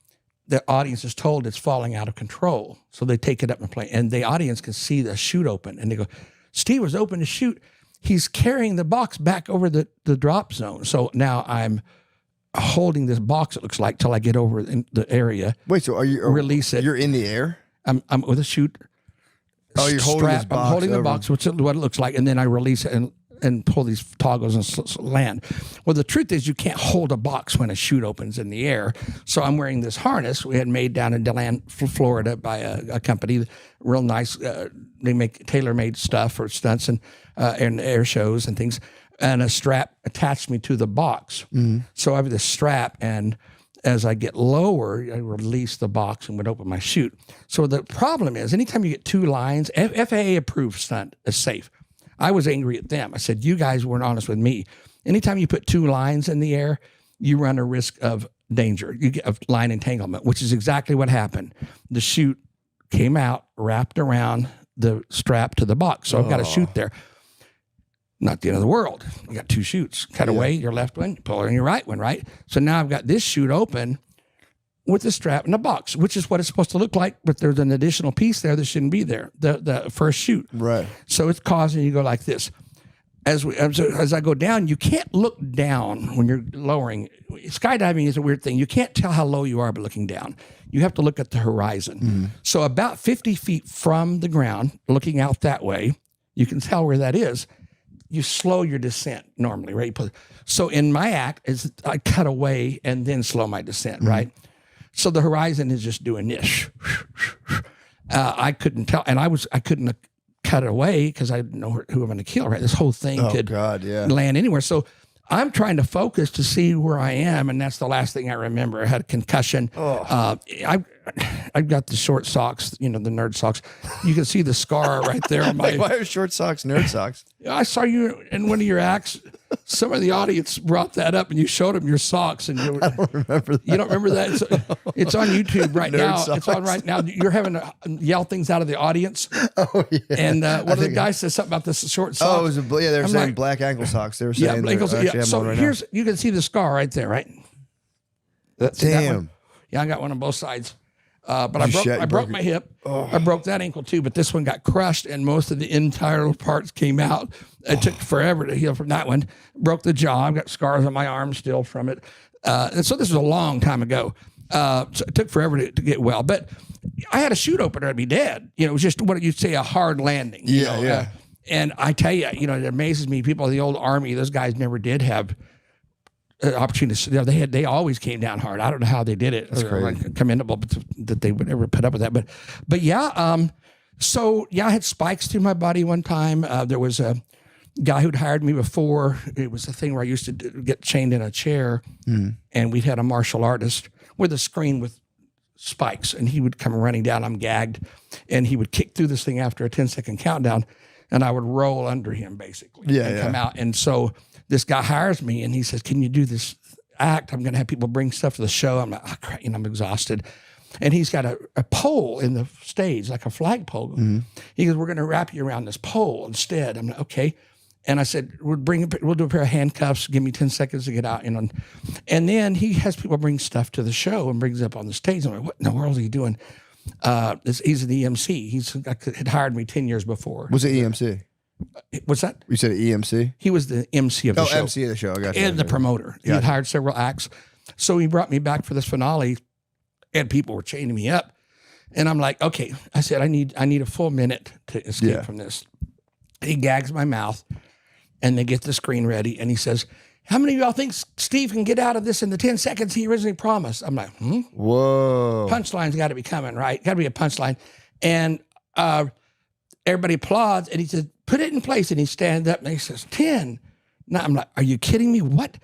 the audience is told it's falling out of control. So they take it up in the plane, and the audience can see the chute open, and they go, Steve was open to shoot. He's carrying the box back over the drop zone. So now I'm holding this box, it looks like, till I get over in the area. Wait, so are you release it? You're in the air? I'm with a chute. Oh, you're holding this box. I'm holding the over. box, which is what it looks like, and then I release it and pull these toggles and land. Well, the truth is you can't hold a box when a chute opens in the air. So I'm wearing this harness we had made down in DeLand, Florida by a company, real nice. They make tailor-made stuff for stunts and air shows and things. And a strap attached me to the box. So I have this strap, and as I get lower, I release the box and would open my chute. So the problem is, anytime you get two lines, FAA approved stunt is safe. I was angry at them. I said, you guys weren't honest with me. Anytime you put two lines in the air, you run a risk of danger. You get a line entanglement, which is exactly what happened. The chute came out, wrapped around the strap to the box. So I've got a chute there. Not the end of the world. You got two chutes. Cut away your left one, pull on your right one, right? So now I've got this chute open with the strap in the box, which is what it's supposed to look like, but there's an additional piece there that shouldn't be there, the first chute. Right. So it's causing you to go like this. As I go down, you can't look down when you're lowering. Skydiving is a weird thing. You can't tell how low you are by looking down. You have to look at the horizon. So about 50 feet from the ground, looking out that way, you can tell where that is. You slow your descent normally, right? So in my act, is I cut away and then slow my descent, right? So the horizon is just doing this. I couldn't tell, and I couldn't cut it away because I didn't know who I'm going to kill. Right, this whole thing could land anywhere. So I'm trying to focus to see where I am, and that's the last thing I remember. I had a concussion. I've got the short socks, the nerd socks. You can see the scar right there on my. Why are short socks nerd socks? I saw you in one of your acts. Some of the audience brought that up, and you showed them your socks, and I don't remember that. You don't remember that? It's on YouTube right now. Socks. It's on right now. You're having to yell things out of the audience. Oh yeah. And one of the guys said something about this short socks. Oh, it was they were saying black ankle socks. They were saying So here's you can see the scar right there, right? Damn. Yeah, I got one on both sides. But I broke my hip. I broke that ankle too, but this one got crushed and most of the internal parts came out. It took forever to heal from that one. Broke the jaw. I've got scars on my arm still from it. And so this was a long time ago. So it took forever to get well. But I had a chute opener, I'd be dead. It was just what you'd say a hard landing. Yeah. And I tell you, it amazes me. People in the old Army, those guys never did have opportunities. They always came down hard. I don't know how they did it. That's crazy. Commendable that they would ever put up with that. But yeah. So yeah, I had spikes through my body one time. There was guy who'd hired me before. It was a thing where I used to get chained in a chair, and we'd had a martial artist with a screen with spikes, and he would come running down. I'm gagged, and he would kick through this thing after a 10-second countdown, and I would roll under him basically and come out. And so this guy hires me, and he says, "Can you do this act? I'm going to have people bring stuff to the show." I'm like, "Oh, crap," I'm exhausted. And he's got a pole in the stage, like a flagpole. He goes, "We're going to wrap you around this pole instead." I'm like, "Okay." And I said, we'll do a pair of handcuffs. Give me 10 seconds to get out. And then he has people bring stuff to the show and brings it up on the stage. I'm like, "What in the world is he doing?" He's an EMC. He had hired me 10 years before. Was it EMC? What's that? You said EMC? He was the MC of the show. MC of the show. I got you. And the promoter. He had hired several acts. So he brought me back for this finale, and people were chaining me up. And I'm like, okay. I said, I need a full minute to escape from this. He gags my mouth, and they get the screen ready, and he says, "How many of y'all think Steve can get out of this in the 10 seconds he originally promised?" I'm like, Whoa. Punchline's got to be coming, right? Got to be a punchline. And everybody applauds, and he says, "Put it in place." And he stands up, and he says, 10. Now I'm like, "Are you kidding me? What?"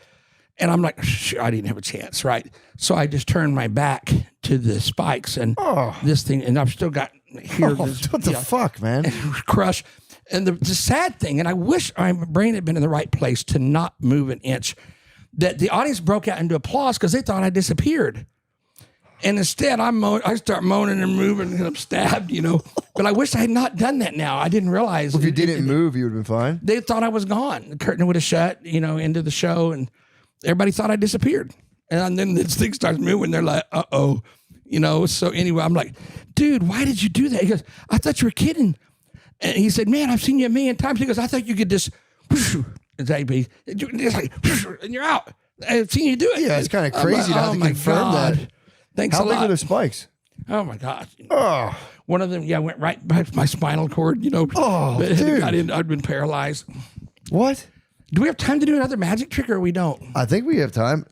And I'm like, sure, I didn't have a chance, right? So I just turned my back to the spikes and this thing, and I've still got here. What the fuck, man? Crush. And the sad thing, and I wish my brain had been in the right place to not move an inch, that the audience broke out into applause because they thought I disappeared. And instead, I start moaning and moving, and I'm stabbed, But I wish I had not done that now. I didn't realize. Well, if you didn't move, you would have been fine. They thought I was gone. The curtain would have shut, into the show, and everybody thought I disappeared. And then this thing starts moving. They're like, uh-oh. So anyway, I'm like, "Dude, why did you do that?" He goes, "I thought you were kidding." And he said, "Man, I've seen you a million times." He goes, "I thought you could just, and you're out. I've seen you do it." Yeah, it's kind of crazy to have to confirm that. Thanks a lot. How big are the spikes? Oh my God. Oh. One of them, went right by my spinal cord, Oh, dude. I'd been paralyzed. What? Do we have time to do another magic trick, or we don't? I think we have time.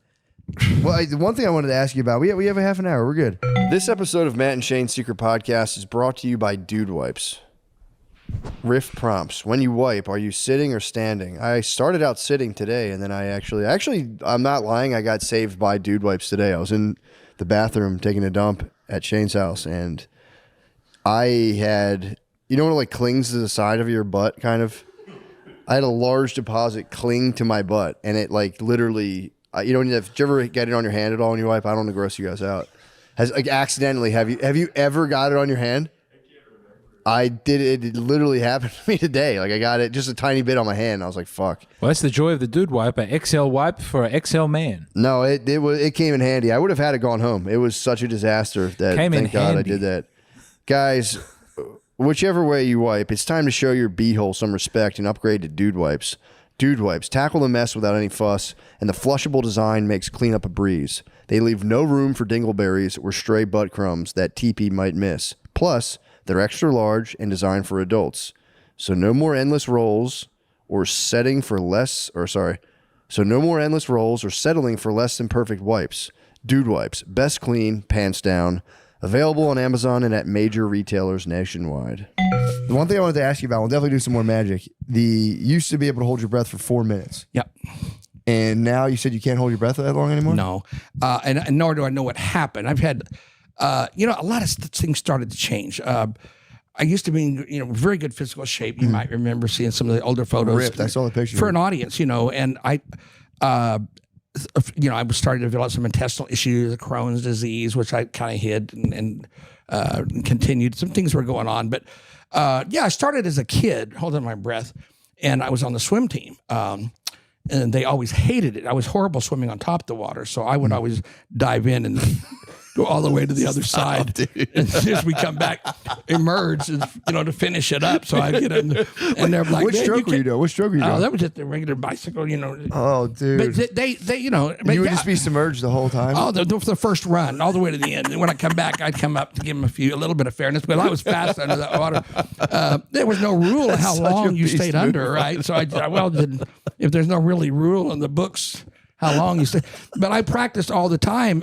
Well, the one thing I wanted to ask you about, we have a half an hour. We're good. This episode of Matt and Shane's Secret Podcast is brought to you by Dude Wipes. Riff prompts. When you wipe, are you sitting or standing? I started out sitting today, and then I actually, I'm not lying. I got saved by Dude Wipes today. I was in the bathroom taking a dump at Shane's house, and I had, when it like clings to the side of your butt, kind of. I had a large deposit cling to my butt, and it like literally, did you ever get it on your hand at all when you wipe? I don't want to gross you guys out. Accidentally, have you ever got it on your hand? I did it. It literally happened to me today. Like I got it just a tiny bit on my hand. I was like, "Fuck." Well, that's the joy of the Dude Wipe, an XL wipe for an XL man. No, it came in handy. I would have had it gone home. It was such a disaster that thank God I did that. Guys, whichever way you wipe, it's time to show your beehole some respect and upgrade to Dude Wipes. Dude Wipes tackle the mess without any fuss, and the flushable design makes cleanup a breeze. They leave no room for dingleberries or stray butt crumbs that TP might miss. Plus, they're extra large and designed for adults. So no more endless rolls or settling for less than perfect wipes. Dude Wipes, best clean, pants down. Available on Amazon and at major retailers nationwide. The one thing I wanted to ask you about, we'll definitely do some more magic. You used to be able to hold your breath for 4 minutes. Yep. And now you said you can't hold your breath that long anymore? No. And nor do I know what happened. I've had, a lot of things started to change. I used to be in, very good physical shape. You might remember seeing some of the older photos. Ripped. I saw the picture. For an audience, and I was starting to develop some intestinal issues, Crohn's disease, which I kind of hid and continued. Some things were going on. But, I started as a kid, holding my breath, and I was on the swim team. And they always hated it. I was horrible swimming on top of the water, so I would always dive in and go all the way to the other side. Dude. And as we come back, emerge, to finish it up. So I get in, and they're like, "Which stroke were you doing? What stroke were you doing?" Oh, that was just a regular bicycle, Oh, dude. But they you would just be submerged the whole time? Oh, the first run, all the way to the end. And when I come back, I'd come up to give them a little bit of fairness, but I was fast under that water. There was no rule of how long you stayed under, right? So if there's no really rule in the books, how long you stay. But I practiced all the time.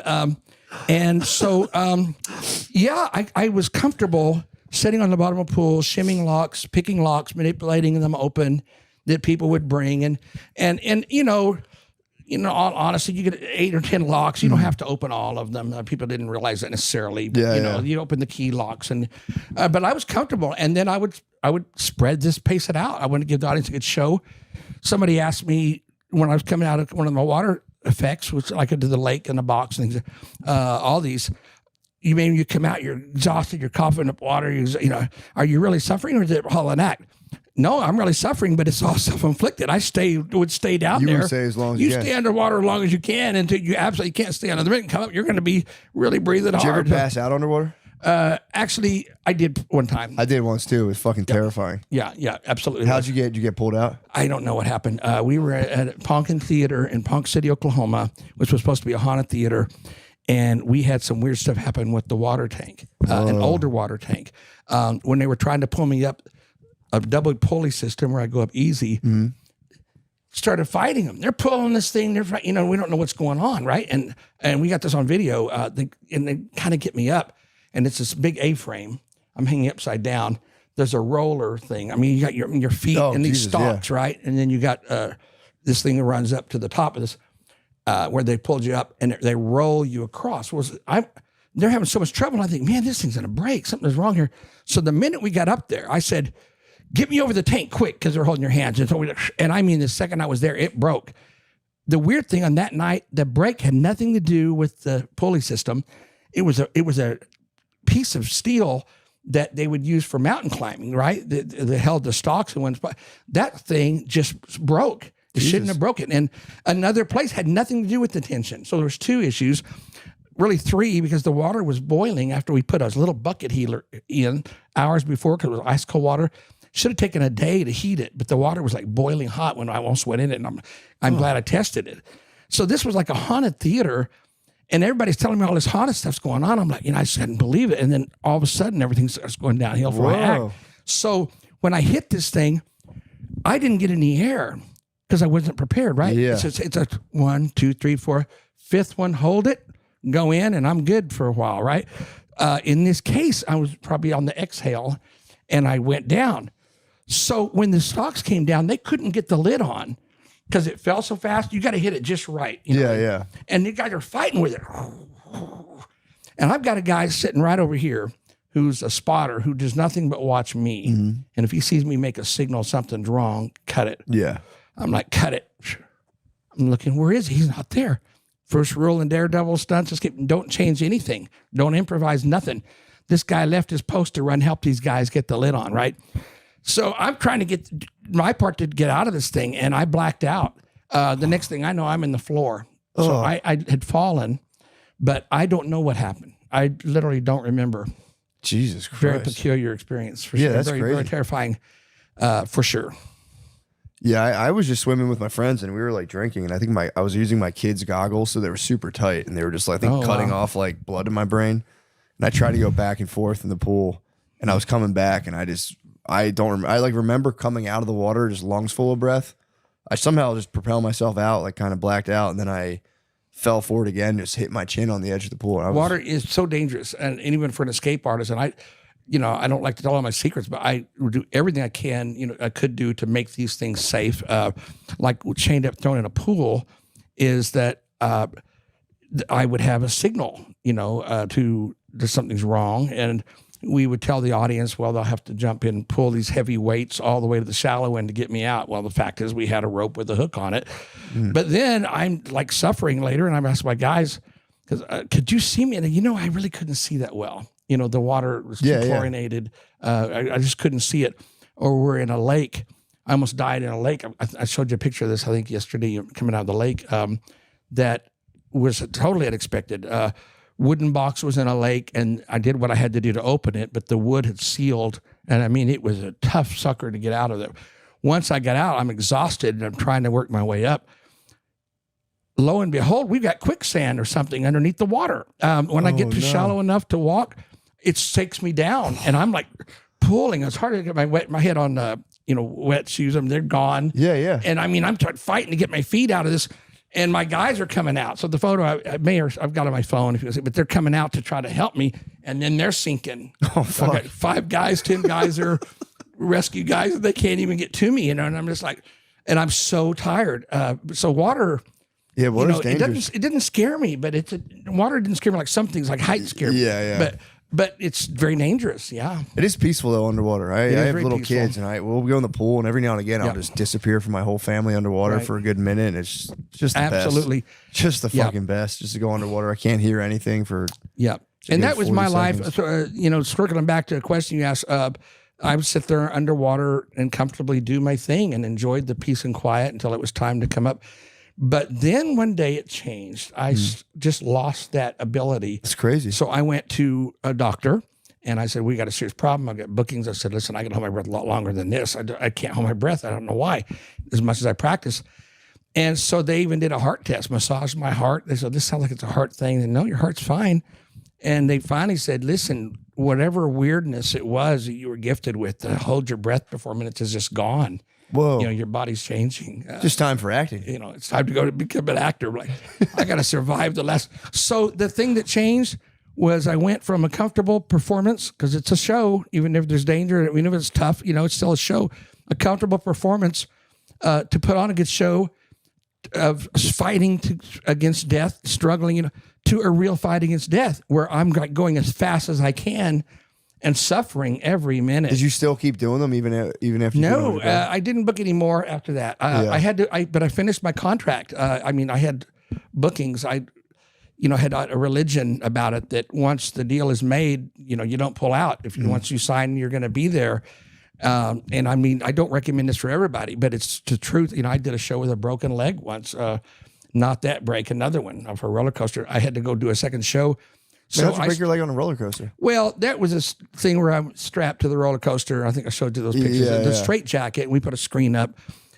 And so, I was comfortable sitting on the bottom of a pool, shimming locks, picking locks, manipulating them open, that people would bring, and honestly, you get 8 or 10 locks. You don't have to open all of them. People didn't realize that necessarily. But, you open the key locks, and but I was comfortable. And then I would spread this, pace it out. I wanted to give the audience a good show. Somebody asked me when I was coming out of one of my water effects, which I could do the lake and the box and things, all these. You mean you come out, you're exhausted, you're coughing up water, are you really suffering, or is it all an act? No, I'm really suffering, but it's all self-inflicted. I would stay down there. You would stay as long as you can. You stay underwater as long as you can until you absolutely can't stay under the minute and come up. You're going to be really breathing hard. Did you ever hard. pass out underwater? Actually, I did one time. I did once too. It was fucking terrifying. Yeah, absolutely. How'd you get pulled out? I don't know what happened. We were at Ponkin Theater in Ponk City, Oklahoma, which was supposed to be a haunted theater. And we had some weird stuff happen with the water tank, an older water tank. When they were trying to pull me up a double pulley system where I go up easy, started fighting them. They're pulling this thing. They're, we don't know what's going on, right? And we got this on video. They kind of get me up, and it's this big A-frame. I'm hanging upside down. There's a roller thing. I mean, you got your feet in these stalks, right? And then you got this thing that runs up to the top of this. Where they pulled you up and they roll you across. They're having so much trouble. I think, man, this thing's gonna break. Something's wrong here. So the minute we got up there, I said, "Get me over the tank quick," because they're holding your hands. And I mean, the second I was there, it broke. The weird thing on that night, the break had nothing to do with the pulley system. It was a piece of steel that they would use for mountain climbing, right? That held the stalks in one spot. That thing just broke. It shouldn't have broken. And another place had nothing to do with the tension. So there was 2 issues, really 3, because the water was boiling after we put a little bucket heater in hours before because it was ice cold water. Should have taken a day to heat it, but the water was like boiling hot when I almost went in it, and I'm glad I tested it. So this was like a haunted theater, and everybody's telling me all this haunted stuff's going on. I'm like, I just couldn't believe it. And then all of a sudden, everything starts going downhill for my act. So when I hit this thing, I didn't get any air. Because I wasn't prepared, right? Yeah. So it's a 1, 2, 3, 4, 5th one, hold it, go in, and I'm good for a while, right? In this case, I was probably on the exhale, and I went down. So when the stalks came down, they couldn't get the lid on because it fell so fast. You got to hit it just right. Yeah. And the guys are fighting with it. And I've got a guy sitting right over here who's a spotter who does nothing but watch me. And if he sees me make a signal something's wrong, cut it. Yeah. I'm like, cut it. I'm looking, where is he? He's not there. First rule in Daredevil stunts is don't change anything. Don't improvise nothing. This guy left his post to run help these guys get the lid on, right? So I'm trying to get my part to get out of this thing, and I blacked out. The next thing I know, I'm in the floor. So I had fallen, but I don't know what happened. I literally don't remember. Jesus Christ. Very peculiar experience for sure. That's very, crazy. very terrifying for sure. Yeah, I was just swimming with my friends, and we were like drinking, and I think I was using my kids' goggles, so they were super tight, and they were just like cutting off like blood in my brain. And I tried to go back and forth in the pool, and I was coming back, and I remember coming out of the water just lungs full of breath. I somehow just propelled myself out, like kind of blacked out, and then I fell forward again, just hit my chin on the edge of the pool. Water is so dangerous, and even for an escape artist, and I don't like to tell all my secrets, but I do everything I can, I could do to make these things safe. Like chained up, thrown in a pool, is that I would have a signal, to something's wrong, and we would tell the audience, well, they'll have to jump in, pull these heavy weights all the way to the shallow end to get me out. Well, the fact is, we had a rope with a hook on it, but then I'm like suffering later, and I'm asking my guys, because could you see me? And I really couldn't see that well. The water was too chlorinated. I just couldn't see it. Or we're in a lake. I almost died in a lake. I showed you a picture of this, I think, yesterday, coming out of the lake. That was totally unexpected. Wooden box was in a lake, and I did what I had to do to open it, but the wood had sealed. And I mean, it was a tough sucker to get out of there. Once I got out, I'm exhausted, and I'm trying to work my way up. Lo and behold, we've got quicksand or something underneath the water. When I get to shallow enough to walk, it takes me down, and I'm like pulling. It's hard to get my head on wet shoes. I mean, they're gone. Yeah. And I mean, I'm fighting to get my feet out of this, and my guys are coming out. So the photo I've got on my phone, if you see, but they're coming out to try to help me, and then they're sinking. Oh fuck! I've got 5 guys, 10 guys are rescue guys, and they can't even get to me, and I'm just like, and I'm so tired. So water. Yeah, water's dangerous. It didn't scare me, but water didn't scare me like some things like heights scare me. Yeah. But it's very dangerous. Yeah. It is peaceful though underwater. I have very little peaceful. kids, and we'll go in the pool, and every now and again I'll just disappear from my whole family underwater for a good minute. And it's just the Absolutely. best. Just the fucking best. Just to go underwater. I can't hear anything for. Yeah. And good that was 40 my seconds. life. So, circling back to a question you asked, I would sit there underwater and comfortably do my thing and enjoyed the peace and quiet until it was time to come up. But then one day it changed. I just lost that ability. It's crazy. So I went to a doctor. And I said, we got a serious problem. I got bookings. I said, listen, I can hold my breath a lot longer than this. I can't hold my breath. I don't know why, as much as I practice. And so they even did a heart test, massaged my heart. They said, this sounds like it's a heart thing. And no, your heart's fine. And they finally said, listen, whatever weirdness it was that you were gifted with to hold your breath for 4 minutes is just gone. Whoa. Your body's changing. Just time for acting. It's time to go to become an actor. Like, I got to survive the last. So the thing that changed was I went from a comfortable performance, because it's a show, even if there's danger, even if it's tough, it's still a show, a comfortable performance to put on a good show of fighting against death, struggling, to a real fight against death where I'm going as fast as I can and suffering every minute. Did you still keep doing them even after? No, I didn't book any more after that. I had to, but I finished my contract. I had bookings. I had a religion about it that once the deal is made, you don't pull out. If once you sign, you're going to be there. And I don't recommend this for everybody, but it's the truth. I did a show with a broken leg once. Not that break, another one for a roller coaster. I had to go do a second show. So how'd you break your leg on a roller coaster? Well, that was a thing where I'm strapped to the roller coaster. I think I showed you those pictures. The straight jacket. We put a screen up,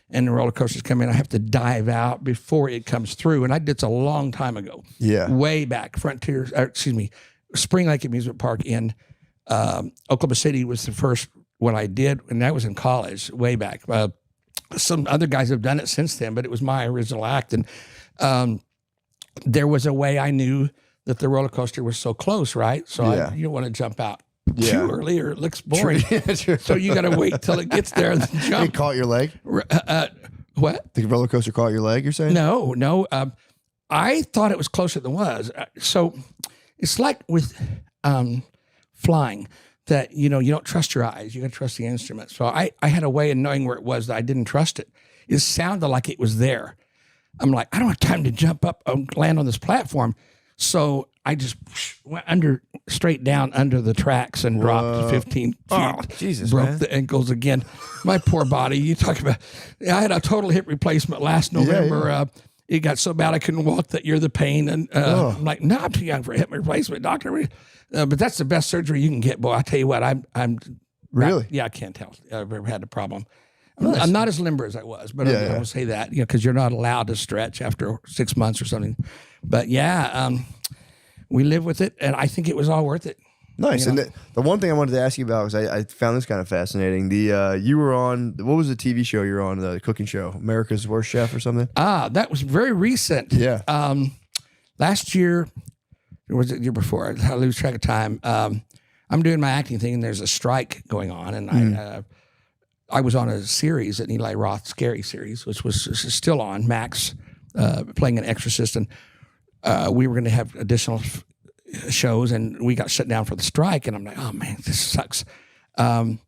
and the roller coasters come in. I have to dive out before it comes through. And I did this a long time ago. Yeah. Way back. Spring Lake Amusement Park in Oklahoma City was the first one I did, and that was in college, way back. Some other guys have done it since then, but it was my original act. And there was a way I knew that the roller coaster was so close, right? So you don't want to jump out too early or it looks boring. So you got to wait till it gets there and then jump. It caught your leg? What? The roller coaster caught your leg, you're saying? No. I thought it was closer than it was. So it's like with flying that, you don't trust your eyes. You got to trust the instrument. So I had a way of knowing where it was that I didn't trust it. It sounded like it was there. I'm like, I don't have time to jump up and land on this platform. So I just went straight down under the tracks and dropped 15 feet. Oh, Jesus, broke the ankles again. My poor body. You talk about, I had a total hip replacement last November. It got so bad I couldn't walk that year, the pain. And I'm like, no, I'm too young for a hip replacement, doctor. But that's the best surgery you can get, boy. I tell you what, I'm really? I can't tell. I've ever had a problem. I'm not as limber as I was, but I will say that, because you're not allowed to stretch after 6 months or something. But we live with it, and I think it was all worth it. Nice. And the one thing I wanted to ask you about was I found this kind of fascinating. You were on, what was the TV show you were on, the cooking show, America's Worst Chef or something? That was very recent. Yeah. Last year, or was it the year before? I lose track of time. I'm doing my acting thing, and there's a strike going on, and I was on a series, an Eli Roth scary series, which was still on Max, playing an exorcist, and we were going to have additional shows, and we got shut down for the strike. And I'm like, oh man, this sucks. And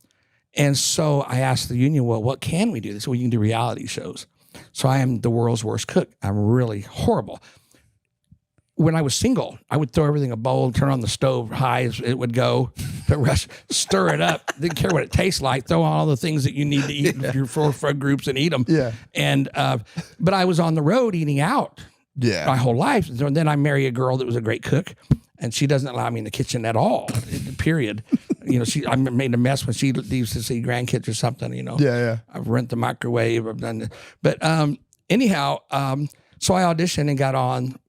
so I asked the union, well, what can we do? They said, well, you can do reality shows. So I am the world's worst cook. I'm really horrible. When I was single, I would throw everything in a bowl, turn on the stove high as it would go, the rest, stir it up. Didn't care what it tastes like. Throw on all the things that you need to eat in your four groups and eat them. Yeah. And but I was on the road eating out. My whole life. And then I marry a girl that was a great cook, and she doesn't allow me in the kitchen at all. Period. I made a mess when she leaves to see grandkids or something. I've rent the microwave. I've done, but anyhow, so I auditioned and got on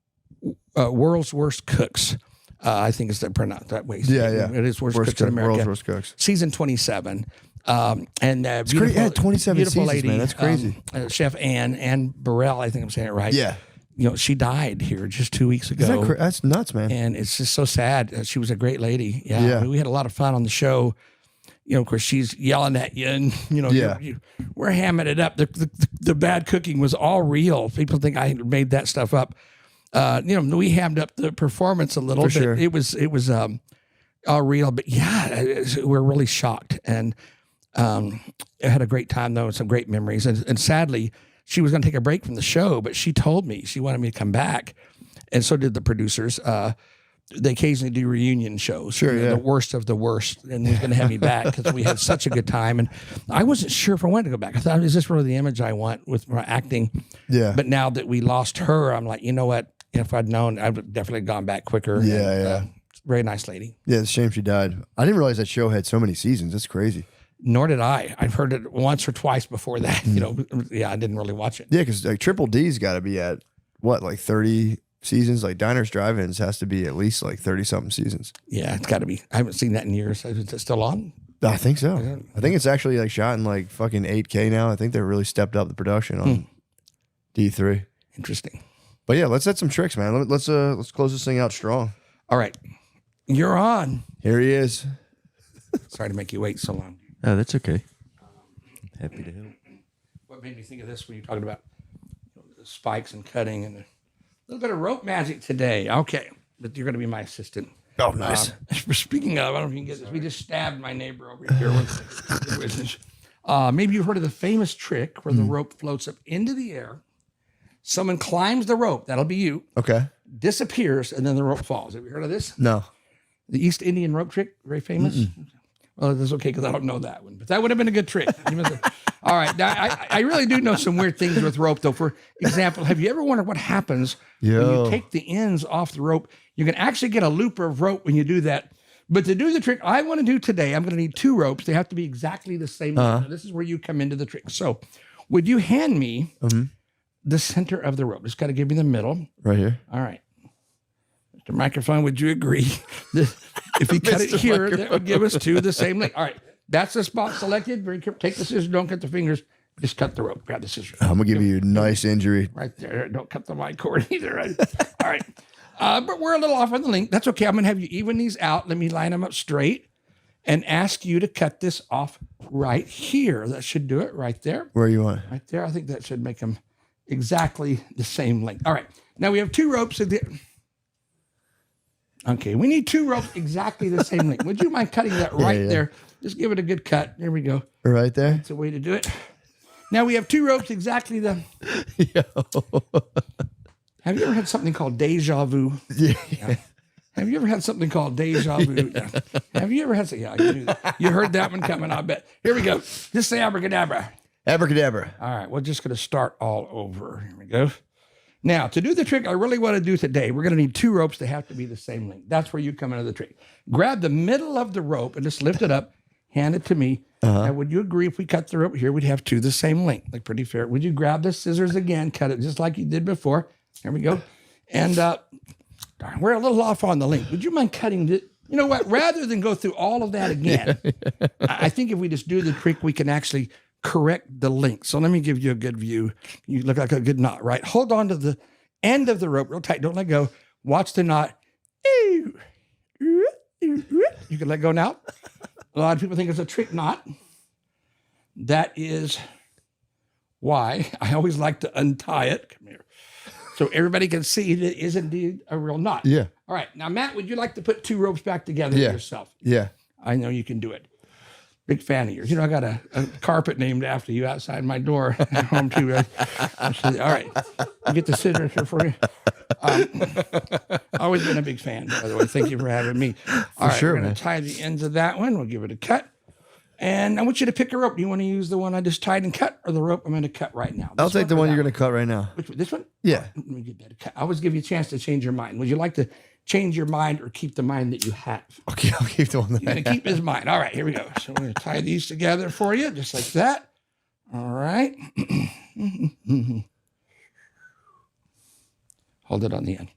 World's Worst Cooks. I think it's pronounced that way. It is Worst Cooks in America. World's Worst Cooks. Season 27. And it's great. Yeah, 27 beautiful seasons, lady, man. That's crazy. Chef Ann Burrell, I think I'm saying it right. Yeah. She died here just 2 weeks ago. That's nuts, man. And it's just so sad. She was a great lady. Yeah. I mean, we had a lot of fun on the show. of course, she's yelling at you, and Yeah. we're hamming it up. The bad cooking was all real. People think I made that stuff up. We hammed up the performance a little, For but sure. it was all real. But yeah, we're really shocked, and I had a great time though, and some great memories. And sadly, she was going to take a break from the show, but she told me she wanted me to come back, and so did the producers. They occasionally do reunion shows. Sure, yeah. The worst of the worst, and he's going to have me back because we had such a good time. And I wasn't sure if I wanted to go back. I thought, is this really the image I want with my acting? Yeah. But now that we lost her, I'm like, you know what? If I'd known, I'd have definitely gone back quicker. Yeah, Very nice lady. Yeah, it's a shame she died. I didn't realize that show had so many seasons. That's crazy. Nor did I. I've heard it once or twice before that. I didn't really watch it. Yeah, because like Triple D's got to be at what, like 30 seasons? Like Diners Drive-Ins has to be at least like 30-something seasons. Yeah, it's got to be. I haven't seen that in years. Is it still on? I think so. I think it's actually like shot in like fucking 8K now. I think they really stepped up the production on D3. Interesting. But yeah, let's set some tricks, man. Let's close this thing out strong. All right. You're on. Here he is. Sorry to make you wait so long. Oh, that's okay. Happy to help. What made me think of this when you're talking about the spikes and cutting and a little bit of rope magic today? Okay, but you're going to be my assistant. Oh, nice. Speaking of, I don't know if you can get this. We just stabbed my neighbor over here. Maybe you've heard of the famous trick where the rope floats up into the air. Someone climbs the rope. That'll be you. Okay. Disappears, and then the rope falls. Have you heard of this? No. The East Indian rope trick, very famous. Well, that's okay because I don't know that one, but that would have been a good trick. All right, now I really do know some weird things with rope, though. For example, have you ever wondered what happens when you take the ends off the rope? You can actually get a loop of rope when you do that. But to do the trick I want to do today, I'm going to need two ropes. They have to be exactly the same. Now, this is where you come into the trick. So, would you hand me the center of the rope? Just got to give me the middle. Right here. All right. Mr. Microphone, would you agree? If we cut it here, that would give us two the same length. All right. That's the spot selected. Very careful. Take the scissors. Don't cut the fingers. Just cut the rope. Grab the scissors. I'm going to give you a nice injury. Right there. Don't cut the mic cord either. Right? All right. But we're a little off on the length. That's okay. I'm going to have you even these out. Let me line them up straight and ask you to cut this off right here. That should do it right there. Where you want? Right there. I think that should make them exactly the same length. All right. Now we have two ropes. Okay, we need two ropes exactly the same length. Would you mind cutting that right there? Just give it a good cut. There we go. Right there? That's a way to do it. Now we have two ropes exactly the... Have you ever had something called deja vu? Yeah. Have you ever had something called deja vu? Yeah. Have you ever had something? Yeah, you knew that. You heard that one coming, I bet. Here we go. Just say abracadabra. Abracadabra. All right, we're just going to start all over. Here we go. Now, to do the trick I really want to do today, we're going to need two ropes that have to be the same length. That's where you come into the trick. Grab the middle of the rope and just lift it up, hand it to me. Now, would you agree if we cut the rope here, we'd have two the same length? Like pretty fair. Would you grab the scissors again, cut it just like you did before? Here we go. And darn, we're a little off on the length. Would you mind cutting it? You know what? Rather than go through all of that again, I think if we just do the trick, we can actually correct the length. So let me give you a good view. You look like a good knot, right? Hold on to the end of the rope real tight. Don't let go. Watch the knot. You can let go now. A lot of people think it's a trick knot. That is why I always like to untie it. Come here. So everybody can see that it is indeed a real knot. Yeah. All right. Now, Matt, would you like to put two ropes back together yourself? Yeah. I know you can do it. Big fan of yours. You know, I got a carpet named after you outside my door at home too. All right. I'll get the signature for you. Always been a big fan, by the way. Thank you for having me. All right, sure, we're going to tie the ends of that one. We'll give it a cut. And I want you to pick a rope. Do you want to use the one I just tied and cut or the rope I'm going to cut right now? I'll take the one you're going to cut right now. Which one? This one? Yeah. Let me get that cut. I always give you a chance to change your mind. Would you like to change your mind or keep the mind that you have? Okay, I'll keep the one that You're going to keep his mind. All right, here we go. So we're going to tie these together for you, just like that. All right. Hold it on the end.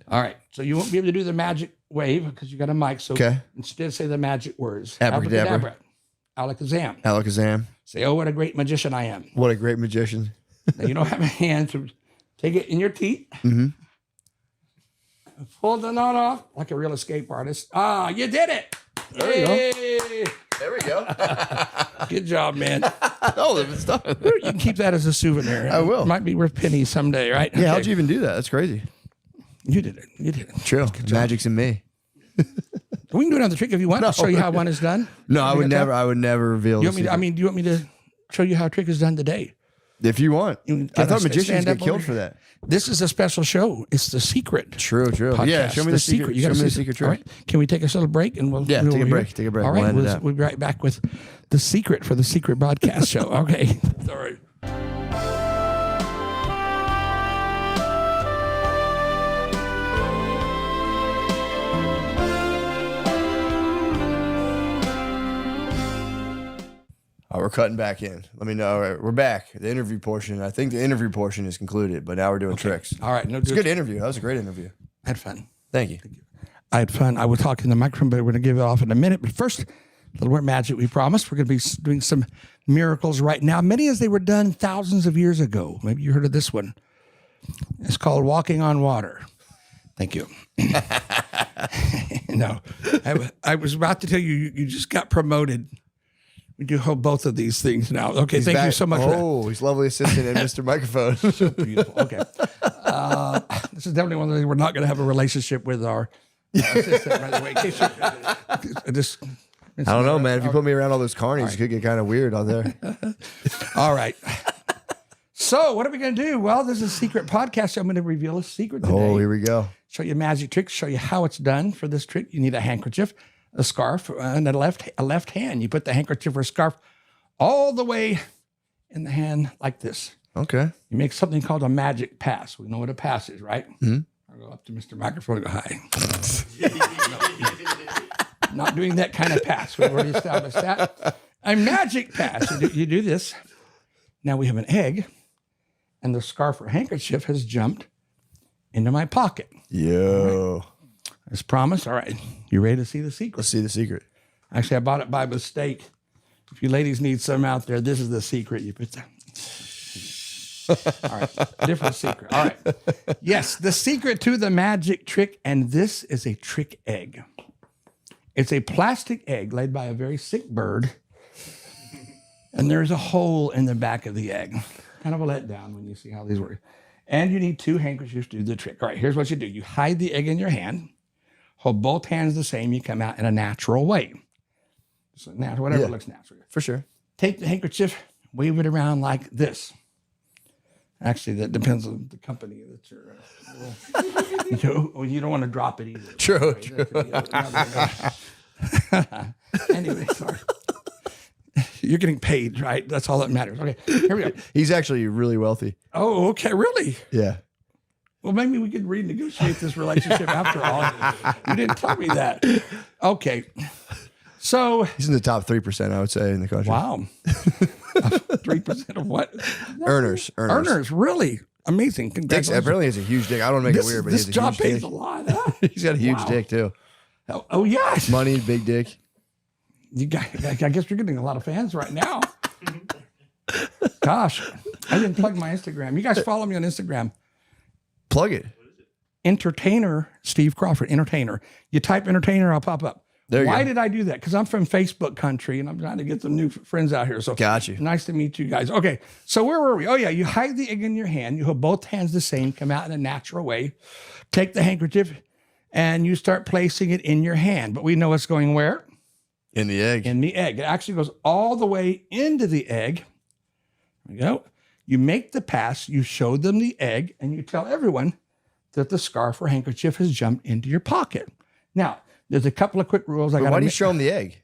All right. So you won't be able to do the magic wave because you got a mic. So instead say the magic words. Abracadabra. Alakazam. Alakazam. Say, oh, what a great magician I am. What a great magician. Now, you don't have a hand, so take it in your teeth. Mm-hmm. Pull the knot off like a real escape artist. Ah, you did it. There you go. There we go. Good job, man. Oh, it's done. You can keep that as a souvenir. I will. It might be worth pennies someday, right? Yeah, how'd you even do that? That's crazy. You did it. You did it. True. Magic's in me. We can do another trick if you want. I'll show you how one is done. No, I would never reveal. Do you want me to show you how a trick is done today? If you want. I thought magicians stand get up killed over for here. that. This is a special show. It's the secret. True. Podcast. Yeah, show me the secret. You Show gotta me the see secret All trick. right. Can we take us a little break and we'll Yeah, do take a over break. here? Take a break. All We'll right, end it up. we'll be right back with the secret for the secret broadcast show. Okay. All right. We're cutting back in. Let me know. All right, we're back. The interview portion. I think the interview portion is concluded, but now we're doing tricks. All right. No, It's a good interview. That was a great interview. I had fun. Thank you. I had fun. I was talking to the microphone, but we're going to give it off in a minute. But first, a little more magic we promised. We're going to be doing some miracles right now, many as they were done thousands of years ago. Maybe you heard of this one. It's called walking on water. Thank you. No, I was about to tell you, you just got promoted. We do both of these things now. Okay, thank you so much for that. Oh, he's lovely assistant and Mr. Microphone. Beautiful. Okay. This is definitely one of the things we're not going to have a relationship with our assistant, by the way. In case I don't know, man. If you put me around all those carnies, it could get kind of weird out there. All right. So what are we going to do? Well, this is a secret podcast. So I'm going to reveal a secret today. Oh, here we go. Show you a magic trick. Show you how it's done. For this trick, you need a handkerchief, a scarf, and a left hand. You put the handkerchief or scarf all the way in the hand like this. Okay. You make something called a magic pass. We know what a pass is, right? Mm-hmm. I'll go up to Mr. Microphone and go, hi. Not doing that kind of pass. We've already established that. A magic pass. You do this. Now we have an egg, and the scarf or handkerchief has jumped into my pocket. Yo. Right. As promised. All right. You ready to see the secret? Let's see the secret. Actually, I bought it by mistake. If you ladies need some out there, this is the secret. You put that. All right. Different secret. All right. Yes, the secret to the magic trick, and this is a trick egg. It's a plastic egg laid by a very sick bird, and there's a hole in the back of the egg. Kind of a letdown when you see how these work. And you need 2 handkerchiefs to do the trick. All right, here's what you do. You hide the egg in your hand, hold both hands the same. You come out in a natural way. So natural, whatever looks natural. For sure. Take the handkerchief, wave it around like this. Actually, that depends on the company that you're. You don't want to drop it either. True. Anyway, sorry. You're getting paid, right? That's all that matters. Okay, here we go. He's actually really wealthy. Oh, okay, really? Yeah. Well, maybe we could renegotiate this relationship after all. You didn't tell me that. Okay. So He's in the top 3%, I would say, in the country. wow. 3% of what? Earners. Really? Amazing. Dick's Congratulations. apparently has a huge dick. I don't want to make it weird, but This he has a job huge pays dick. a lot. Huh? He's got a huge Wow. dick, too. Oh, yes. Money, big dick. I guess you're getting a lot of fans right now. Gosh, I didn't plug my Instagram. You guys follow me on Instagram. Plug it. Entertainer Steve Crawford. Entertainer. You type entertainer, I'll pop up. There you Why go. did I do that? Because I'm from Facebook country and I'm trying to get some new friends out here. So Got you. Nice to meet you guys. Okay, so where were we? Oh yeah, you hide the egg in your hand. You hold both hands the same. Come out in a natural way. Take the handkerchief and you start placing it in your hand. But we know it's going where? In the egg. In the egg. It actually goes all the way into the egg. There we go. You make the pass, you show them the egg, and you tell everyone that the scarf or handkerchief has jumped into your pocket. Now, there's a couple of quick rules. Why do you show him the egg?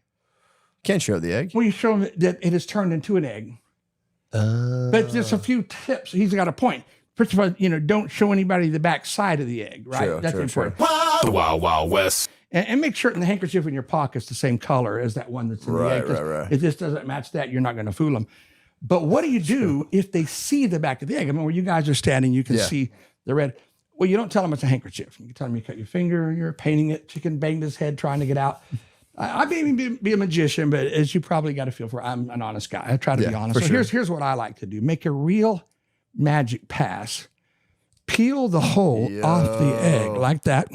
Can't show the egg. Well, you show them that it has turned into an egg. But there's a few tips. He's got a point. First of all, don't show anybody the back side of the egg, right? True, That's true, important. The Wild Wild West. And make sure the handkerchief in your pocket's the same color as that one that's in the egg. Right. If this doesn't match that, you're not going to fool them. But what do you do if they see the back of the egg? I mean, where you guys are standing, you can see the red. Well, you don't tell them it's a handkerchief. You can tell them you cut your finger, you're painting it, chicken banged his head trying to get out. I may even be a magician, but as you probably got to feel for, I'm an honest guy. I try to be honest. So here's what I like to do. Make a real magic pass. Peel the hole off the egg like that.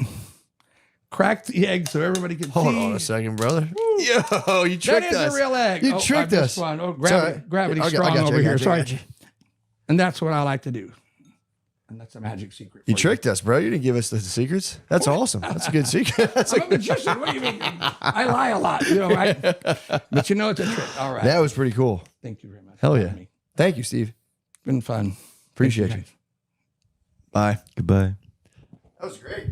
crack the egg so everybody can Hold see. on a second, brother. Yo, you That tricked is us. a real egg. You tricked I us. missed one. Oh, Sorry. gravity's I strong got you, over I here. got you, I Sorry. got you. And that's what I like to do. And that's a magic secret. You for tricked us, bro. You didn't give us the secrets. That's awesome. That's a good secret. That's I'm a magician. What do you mean? I lie a lot, you know, right? But you know it's a trick. All right. That was pretty cool. Thank you very much. Hell for yeah. having me. Thank you, Steve. Been fun. Appreciate Thank you. Bye. Goodbye. That was great.